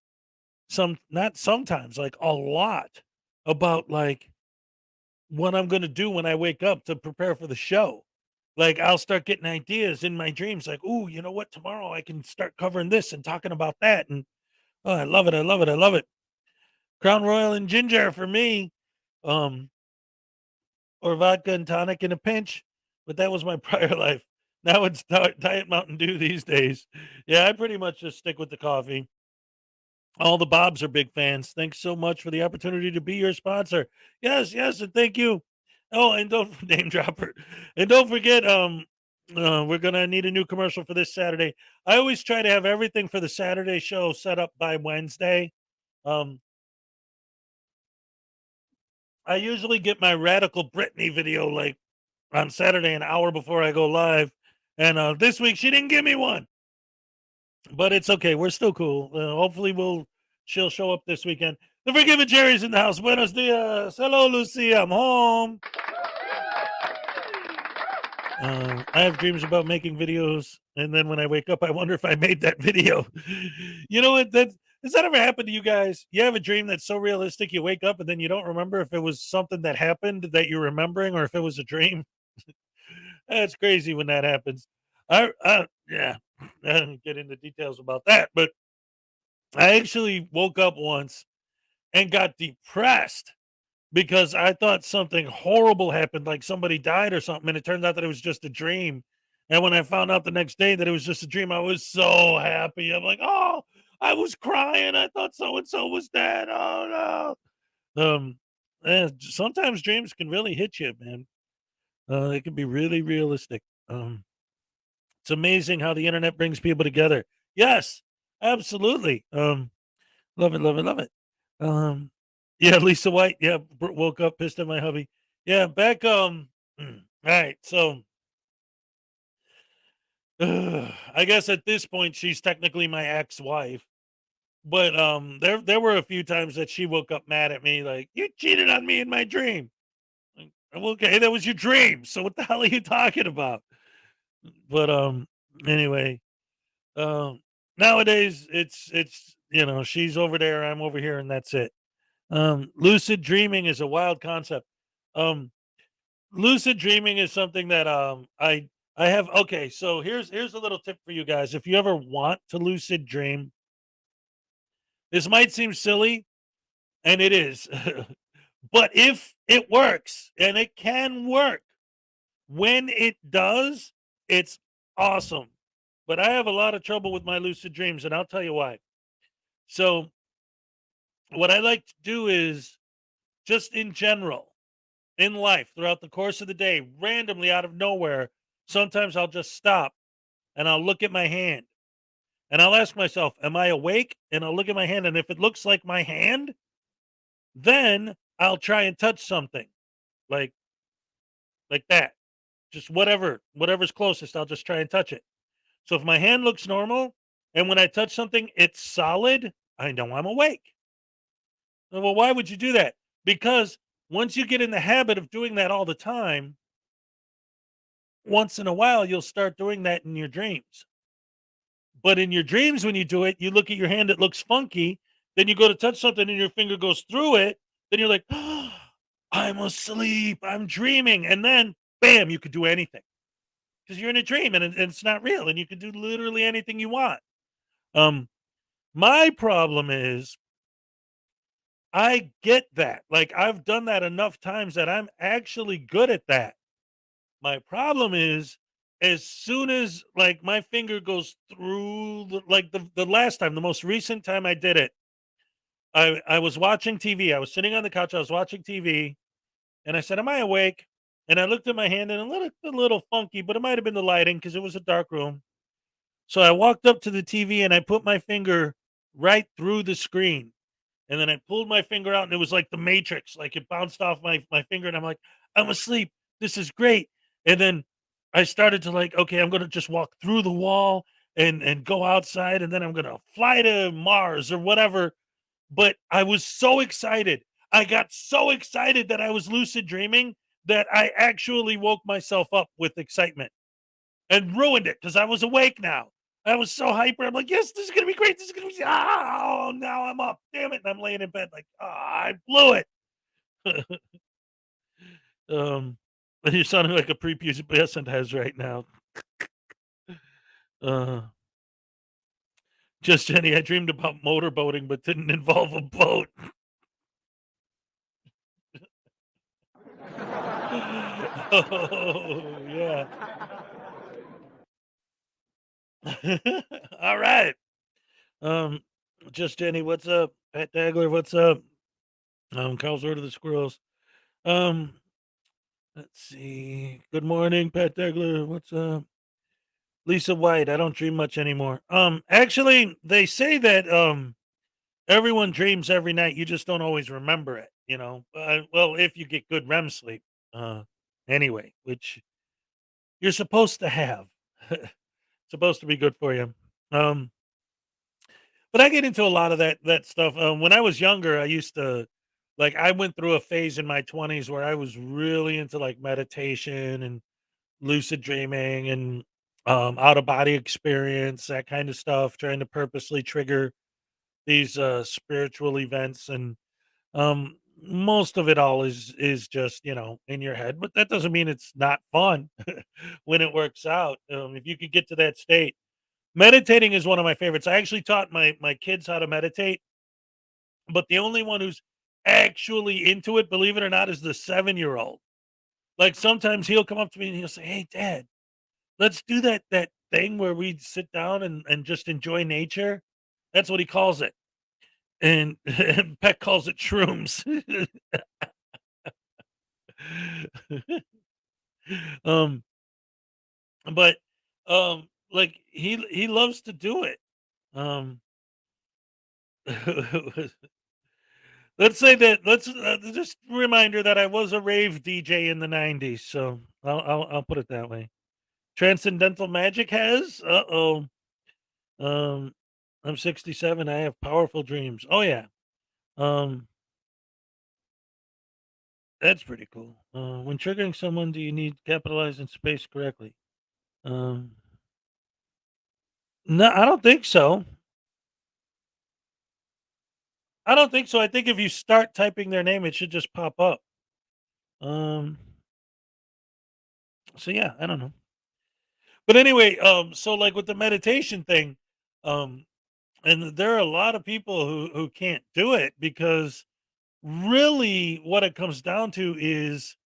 Not sometimes, like a lot, about like what I'm going to do when I wake up to prepare for the show. Like, I'll start getting ideas in my dreams, like, ooh, you know what? Tomorrow I can start covering this and talking about that. And Oh, I love it. I love it. I love it. Crown Royal and ginger for me. Or vodka and tonic in a pinch. But that was my prior life. Now it's Diet Mountain Dew these days. Yeah, I pretty much just stick with the coffee. All the Bobs are big fans. Thanks so much for the opportunity to be your sponsor. Yes, yes, and thank you. Oh, and don't name dropper. And don't forget, we're gonna need a new commercial for this Saturday. I always try to have everything for the Saturday show set up by Wednesday. I usually get my Radical Britney video like on Saturday, an hour before I go live. And this week she didn't give me one, but it's okay. We're still cool. Hopefully she'll show up this weekend. The Forgiven Jerry's in the house. Buenos dias. Hello, Lucy. I'm home. I have dreams about making videos, and then when I wake up, I wonder if I made that video. You know what? Has that ever happened to you guys? You have a dream that's so realistic, you wake up and then you don't remember if it was something that happened that you're remembering or if it was a dream. That's crazy when that happens. Yeah, I don't get into details about that, but I actually woke up once and got depressed because I thought something horrible happened, like somebody died or something, and it turns out that it was just a dream. And when I found out the next day that it was just a dream, I was so happy. I'm like, oh, I was crying. I thought so and so was dead. Oh no. Sometimes dreams can really hit you, man. It can be really realistic. It's amazing how the internet brings people together. Yes, absolutely. Love it, love it, love it. Yeah, Lisa White. Yeah, woke up pissed at my hubby. Yeah, back. All right. So, I guess at this point she's technically my ex-wife, but there were a few times that she woke up mad at me, like you cheated on me in my dream. Like, okay, that was your dream. So what the hell are you talking about? But anyway, nowadays it's she's over there, I'm over here, and that's it. Lucid dreaming is a wild concept. Lucid dreaming is something that I have. Okay, so here's a little tip for you guys. If you ever want to lucid dream, this might seem silly, and it is, but if it works, and it can work, when it does, it's awesome. But I have a lot of trouble with my lucid dreams, and I'll tell you why. So, what I like to do is just in general, in life, throughout the course of the day, randomly out of nowhere, sometimes I'll just stop and I'll look at my hand and I'll ask myself, am I awake? And I'll look at my hand. And if it looks like my hand, then I'll try and touch something like that. Just whatever's closest, I'll just try and touch it. So if my hand looks normal and when I touch something, it's solid, I know I'm awake. Well, why would you do that? Because once you get in the habit of doing that all the time, once in a while, you'll start doing that in your dreams. But in your dreams, when you do it, you look at your hand, it looks funky. Then you go to touch something and your finger goes through it. Then you're like, oh, I'm asleep. I'm dreaming. And then, bam, you could do anything because you're in a dream and it's not real. And you can do literally anything you want. My problem is I get that. Like, I've done that enough times that I'm actually good at that. My problem is as soon as like my finger goes through the last time, the most recent time I did it, I was watching TV. I was sitting on the couch, I was watching TV, and I said, am I awake? And I looked at my hand and it looked a little funky, but it might have been the lighting because it was a dark room. So I walked up to the TV and I put my finger right through the screen. And then I pulled my finger out and it was like the Matrix, like it bounced off my finger. And I'm like, I'm asleep. This is great. And then I started to like, okay, I'm going to just walk through the wall and go outside. And then I'm going to fly to Mars or whatever. But I was so excited. I got so excited that I was lucid dreaming that I actually woke myself up with excitement and ruined it because I was awake now. I was so hyper. I'm like, yes, this is gonna be great. This is gonna be. Oh, now I'm up. Damn it! And I'm laying in bed like, I blew it. You're sounding like a prepubescent has right now. Just Jenny, I dreamed about motorboating, but didn't involve a boat. Oh, yeah. All right. Um, Just Jenny, what's up? Pat Dagler, what's up? Carl's Word of the Squirrels. Um, let's see. Good morning, Pat Dagler. What's up? Lisa White, I don't dream much anymore. Actually, they say that everyone dreams every night. You just don't always remember it, you know. Well, if you get good REM sleep. Anyway, which you're supposed to have. Supposed to be good for you. Um, but I get into a lot of that stuff. When I was younger, I used to I went through a phase in my 20s where I was really into like meditation and lucid dreaming and out of body experience, that kind of stuff, trying to purposely trigger these spiritual events. And most of it all is just, you know, in your head, but that doesn't mean it's not fun when it works out. If you could get to that state, meditating is one of my favorites. I actually taught my kids how to meditate, but the only one who's actually into it, believe it or not, is the 7-year-old. Like sometimes he'll come up to me and he'll say, "Hey, Dad, let's do that thing where we sit down and just enjoy nature." That's what he calls it, and, and Peck calls it shrooms. um, but like he loves to do it. Um, let's say that let's just a reminder that I was a rave DJ in the '90s, so I'll put it that way. Transcendental Magic has. Uh-oh. Um, I'm 67. I have powerful dreams. Oh yeah. Um, that's pretty cool. When triggering someone, do you need capitalize and space correctly? Um, no, I don't think so. I don't think so. I think if you start typing their name, it should just pop up. Um, so yeah, I don't know. But anyway, so like with the meditation thing, um, and there are a lot of people who can't do it because really what it comes down to is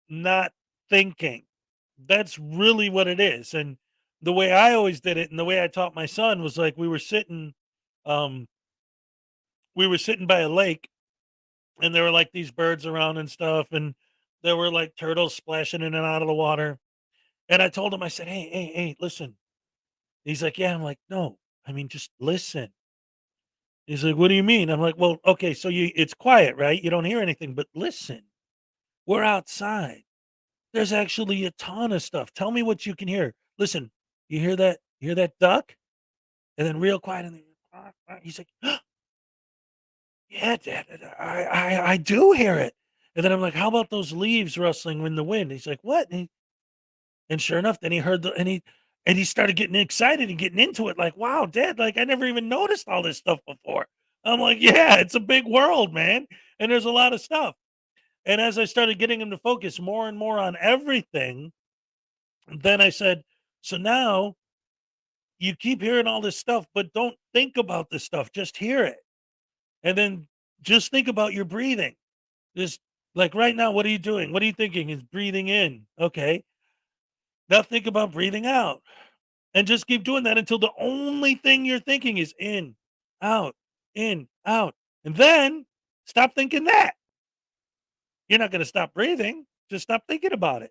not thinking. That's really what it is. And the way I always did it and the way I taught my son was like um we were sitting by a lake and there were like these birds around and stuff and there were like turtles splashing in and out of the water. And I told him, I said, hey, listen. He's like, yeah. I'm like, no, I mean, just listen. He's like, what do you mean? I'm like, well, okay, so it's quiet, right? You don't hear anything, but listen, we're outside. There's actually a ton of stuff. Tell me what you can hear. Listen, you hear that? You hear that duck? And then real quiet, and then he's like, yeah, Dad, I do hear it. And then I'm like, how about those leaves rustling in the wind? He's like, what? And sure enough, then he heard and he started getting excited and getting into it. Like, wow, Dad, like I never even noticed all this stuff before. I'm like, yeah, it's a big world, man. And there's a lot of stuff. And as I started getting him to focus more and more on everything, then I said, so now you keep hearing all this stuff, but don't think about this stuff. Just hear it. And then just think about your breathing. Just like right now, what are you doing? What are you thinking? Is breathing in. Okay. Now think about breathing out. And just keep doing that until the only thing you're thinking is out, in, out. And then stop thinking that. You're not going to stop breathing. Just stop thinking about it.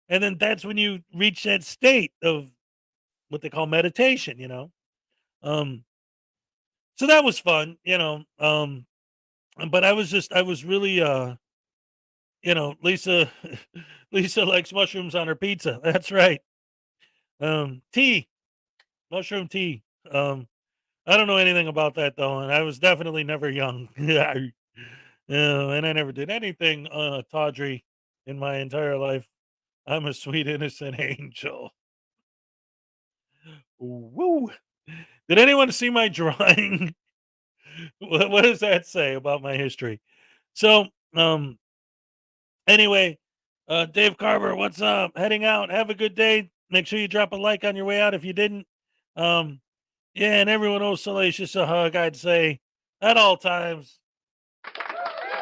And then that's when you reach that state of what they call meditation, you know. Um, so that was fun, you know. But I was really Lisa Lisa likes mushrooms on her pizza. That's right. Tea, mushroom tea. I don't know anything about that though, and I was definitely never young. Yeah, and I never did anything tawdry in my entire life. I'm a sweet innocent angel. Woo! Did anyone see my drawing? What does that say about my history? So, anyway, Dave Carver, what's up? Heading out. Have a good day. Make sure you drop a like on your way out if you didn't. Um, Yeah, and everyone owes Salacious a hug, I'd say, at all times.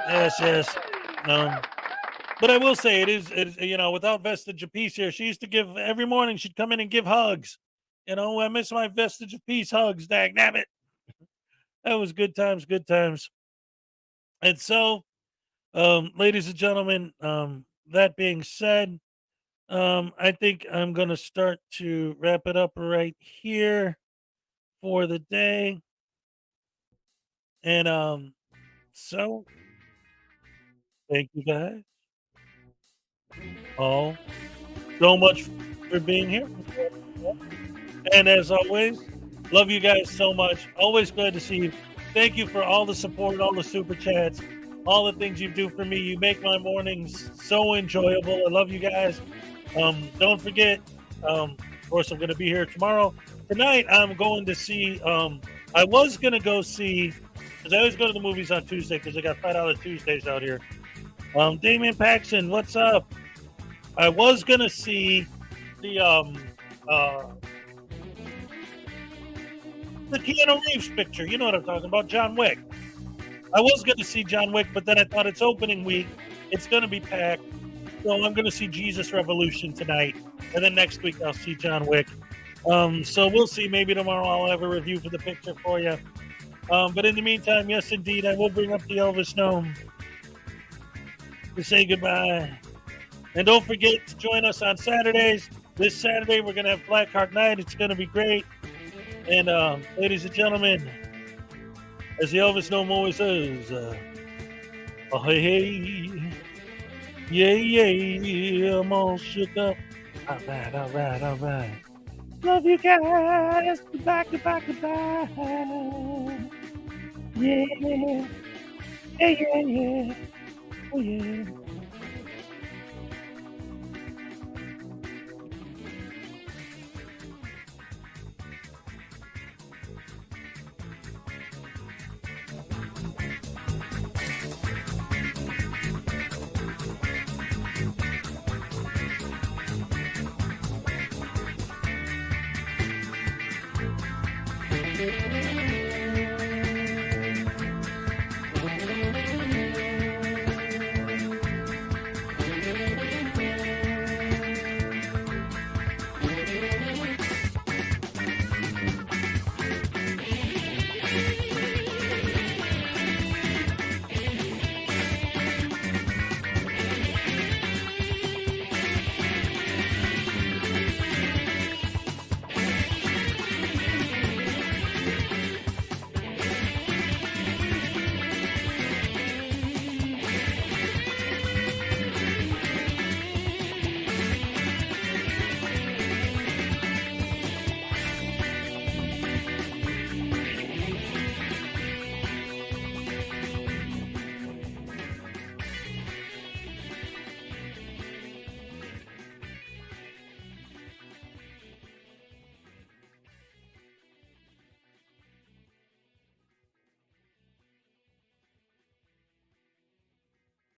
Yes. But I will say it is, without Vestige of Peace here, she used to give, every morning she'd come in and give hugs. I miss my Vestige of Peace hugs, dag nabbit. That was good times. And so, ladies and gentlemen, that being said, I think I'm going to start to wrap it up right here for the day. And so thank you guys all so much for being here. And as always, love you guys so much. Always glad to see you. Thank you for all the support, all the super chats, all the things you do for me. You make my mornings so enjoyable. I love you guys. Don't forget, of course, I'm going to be here tomorrow. Tonight, I'm going to see, I was going to go see, because I always go to the movies on Tuesday because I got $5 Tuesdays out here. Damien Paxson, what's up? I was going to see the Keanu Reeves picture. You know what I'm talking about, John Wick. I was going to see John Wick, but then I thought it's opening week. It's going to be packed. So I'm going to see Jesus Revolution tonight. And then next week I'll see John Wick. So we'll see. Maybe tomorrow I'll have a review for the picture for you. But in the meantime, yes, indeed, I will bring up the Elvis Gnome to say goodbye. And don't forget to join us on Saturdays. This Saturday, we're going to have Blackheart Night. It's going to be great. And ladies and gentlemen, as the Elvis Gnome always says, oh, hey, yeah, I'm all shook up. All right. Love you guys. Goodbye. Yeah. Oh, yeah. Thank you.